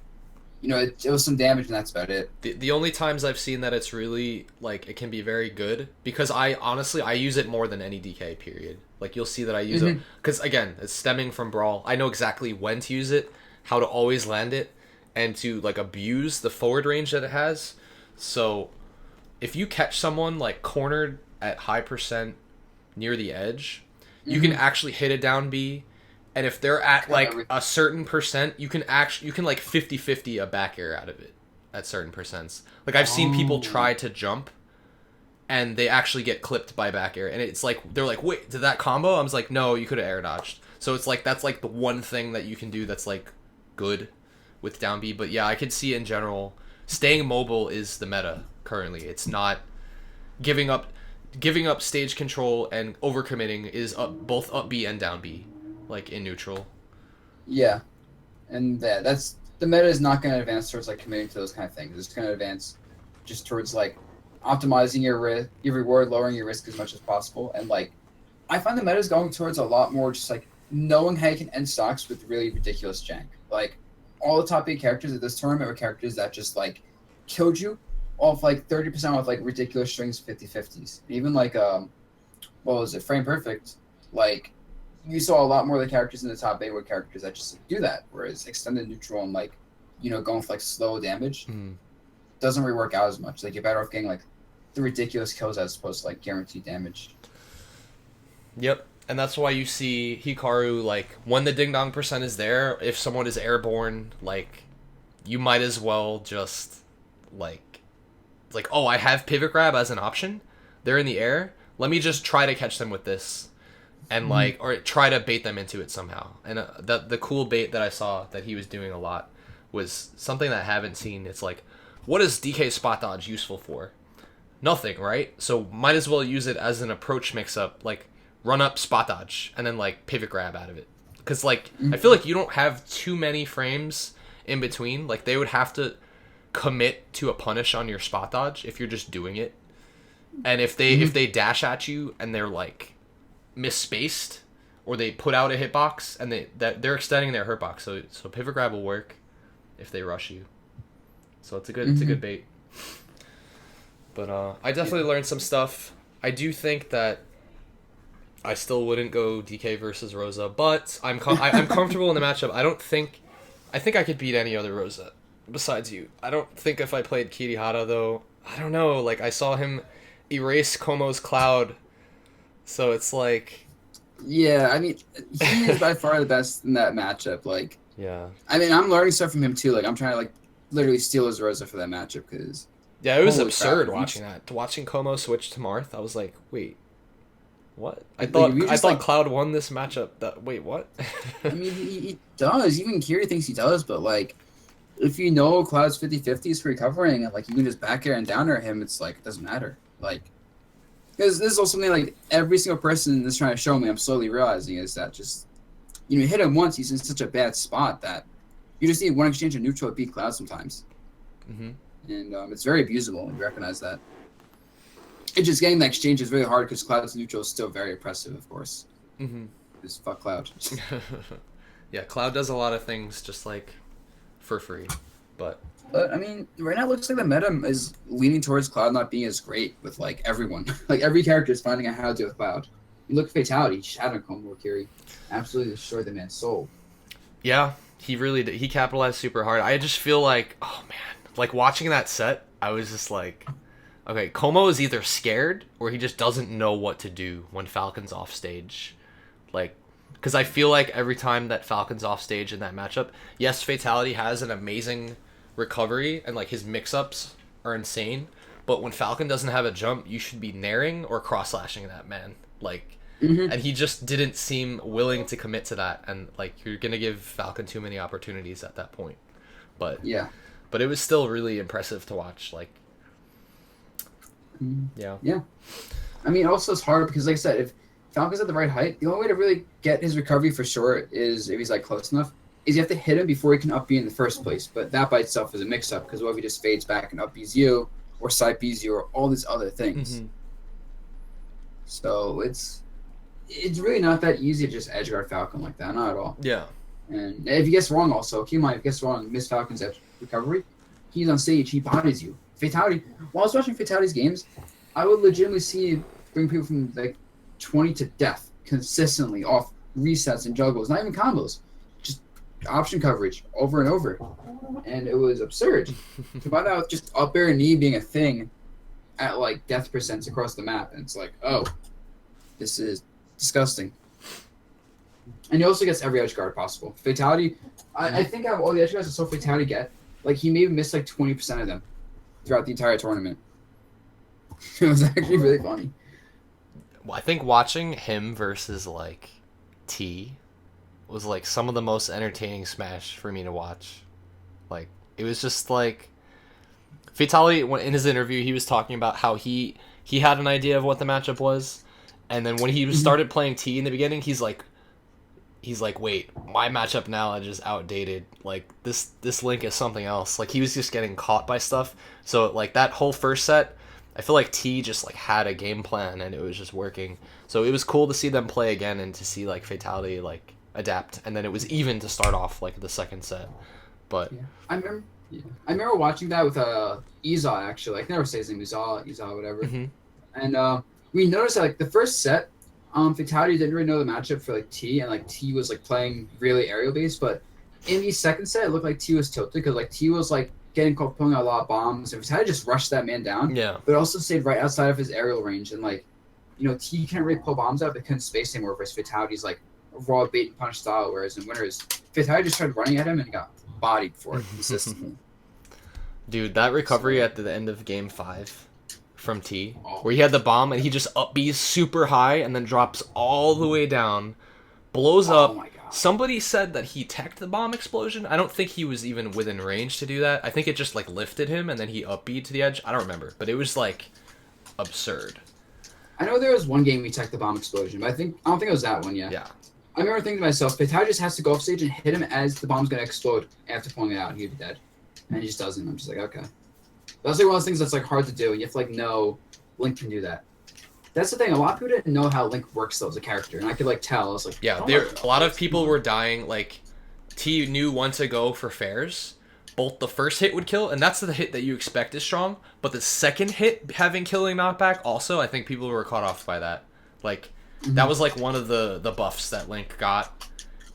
it was some damage and that's about it. The only times I've seen that it's really like it can be very good because I use it more than any DK period. Like you'll see that I use it because again it's stemming from Brawl. I know exactly when to use it, how to always land it, and to like abuse the forward range that it has. So if you catch someone like cornered at high percent near the edge, you can actually hit a down B. And if they're at like a certain percent, you can like 50-50 a back air out of it at certain percents. Like I've seen people try to jump and they actually get clipped by back air. And it's like, they're like, wait, did that combo? I was like, no, you could have air dodged. So it's like, that's like the one thing that you can do that's like good with down B. But yeah, I could see in general, staying mobile is the meta currently. It's not giving up stage control and overcommitting is both up B and down B. Like in neutral. Yeah. And that's the meta is not going to advance towards like committing to those kind of things. It's going to advance just towards like optimizing your reward, lowering your risk as much as possible. And like I find the meta is going towards a lot more just like knowing how you can end stocks with really ridiculous jank. Like all the top 8 characters at this tournament were characters that just like killed you off like 30% with like ridiculous strings 50-50s. Even like what was it, Frame Perfect, like you saw a lot more of the characters in the top 8 were characters that just do that, whereas extended neutral and like going for like slow damage doesn't really work out as much. Like you're better off getting like the ridiculous kills as opposed to like guaranteed damage. Yep. And that's why you see Hikaru, like when the ding dong percent is there, if someone is airborne, like you might as well just like oh, I have pivot grab as an option, they're in the air, let me just try to catch them with this. And like, or try to bait them into it somehow. And the cool bait that I saw that he was doing a lot was something that I haven't seen. It's like, what is DK spot dodge useful for? Nothing, right? So might as well use it as an approach mix-up, like run up spot dodge and then like pivot grab out of it. Because like, I feel like you don't have too many frames in between. Like they would have to commit to a punish on your spot dodge if you're just doing it. And if they dash at you and they're like misspaced or they put out a hitbox and they're extending their hurtbox, so pivot grab will work if they rush you. So it's a good bait. But I definitely learned some stuff. I do think that I still wouldn't go DK versus Rosa, but I'm comfortable in the matchup. I think I could beat any other Rosa besides you. I don't think if I played Kirihara though, I don't know, like I saw him erase Komo's Cloud. So it's like, yeah, I mean, he is by far the best in that matchup. Like, yeah, I mean, I'm learning stuff from him too. Like, I'm trying to like literally steal his Rosa for that matchup because yeah, it was absurd watching Como switch to Marth. I was like, wait, what? I thought Cloud won this matchup. Wait, what? I mean, he does. Even Kiri thinks he does, but like, if you know Cloud's 50-50s for recovering and like you can just back air and down air him, it's like it doesn't matter. Like. Because this is also something like every single person is trying to show me, I'm slowly realizing, is that just, you hit him once, he's in such a bad spot that you just need one exchange of neutral to beat Cloud sometimes. And it's very abusable, and you recognize that. It's just getting the exchange is really hard because Cloud's neutral is still very oppressive, of course. Just fuck Cloud. Yeah, Cloud does a lot of things just like for free, but I mean, right now it looks like the meta is leaning towards Cloud not being as great with, like, everyone. Like, every character is finding out how to deal with Cloud. You look at Fatality, Shadow Combo Kiri. Absolutely destroyed the man's soul. Yeah, he really did. He capitalized super hard. I just feel like, oh man, like watching that set, I was just like, okay, Como is either scared or he just doesn't know what to do when Falcon's off stage. Like, because I feel like every time that Falcon's off stage in that matchup, yes, Fatality has an amazing recovery and like his mix-ups are insane, but when Falcon doesn't have a jump, you should be naring or cross-slashing that man. Like, Mm-hmm. and he just didn't seem willing to commit to that, and like you're gonna give Falcon too many opportunities at that point. But Yeah. but it was still really impressive to watch. Like, yeah. Yeah. I mean, also it's hard because, like I said, if Falcon's at the right height, the only way to really get his recovery for sure is if he's like close enough. Is you have to hit him before he can up B in the first place. But that by itself is a mix-up because what if he just fades back and up B's you, or side B's you, or all these other things. Mm-hmm. So it's really not that easy to just edge guard Falcon like that, not at all. Yeah. And if he gets wrong, also keep in mind, if he gets wrong, miss Falcon's edge recovery, he's on stage, he bodies you. Fatality. While I was watching Fatality's games, I would legitimately see bring people from like 20 to death consistently off resets and juggles, not even combos, just option coverage over and over, and it was absurd. To find out just up air and knee being a thing at like death percents across the map, and it's like, oh, this is disgusting. And he also gets every edge guard possible. Fatality, I think out of all the edge guards I saw Fatality get, like he maybe missed like 20% of them throughout the entire tournament. It was actually really funny. Well, I think watching him versus like T was like some of the most entertaining Smash for me to watch. Like, it was just like Fatality, when in his interview he was talking about how he had an idea of what the matchup was, and then when he started playing T in the beginning, he's like, wait, my matchup now is just outdated. Like, this Link is something else. Like, he was just getting caught by stuff. So like that whole first set, I feel like T just like had a game plan and it was just working. So it was cool to see them play again and to see like Fatality like adapt, and then it was even to start off like the second set. But yeah. I remember watching that with Iza, actually. I can never say his name, Iza, whatever. Mm-hmm. And we noticed that like the first set, Fatality didn't really know the matchup for like T, and like T was like playing really aerial based. But in the second set, it looked like T was tilted because like T was like getting caught pulling out a lot of bombs, and Fatality just rushed that man down. yeah, But also stayed right outside of his aerial range, and like, you know, T can't really pull bombs out. They couldn't space anymore versus Fatality's like raw bait and punch style. Whereas in Winners, Fatality just started running at him and got bodied for it consistently. dude, that recovery at the end of game 5 from T, where he had the bomb and he just up B's super high and then drops all the way down, blows up. My God. Somebody said that he teched the bomb explosion. I don't think he was even within range to do that. I think it just like lifted him and then he up B'd to the edge. I don't remember, but it was like absurd. I know there was one game we teched the bomb explosion, but I don't think it was that one. Yeah. I remember thinking to myself, Fatality just has to go off stage and hit him as the bomb's gonna explode after pulling it out, and he'd be dead. And he just doesn't. I'm just like, okay. That's like one of those things that's like hard to do, and you have to like know Link can do that. That's the thing. A lot of people didn't know how Link works though as a character, and I could like tell. I was like, yeah, a lot of people were dying. Like, T knew when to go for fairs. Both the first hit would kill, and that's the hit that you expect is strong. But the second hit having killing knockback, also, I think people were caught off by that. Like, that was like one of the buffs that Link got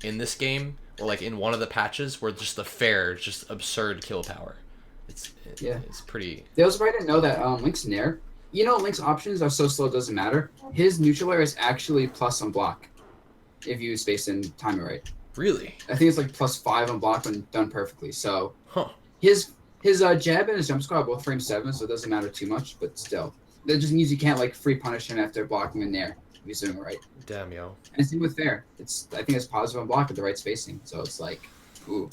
in this game, or like in one of the patches, where just the fair, just absurd kill power. It's pretty. They also probably didn't know that Link's Nair. You know, Link's options are so slow it doesn't matter. His neutral air is actually plus on block if you space and time it right. Really? I think it's like +5 on block when done perfectly. So Huh. his jab and his jump squat are both frame 7, so it doesn't matter too much. But still, that just means you can't like free punish him after blocking in there if he's doing it right. Damn, yo. And same with fair. I think it's positive on block with the right spacing. So it's like, ooh.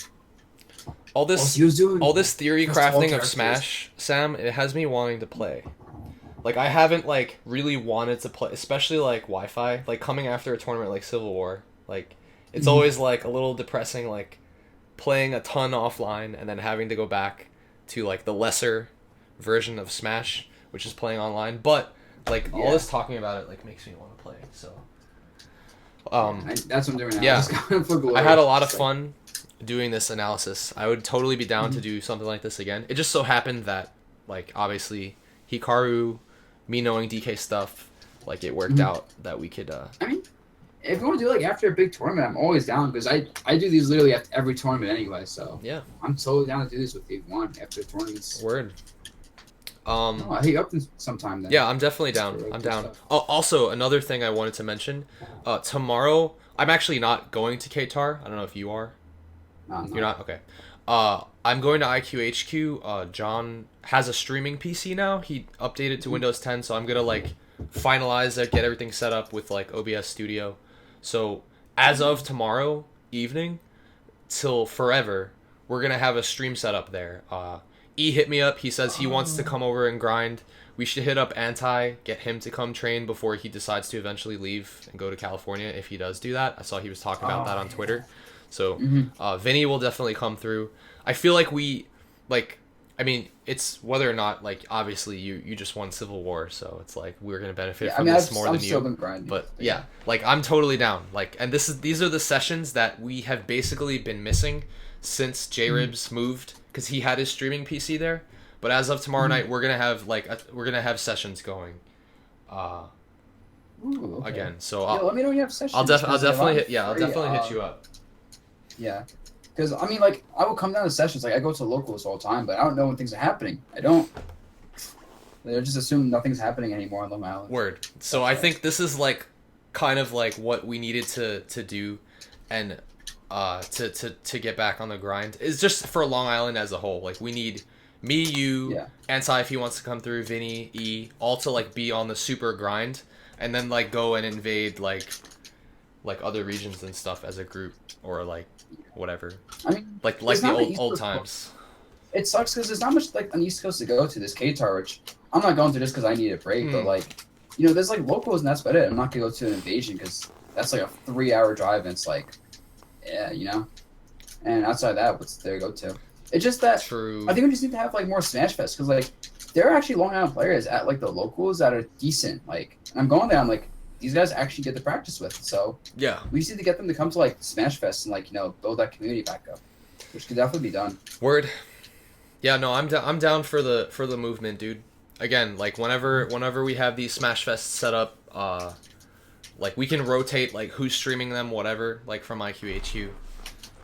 All this theory That's 12 crafting of characters. Smash, Sam, it has me wanting to play. Like, I haven't like really wanted to play, especially like Wi-Fi. Like, coming after a tournament like Civil War, like it's always like a little depressing, like playing a ton offline and then having to go back to like the lesser version of Smash, which is playing online. But like all this talking about it like makes me want to play. So that's what I'm doing now. Yeah. Just going for glory. I had a lot of fun doing this analysis. I would totally be down to do something like this again. It just so happened that like obviously Hikaru, me knowing DK stuff, like it worked out that we could I mean, if you want to do like after a big tournament, I'm always down because I do these literally after every tournament anyway. So yeah, I'm totally down to do this with you if you want after tournaments. Word. I'll hit you up sometime then. Yeah, I'm definitely down. Really I'm cool down. stuff. Oh, also, another thing I wanted to mention. Tomorrow, I'm actually not going to Qatar. I don't know if you are. No, You're not? Okay. I'm going to IQHQ. John has a streaming PC now. He updated to Windows 10, so I'm gonna like finalize it, get everything set up with like OBS Studio. So as of tomorrow evening till forever, we're gonna have a stream set up there. E hit me up. He says he wants to come over and grind. We should hit up Anti, get him to come train before he decides to eventually leave and go to California. If he does do that, I saw he was talking about that on Twitter. So Vinny will definitely come through. I feel like I mean, it's whether or not, like, obviously you just won Civil War, so it's like we're gonna benefit from this more than you. Been grinding, but yeah, like I'm totally down. Like, and these are the sessions that we have basically been missing since J-Ribs moved, because he had his streaming PC there. But as of tomorrow night, we're gonna have sessions going. Ooh, okay. Again, so let me know when you have sessions. I'll definitely hit you up. Yeah. Because, I mean, like, I will come down to sessions. Like, I go to locals all the time, but I don't know when things are happening. I don't. They just assume nothing's happening anymore on Long Island. Word. So I think this is, like, kind of, like, what we needed to do and to get back on the grind. It's just for Long Island as a whole. Like, we need me, you, Anti if he wants to come through, Vinny, E, all to, like, be on the super grind. And then, like, go and invade, like other regions and stuff as a group. Or, like, whatever. I mean, like the old times. It sucks because there's not much like on the East Coast to go to. This Qatar, which I'm not going to just because I need a break, but like, you know, there's like locals and that's about it. I'm not gonna go to an invasion because that's like a 3-hour drive and it's like, yeah, you know. And outside of that, what's there to go to? It's just that True. I think we just need to have like more Smash Fest because like there are actually Long Island players at like the locals that are decent. Like, and I'm going there. I'm like, these guys actually get to practice with. So yeah, we just need to get them to come to like Smash Fest and like, you know, build that community back up, which could definitely be done. Word. Yeah, no, I'm down for the movement, dude. Again, like whenever we have these Smash Fests set up, like we can rotate like who's streaming them, whatever, like from IQHQ.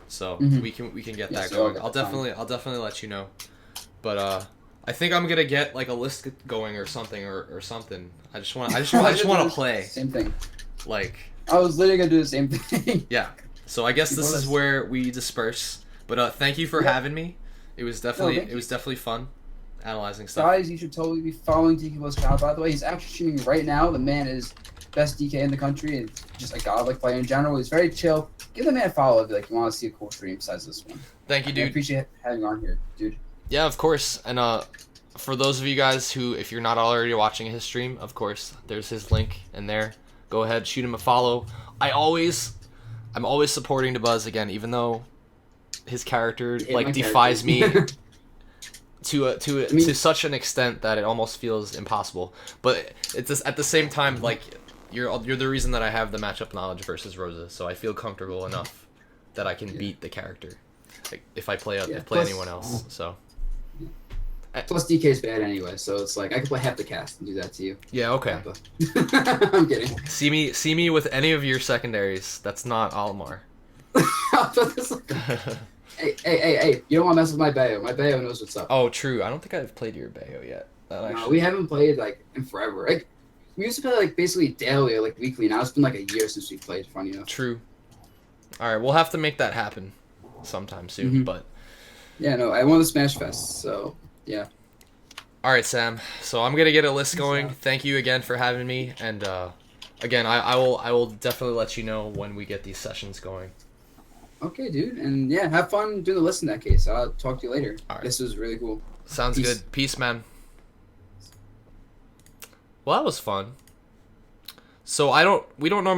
So we can get that going. I'll definitely let you know. But I think I'm gonna get like a list going or something or something. I just want to play. Same thing. Like I was literally gonna do the same thing. Yeah. So I guess this is where we disperse. But thank you for having me. It was definitely fun analyzing stuff. Guys, you should totally be following DKwill's channel. By the way, he's actually streaming right now. The man is best DK in the country and just a godlike player in general. He's very chill. Give the man a follow if like you want to see a cool stream besides this one. Thank you, dude. I appreciate having you on here, dude. Yeah, of course. And for those of you guys who, if you're not already watching his stream, of course, there's his link in there. Go ahead, shoot him a follow. I'm always supporting Dabuz again, even though his character like defies me to such an extent that it almost feels impossible. But it's at the same time like you're the reason that I have the matchup knowledge versus Rosa, so I feel comfortable enough that I can beat the character like, if I play anyone else. So. Plus DK's bad anyway, so it's like I could play half the cast and do that to you. Yeah, okay. I'm kidding. See me with any of your secondaries. That's not Almar. Hey! You don't want to mess with my Bayo. My Bayo knows what's up. Oh, true. I don't think I've played your Bayo yet. No, we haven't played like in forever. Like we used to play like basically daily or like weekly. Now it's been like a year since we played. Funny enough. True. All right, we'll have to make that happen sometime soon. But yeah, no, I won the Smash Fest, so. Yeah. All right, Sam. So I'm gonna get a list going. Thank you again for having me, and again, I will definitely let you know when we get these sessions going. Okay, dude, and yeah, have fun doing the list in that case. I'll talk to you later. All right. This was really cool. Sounds good. Peace, man. Well, that was fun. So we don't normally.